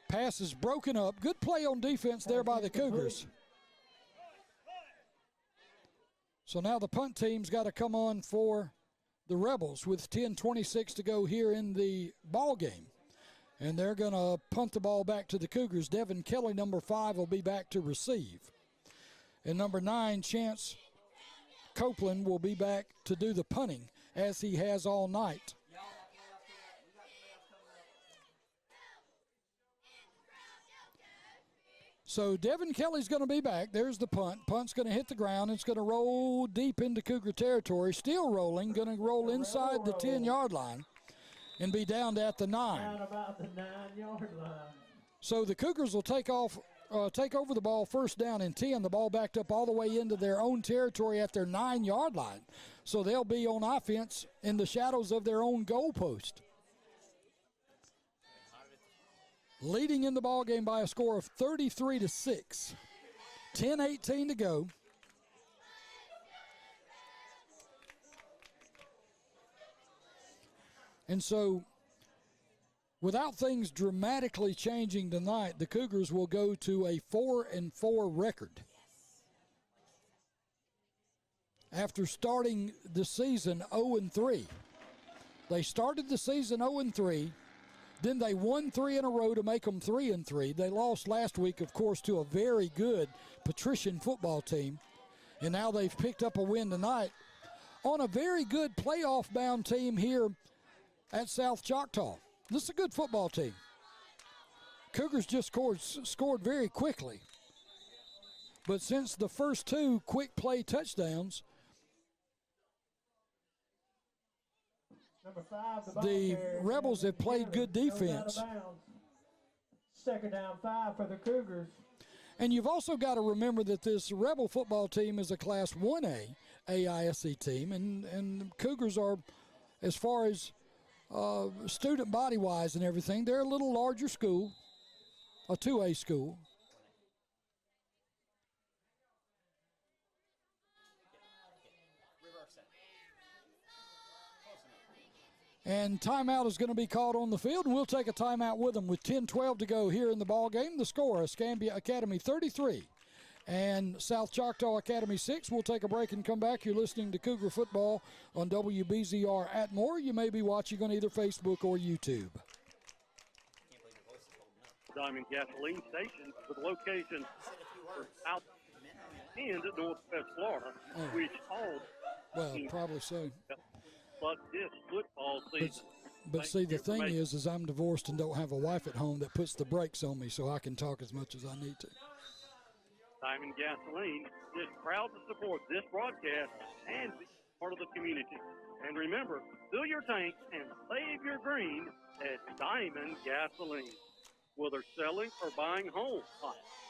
Pass is broken up. Good play on defense there by the Cougars. So now the punt team's got to come on for the Rebels with 10:26 to go here in the ball game. And they're going to punt the ball back to the Cougars. Devin Kelly, number 5, will be back to receive. And number 9, Chance Copeland, will be back to do the punting, as he has all night. So Devin Kelly's going to be back. There's the punt. Punt's going to hit the ground. It's going to roll deep into Cougar territory. Still rolling. Going to roll inside the 10-yard line and be down at the 9. Down about the 9-yard line. So the Cougars will take over the ball first down and 10. The ball backed up all the way into their own territory at their 9-yard line. So they'll be on offense in the shadows of their own goalpost. Leading in the ball game by a score of 33-6. 10:18 to go. And so, without things dramatically changing tonight, the Cougars will go to a 4-4 record. After starting the season 0-3. They started the season 0-3. Then they won 3 in a row to make them 3-3. They lost last week, of course, to a very good patrician football team. And now they've picked up a win tonight on a very good playoff-bound team here at South Choctaw. This is a good football team. Cougars just scored very quickly. But since the first two quick play touchdowns, Number 5, the Rebels have played good defense. Second down 5 for the Cougars. And you've also got to remember that this Rebel football team is a Class 1A AISC team, and the Cougars are, as far as student body-wise and everything, they're a little larger school, a 2A school. And timeout is going to be called on the field, and we'll take a timeout with them with 10-12 to go here in the ball game. The score, Escambia Academy 33 and South Choctaw Academy 6. We'll take a break and come back. You're listening to Cougar Football on WBZR Atmore. You may be watching on either Facebook or YouTube. Diamond Gasoline Station with locations for South and Northwest Florida, which all well, probably so. But this football season. But see, the thing is I'm divorced and don't have a wife at home that puts the brakes on me so I can talk as much as I need to. Diamond Gasoline is proud to support this broadcast and be part of the community. And remember, fill your tank and save your green at Diamond Gasoline. Whether selling or buying homes,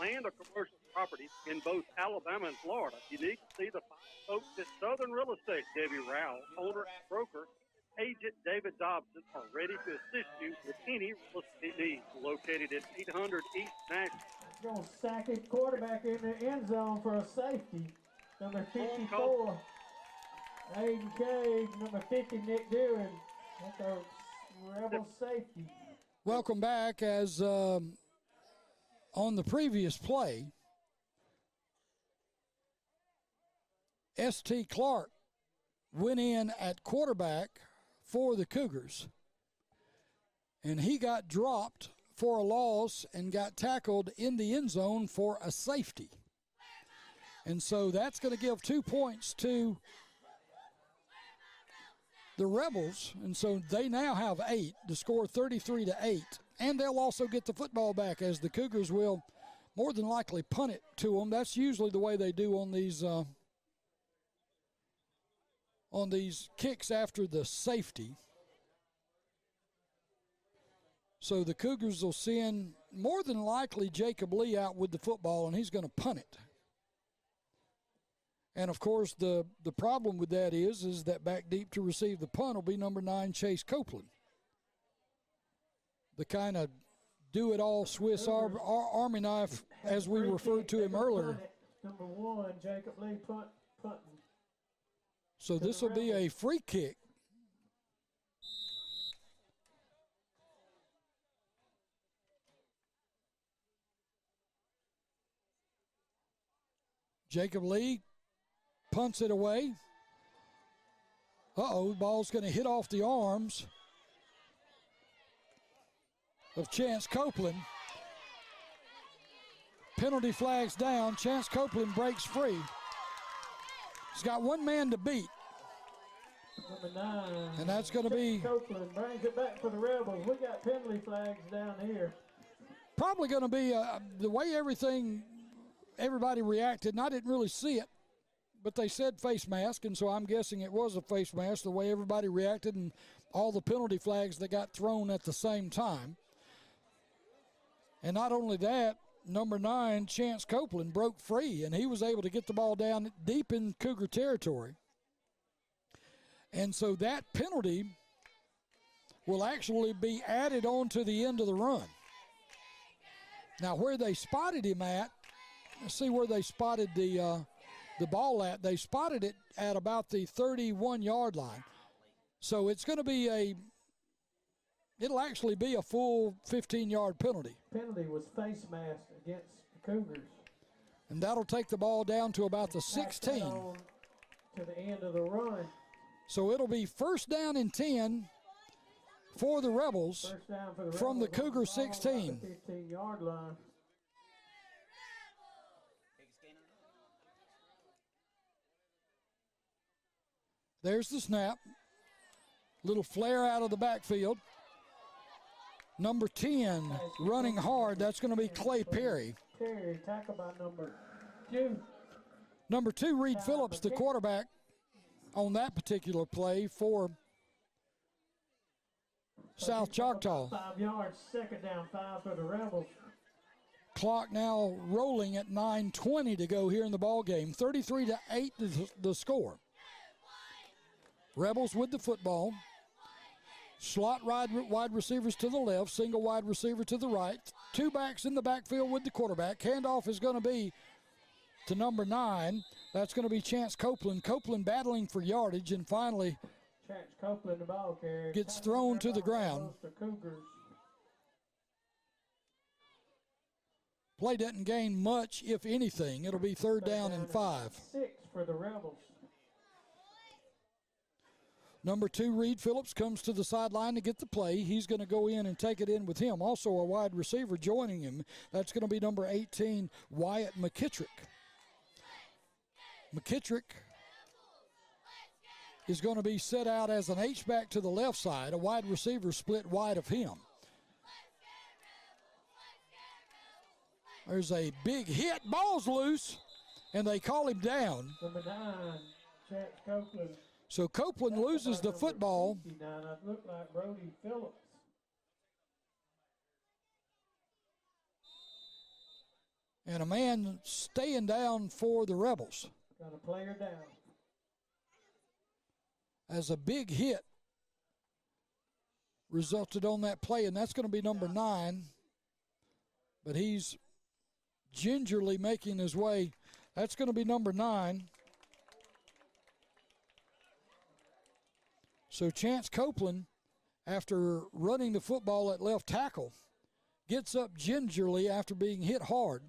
land or commercial property in both Alabama and Florida, you need to see the folks at Southern Real Estate. Debbie Rowell, owner and broker, agent David Dobson are ready to assist you with any real estate needs. Located at 800 East Nashville. Going to sack his quarterback in the end zone for a safety. Number 54, Aiden Cage. Number 50, Nick Dewan. That's a Rebel safety. Welcome back. As on the previous play, S.T. Clark went in at quarterback for the Cougars, and he got dropped for a loss and got tackled in the end zone for a safety. And so that's going to give 2 points to the Rebels, and so they now have 8 to score 33-8, and they'll also get the football back, as the Cougars will more than likely punt it to them. That's usually the way they do on these kicks after the safety. So the Cougars will send more than likely Jacob Lee out with the football, and he's going to punt it. And, of course, the problem with that is that back deep to receive the punt will be number 9, Chase Copeland. The kind of do-it-all Swiss Army knife, as we referred to him earlier. Number 1, Jacob Lee punting. So this will be a free kick. Jacob Lee punts it away. The ball's going to hit off the arms of Chance Copeland. Penalty flags down. Chance Copeland breaks free. He's got one man to beat. Number 9. And that's going to be Copeland brings it back for the Rebels. We got penalty flags down here. Probably going to be the way everybody reacted, and I didn't really see it, but they said face mask, and so I'm guessing it was a face mask, the way everybody reacted and all the penalty flags that got thrown at the same time. And not only that, number 9, Chance Copeland, broke free, and he was able to get the ball down deep in Cougar territory. And so that penalty will actually be added on to the end of the run. Now, where they spotted him at, let's see where they spotted the ball at. They spotted it at about the 31-yard line. So it's going to be it'll actually be a full 15-yard penalty. Penalty was face masked against the Cougars. And that'll take the ball down to about the 16. To the end of the run. So it'll be first down and 10 for the Rebels, First down for the from Rebels the Cougar 16. 15-yard line. There's the snap. Little flare out of the backfield. Number 10 running hard. That's going to be Clay Perry. Perry, tackle by number 2. Number 2, Reed Phillips, the quarterback on that particular play for South Choctaw. 5 yards, second down, 5 for the Rebels. Clock now rolling at 9:20 to go here in the ball game. 33-8 the score. Rebels with the football. Slot wide receivers to the left, single wide receiver to the right. 2 backs in the backfield with the quarterback. Handoff is going to be to number 9. That's going to be Chance Copeland. Copeland battling for yardage, and finally Chance Copeland, the ball carrier, gets thrown to the ground. Play doesn't gain much, if anything. It'll be 3rd down and 5. 6 for the Rebels. Number 2, Reed Phillips, comes to the sideline to get the play. He's going to go in and take it in with him. Also a wide receiver joining him. That's going to be number 18, Wyatt McKittrick. McKittrick is going to be set out as an H-back to the left side. A wide receiver split wide of him. There's a big hit. Ball's loose, and they call him down. Number 9, Chance Copeland. So Copeland loses the football. That looked like Brody Phillips. And a man staying down for the Rebels. Got a player down. As a big hit resulted on that play, and that's going to be number 9. But he's gingerly making his way. That's going to be number 9. So Chance Copeland, after running the football at left tackle, gets up gingerly after being hit hard.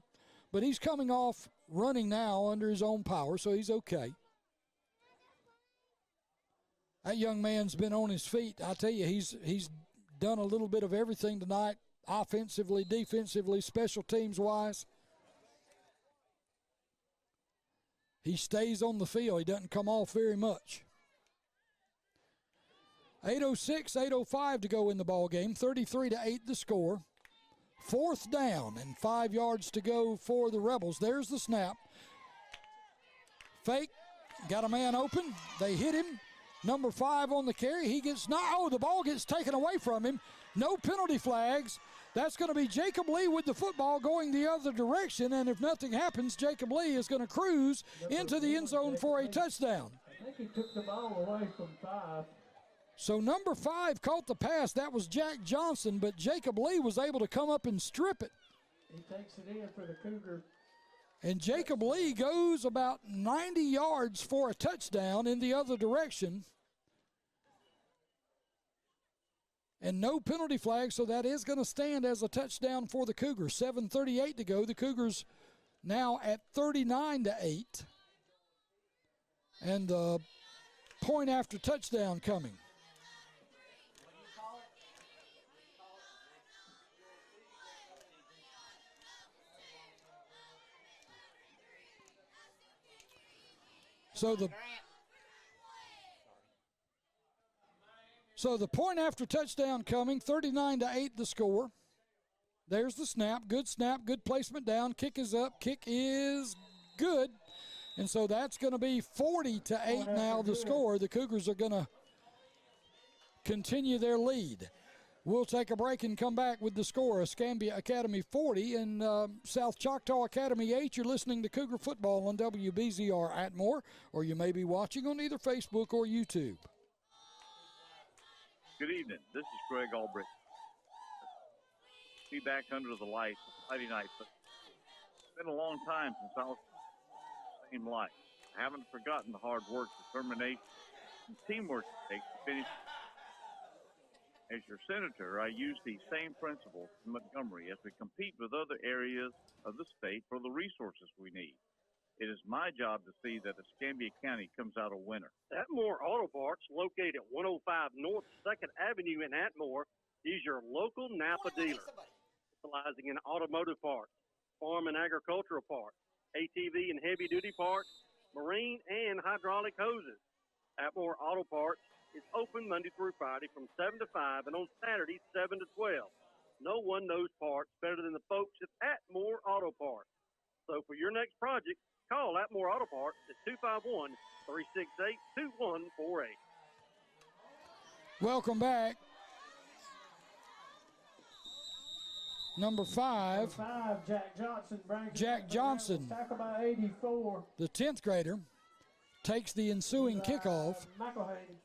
But he's coming off running now under his own power, so he's okay. That young man's been on his feet. I tell you, he's done a little bit of everything tonight, offensively, defensively, special teams-wise. He stays on the field. He doesn't come off very much. 8:06, 8:05 to go in the ball game. 33-8 the score. 4th down and 5 yards to go for the Rebels. There's the snap. Fake. Got a man open. They hit him. Number 5 on the carry. He gets the ball gets taken away from him. No penalty flags. That's going to be Jacob Lee with the football going the other direction, and if nothing happens, Jacob Lee is going to cruise into the end zone for a touchdown. I think he took the ball away from 5. So number 5 caught the pass. That was Jack Johnson, but Jacob Lee was able to come up and strip it. He takes it in for the Cougars. And Jacob Lee goes about 90 yards for a touchdown in the other direction. And no penalty flag, so that is going to stand as a touchdown for the Cougars. 7:38 to go. The Cougars now at 39-8. And the point after touchdown coming. So the point after touchdown coming, 39-8 the score. There's the snap, good placement down. Kick is up, kick is good. And so that's going to be 40-8 now the score. The Cougars are going to continue their lead. We'll take a break and come back with the score. Escambia Academy 40 and South Choctaw Academy 8. You're listening to Cougar Football on WBZR Atmore, or you may be watching on either Facebook or YouTube. Good evening. This is Greg Albrecht. Be back under the lights Friday night. But it's been a long time since I was in the same life. I haven't forgotten the hard work, determination, and teamwork it takes to finish. As your senator, I use these same principles in Montgomery as we compete with other areas of the state for the resources we need. It is my job to see that Escambia County comes out a winner. Atmore Auto Parts, located at 105 North 2nd Avenue in Atmore, is your local Napa dealer, specializing in automotive parts, farm and agricultural parts, ATV and heavy-duty parts, marine and hydraulic hoses. Atmore Auto Parts is open Monday through Friday from 7 to 5 and on Saturdays 7 to 12. No one knows parts better than the folks at Atmore Auto Parts. So for your next project, call Atmore Auto Parts at 251-368-2148. Welcome back. Number 5. Jack Johnson brings Jack Johnson, tackle by 84. the 10th grader, takes the ensuing kickoff. McElhaney.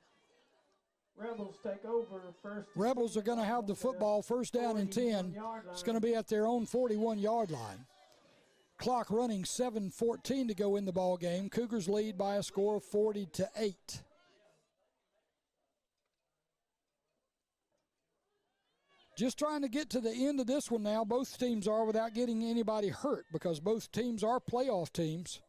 Rebels take over first. Rebels are going to have the football first down and 10. It's going to be at their own 41-yard line. Clock running, 7:14 to go in the ball game. Cougars lead by a score of 40-8. Just trying to get to the end of this one now. Both teams are without getting anybody hurt because both teams are playoff teams.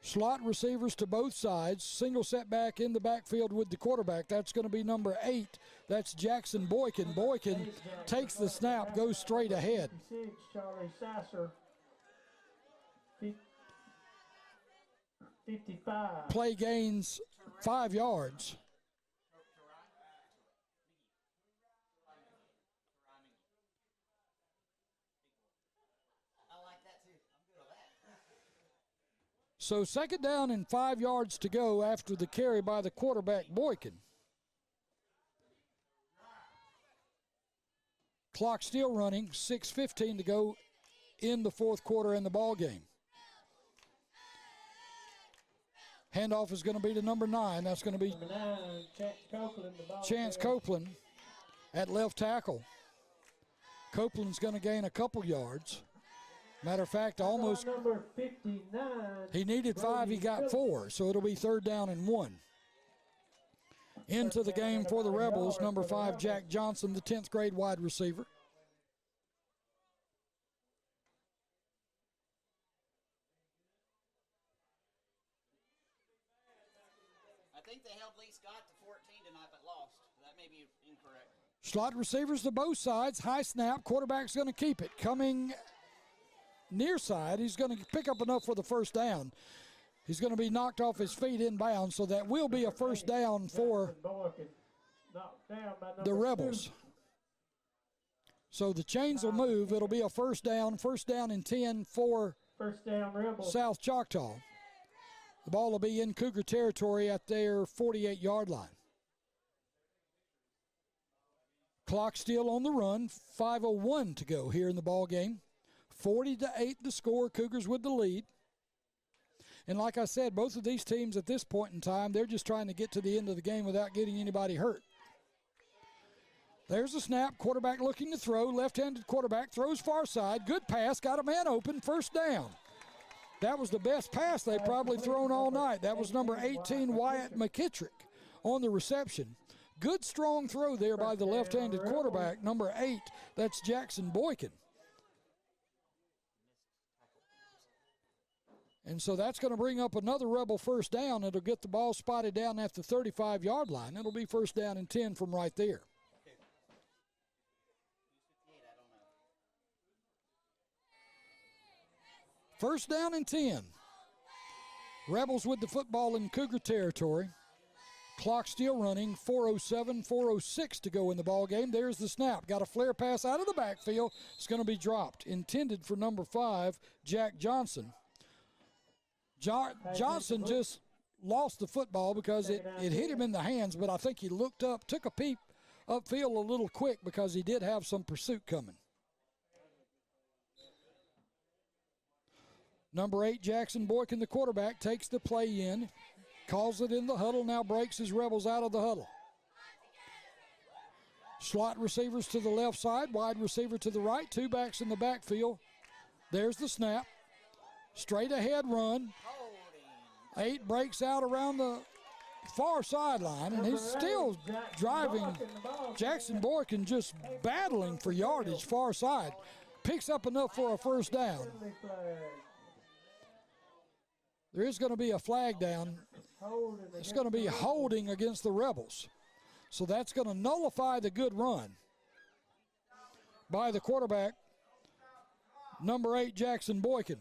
Slot receivers to both sides. Single setback in the backfield with the quarterback. That's going to be number 8. That's Jackson Boykin. Boykin takes the snap, goes straight ahead. Charlie Sasser. 55. Play gains 5 yards. So second down and 5 yards to go after the carry by the quarterback, Boykin. Clock still running, 6:15 to go in the fourth quarter in the ball game. Handoff is going to be to number 9. That's going to be Number 9, Chance Copeland. Chance Copeland at left tackle. Copeland's going to gain a couple yards. Matter of fact, almost. Number 59. He needed 5, he got 4, so it'll be third down and 1. Into the game for the Rebels, number 5, Jack Johnson, the 10th grade wide receiver. I think they held Lee Scott to 14 tonight, but lost. That may be incorrect. Slot receivers to both sides, high snap, quarterback's going to keep it. Coming near side, he's going to pick up enough for the first down. He's going to be knocked off his feet inbound, so that will be a first down for the Rebels. So the chains will move. It'll be a first down and 10 for first down Rebels. South Choctaw. The ball will be in Cougar territory at their 48-yard line. Clock still on the run, 5:01 to go here in the ball game. 40-8 the score, Cougars with the lead. And like I said, both of these teams at this point in time, they're just trying to get to the end of the game without getting anybody hurt. There's a snap, quarterback looking to throw, left-handed quarterback, throws far side, good pass, got a man open, first down. That was the best pass they've probably thrown all night. That was number 18, Wyatt McKittrick, on the reception. Good, strong throw there by the left-handed quarterback, number 8, that's Jackson Boykin. And so that's going to bring up another Rebel first down. It'll get the ball spotted down at the 35-yard line. It'll be first down and 10 from right there. First down and 10. Rebels with the football in Cougar territory. Clock still running, 4:07, 4:06 to go in the ball game. There's the snap. Got a flare pass out of the backfield. It's going to be dropped. Intended for number 5, Jack Johnson. Johnson just lost the football because it hit him in the hands, but I think he looked up, took a peep upfield a little quick because he did have some pursuit coming. Number 8, Jackson Boykin, the quarterback, takes the play in, calls it in the huddle, now breaks his Rebels out of the huddle. Slot receivers to the left side, wide receiver to the right, 2 backs in the backfield. There's the snap. Straight ahead run. 8 breaks out around the far sideline, and he's still driving. Jackson Boykin just battling for yardage far side. Picks up enough for a first down. There is going to be a flag down. It's going to be holding against the Rebels. So that's going to nullify the good run by the quarterback, number 8, Jackson Boykin.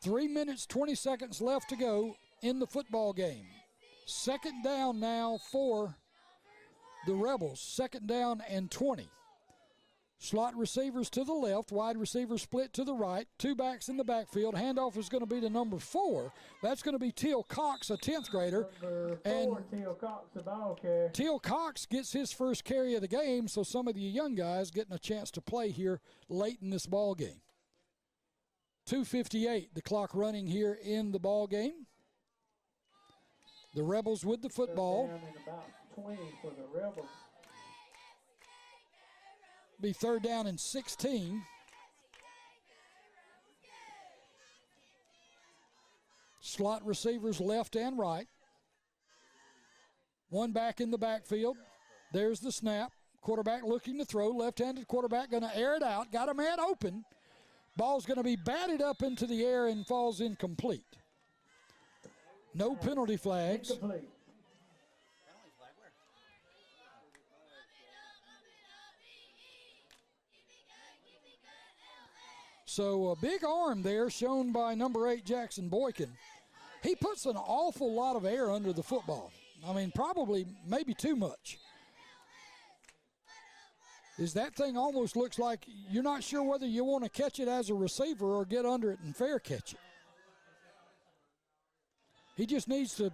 3 minutes, 20 seconds left to go in the football game. Second down now for the Rebels. Second down and 20. Slot receivers to the left, wide receivers split to the right, 2 backs in the backfield. Handoff is going to be to number 4. That's going to be Teal Cox, a 10th grader. Number 4, Teal Cox, the ball carrier. Teal Cox gets his first carry of the game, so some of the young guys getting a chance to play here late in this ball game. 2:58, the clock running here in the ball game. The Rebels with the football. Down in about 20 for the Rebels. Be third down and 16. Slot receivers left and right. 1 back in the backfield. There's the snap. Quarterback looking to throw. Left-handed quarterback going to air it out. Got a man open. Ball's going to be batted up into the air and falls incomplete. No penalty flags. Incomplete. So a big arm there shown by number 8, Jackson Boykin. He puts an awful lot of air under the football. I mean, probably maybe too much. That thing almost looks like you're not sure whether you want to catch it as a receiver or get under it and fair catch it. He just needs to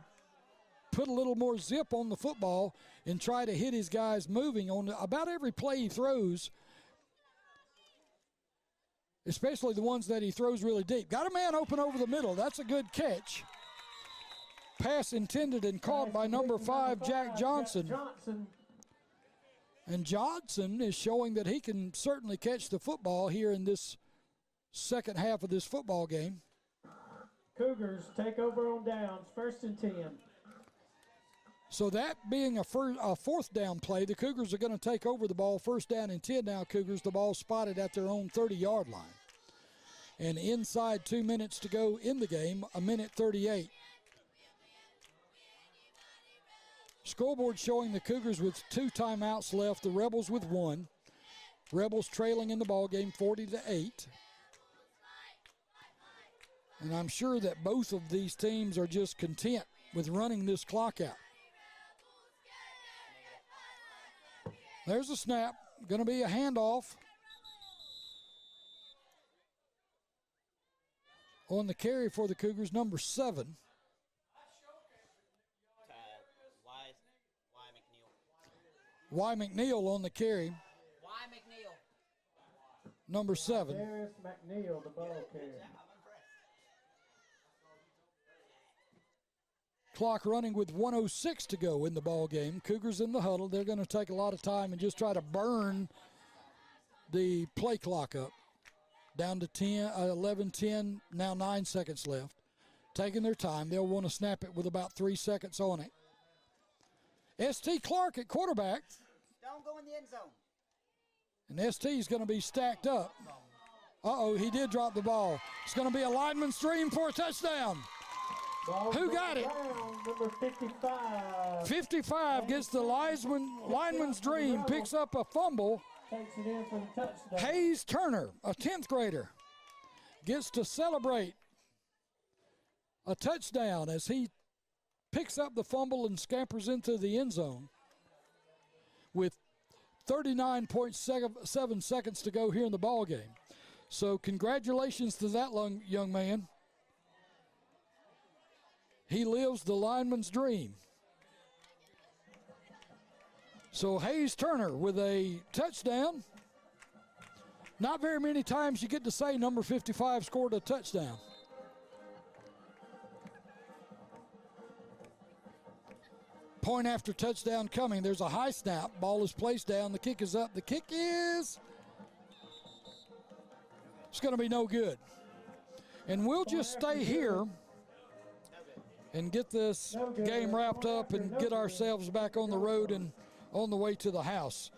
put a little more zip on the football and try to hit his guys moving on about every play he throws, especially the ones that he throws really deep. Got a man open over the middle. That's a good catch. Pass intended and caught by number 5, Jack Johnson. And Johnson is showing that he can certainly catch the football here in this second half of this football game. Cougars take over on downs, 1st and 10. So that being a fourth down play, the Cougars are going to take over the ball. 1st down and 10 now, Cougars. The ball spotted at their own 30-yard line. And inside 2 minutes to go in the game, 1:38. Scoreboard showing the Cougars with 2 timeouts left, the Rebels with 1. Rebels trailing in the ball game 40-8. And I'm sure that both of these teams are just content with running this clock out. There's a snap. Going to be a handoff. On the carry for the Cougars, number 7. Y. McNeil on the carry. Y. McNeil. Number 7. Darius McNeil, the ball carrier. Clock running with 1:06 to go in the ball game. Cougars in the huddle. They're going to take a lot of time and just try to burn the play clock up. Down to 11-10, now 9 seconds left. Taking their time. They'll want to snap it with about 3 seconds on it. S.T. Clark at quarterback. Don't go in the end zone. And S.T. is going to be stacked up. Uh-oh, he did drop the ball. It's going to be a lineman's dream for a touchdown. Who got it? Number 55. 55 gets the lineman's dream, picks up a fumble. Takes it in for the touchdown. Hayes Turner, a 10th grader, gets to celebrate a touchdown as he picks up the fumble and scampers into the end zone with 39.7 seconds to go here in the ball game. So congratulations to that young man. He lives the lineman's dream. So Hayes Turner with a touchdown. Not very many times you get to say number 55 scored a touchdown. Point after touchdown coming. There's a high snap. Ball is placed down. The kick is up. The kick is... It's going to be no good. And we'll just stay here and get this game wrapped up and get ourselves back on the road and on the way to the house.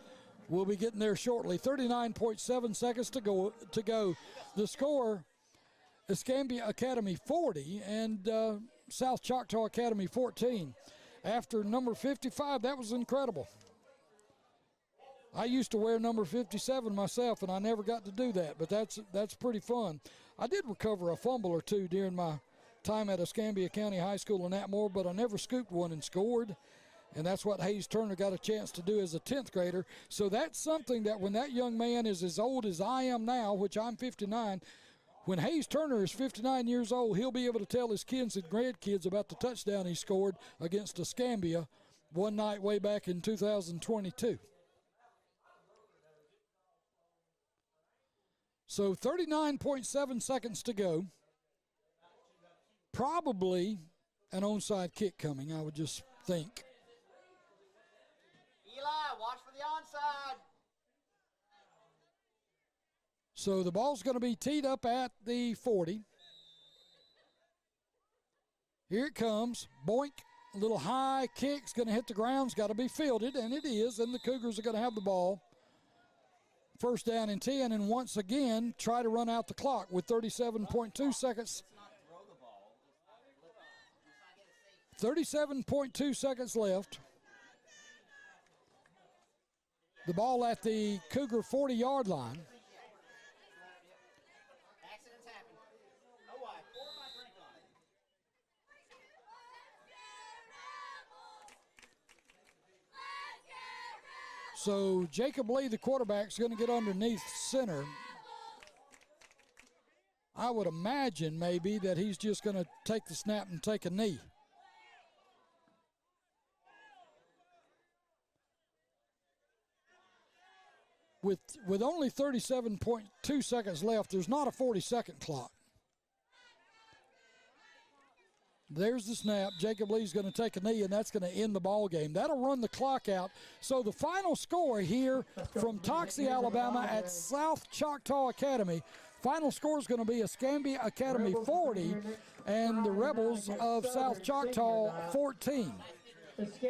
We'll be getting there shortly. 39.7 seconds to go. The score, Escambia Academy 40 and South Choctaw Academy 14. After number 55, that was incredible. I used to wear number 57 myself, and I never got to do that, but that's pretty fun. I did recover a fumble or two during my time at Escambia County High School in Atmore, but I never scooped one and scored, and that's what Hayes Turner got a chance to do as a 10th grader. So that's something that when that young man is as old as I am now, which I'm 59, when Hayes Turner is 59 years old, he'll be able to tell his kids and grandkids about the touchdown he scored against Escambia one night way back in 2022. So 39.7 seconds to go. Probably an onside kick coming, I would just think. Eli, watch for the onside. So the ball's going to be teed up at the 40. Here it comes. Boink. A little high kick's going to hit the ground. It's got to be fielded, and it is, and the Cougars are going to have the ball. First down and 10, and once again, try to run out the clock with 37.2 seconds. 37.2 seconds left. The ball at the Cougar 40-yard line. Accidents happen. Oh, why? Pour my drink on it. So Jacob Lee, the quarterback, is going to get underneath center. I would imagine maybe that he's just going to take the snap and take a knee. With only 37.2 seconds left, there's not a 40-second clock. There's the snap. Jacob Lee's going to take a knee, and that's going to end the ball game. That'll run the clock out. So the final score here from Toxie, Alabama at South Choctaw Academy. Final score is going to be Escambia Academy 40 and the Rebels of South Choctaw 14.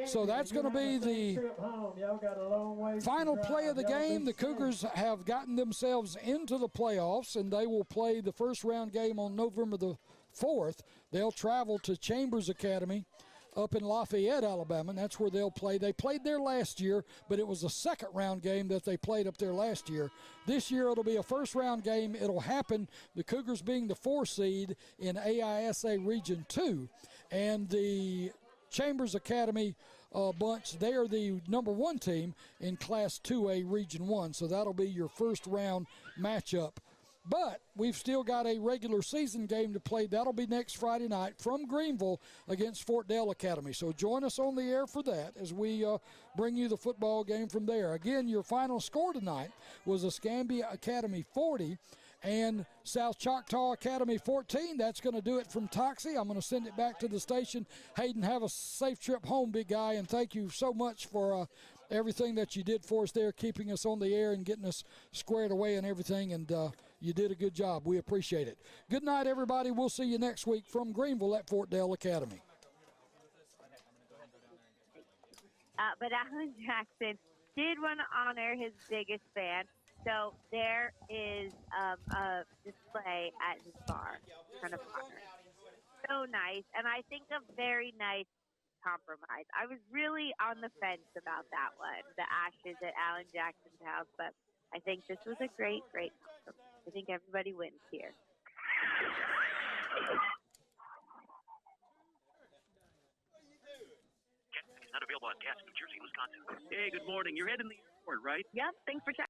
So that's going to be the final play of the game. The Cougars have gotten themselves into the playoffs, and they will play the first round game on November the 4th. They'll travel to Chambers Academy up in Lafayette, Alabama, and that's where they'll play. They played there last year, but it was a second round game that they played up there last year. This year it'll be a first round game. It'll happen, the Cougars being the 4 seed in AISA Region 2, and the Chambers Academy bunch, they are the number 1 team in Class 2A Region 1, so that'll be your first round matchup. But we've still got a regular season game to play. That'll be next Friday night from Greenville against Fort Dale Academy. So join us on the air for that as we bring you the football game from there. Again, your final score tonight was Escambia Academy 40 and South Choctaw Academy 14. That's going to do it from Toxie. I'm going to send it back to the station. Hayden, have a safe trip home, big guy, and thank you so much for everything that you did for us there, keeping us on the air and getting us squared away and everything, and you did a good job. We appreciate it. Good night, everybody. We'll see you next week from Greenville at Fort Dale Academy. But Alan Jackson did want to honor his biggest fan. So there is a display at his bar, kind of honor. So nice, and I think a very nice compromise. I was really on the fence about that one, the ashes at Alan Jackson's house, but I think this was a great, great compromise. I think everybody wins here. Not available on gas, New Jersey, Wisconsin. Hey, good morning. You're heading the airport, right? Yep, thanks for checking.